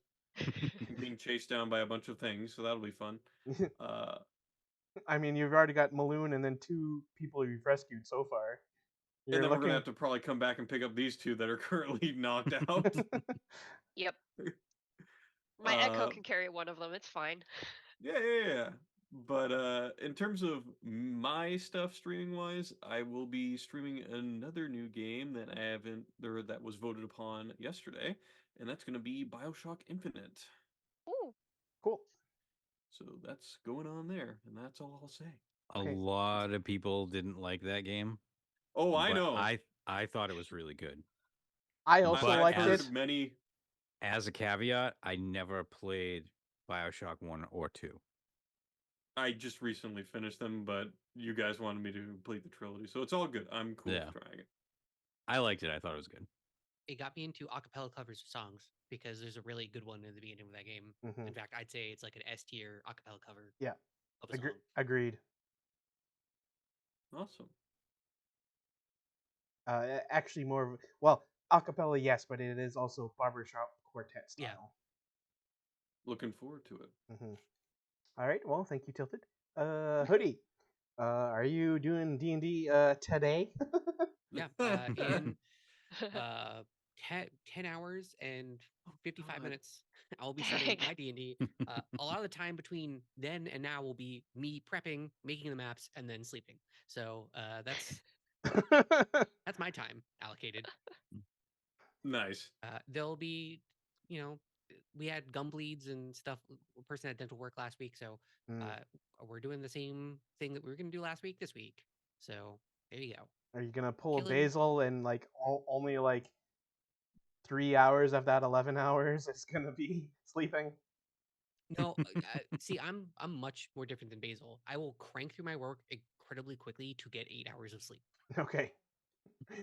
being chased down by a bunch of things, so that'll be fun. I mean, you've already got Maloon and then 2 people you've rescued so far. And then we're gonna have to probably come back and pick up these 2 that are currently knocked out. Yep. My Echo can carry one of them. It's fine. Yeah. But in terms of my stuff streaming wise, I will be streaming another new game that that was voted upon yesterday, and that's going to be BioShock Infinite. Ooh. Cool. So that's going on there, and that's all I'll say. A lot of people didn't like that game. Oh, I know. I thought it was really good. I also liked heard it. Many. As a caveat, I never played BioShock 1 or 2. I just recently finished them, but you guys wanted me to complete the trilogy, so it's all good. I'm cool with trying it. I liked it. I thought it was good. It got me into acapella covers of songs because there's a really good one in the beginning of that game. In fact, I'd say it's like an S tier acapella cover. Yeah. Of a song. Agreed. Awesome. Actually, more acapella, yes, but it is also barbershop quartet style. Yeah. Looking forward to it. All right. Well, thank you, Tilted. Hoodie. Are you doing D&D today? Yeah, in 10 hours and 55 minutes, I'll be starting my D&D. A lot of the time between then and now will be me prepping, making the maps, and then sleeping. So that's my time allocated. Nice. There'll be, we had gum bleeds and stuff. A person had dental work last week, so we're doing the same thing that we were going to do last week this week. So there you go. Are you gonna pull a Basil and like only like 3 hours of that 11 hours is gonna be sleeping? No, see, I'm much more different than Basil. I will crank through my work incredibly quickly to get 8 hours of sleep. Okay.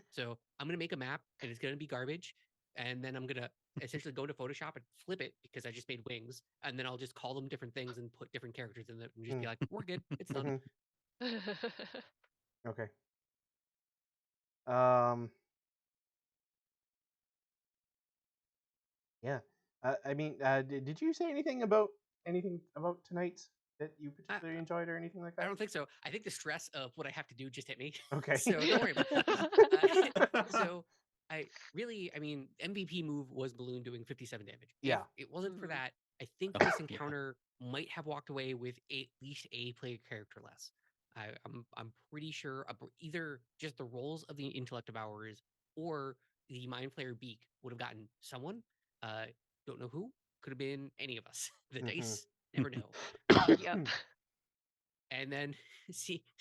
So I'm gonna make a map, and it's gonna be garbage, and then I'm gonna essentially go into Photoshop and flip it because I just made wings, and then I'll just call them different things and put different characters in it, and just be like, "We're good, it's done." Okay. Yeah. I mean, did you say anything about tonight that you particularly enjoyed or anything like that? I don't think so. I think the stress of what I have to do just hit me. Okay. So don't worry about that. So I mean, MVP move was Balloon doing 57 damage. Yeah. If it wasn't for that, I think this encounter might have walked away with at least a player character less. I'm pretty sure either just the rolls of the Intellect Devourers or the Mind Flayer Beak would have gotten someone. Don't know who. Could have been any of us. The dice never know. Yep. And then seeing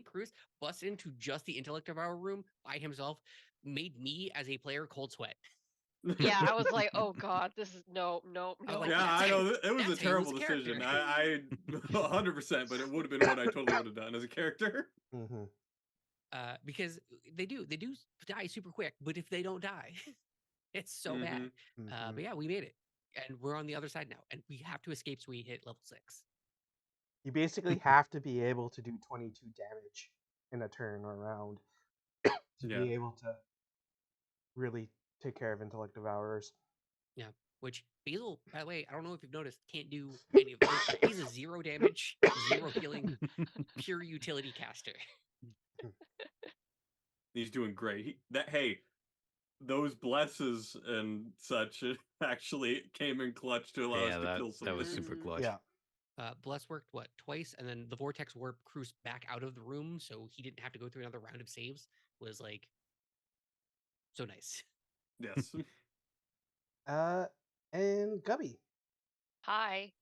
Cruz bust into just the Intellect of our room by himself made me as a player cold sweat. Yeah, I was like, oh god, this is no. Like, yeah, I know it was a terrible decision. Character. I 100%, but it would have been what I totally would have done as a character. Because they do die super quick, but if they don't die, it's so bad. But yeah, we made it, and we're on the other side now, and we have to escape so we hit level 6. You basically have to be able to do 22 damage in a turn or round to be able to really take care of Intellect Devourers. Yeah, which Basil, by the way, I don't know if you've noticed, can't do any of those. He's a 0 damage, 0 healing, pure utility caster. He's doing great. Those blesses and such actually came in clutch to allow us to kill some. That was super clutch. Yeah. Bless worked twice, and then the vortex warp Cruz back out of the room, so he didn't have to go through another round of saves. Was like so nice. Yes. And Gubby. Hi.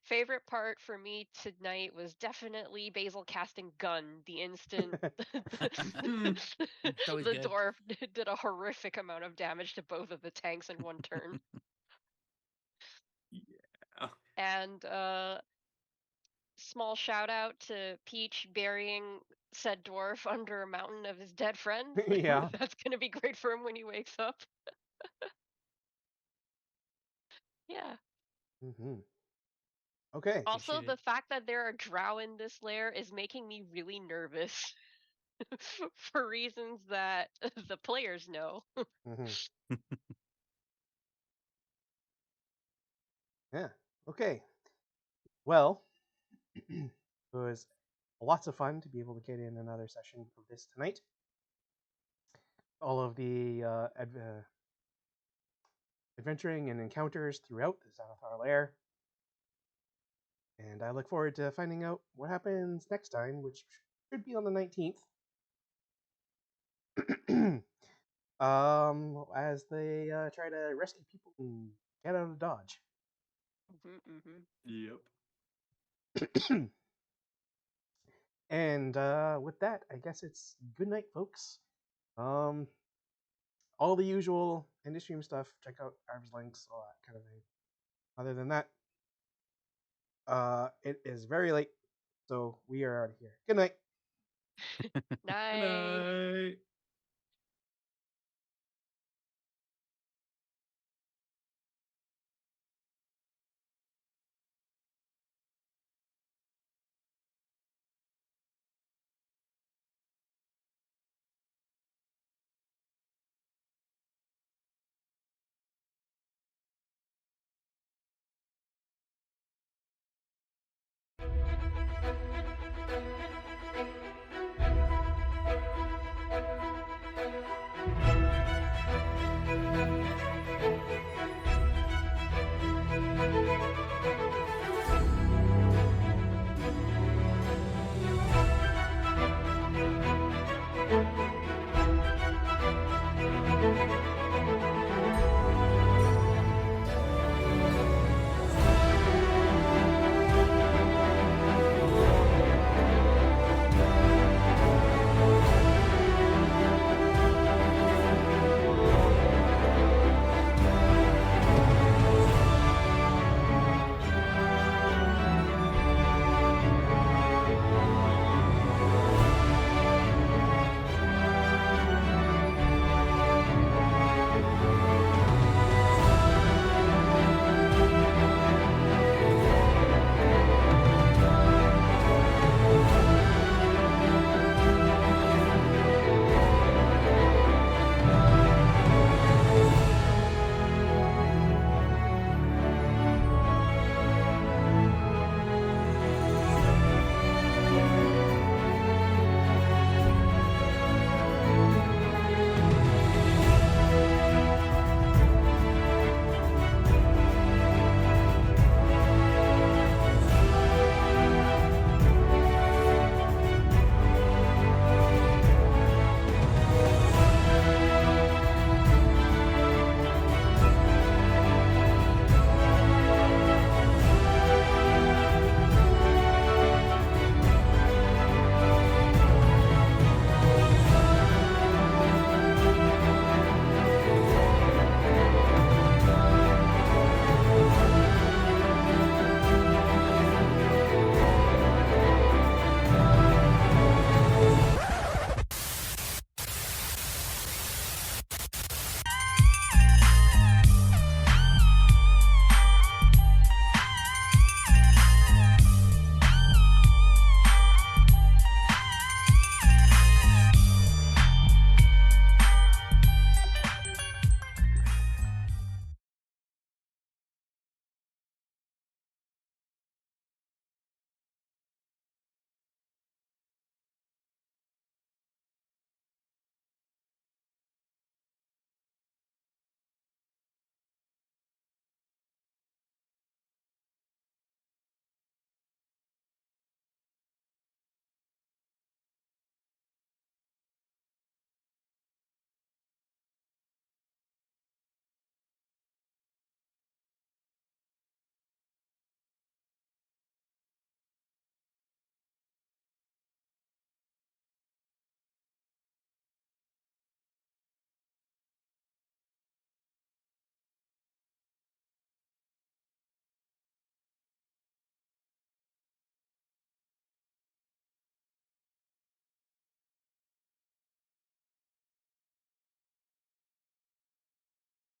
Favorite part for me tonight was definitely Basil casting gun the instant the dwarf did a horrific amount of damage to both of the tanks in one turn. Yeah. And small shout out to Peach burying said dwarf under a mountain of his dead friend. Yeah. That's gonna be great for him when he wakes up. Yeah. Okay. Also, the fact that there are drow in this lair is making me really nervous for reasons that the players know. Yeah. Okay. Well, it was lots of fun to be able to get in another session of this tonight. All of the adventuring and encounters throughout the Xanathar lair. And I look forward to finding out what happens next time, which should be on the 19th. As they try to rescue people and get out of Dodge. Yep. And with that, I guess it's good night, folks. All the usual industry stuff. Check out Arb's links, all that kind of thing. Other than that, it is very late, so we are out of here. Good night. Night. Good night.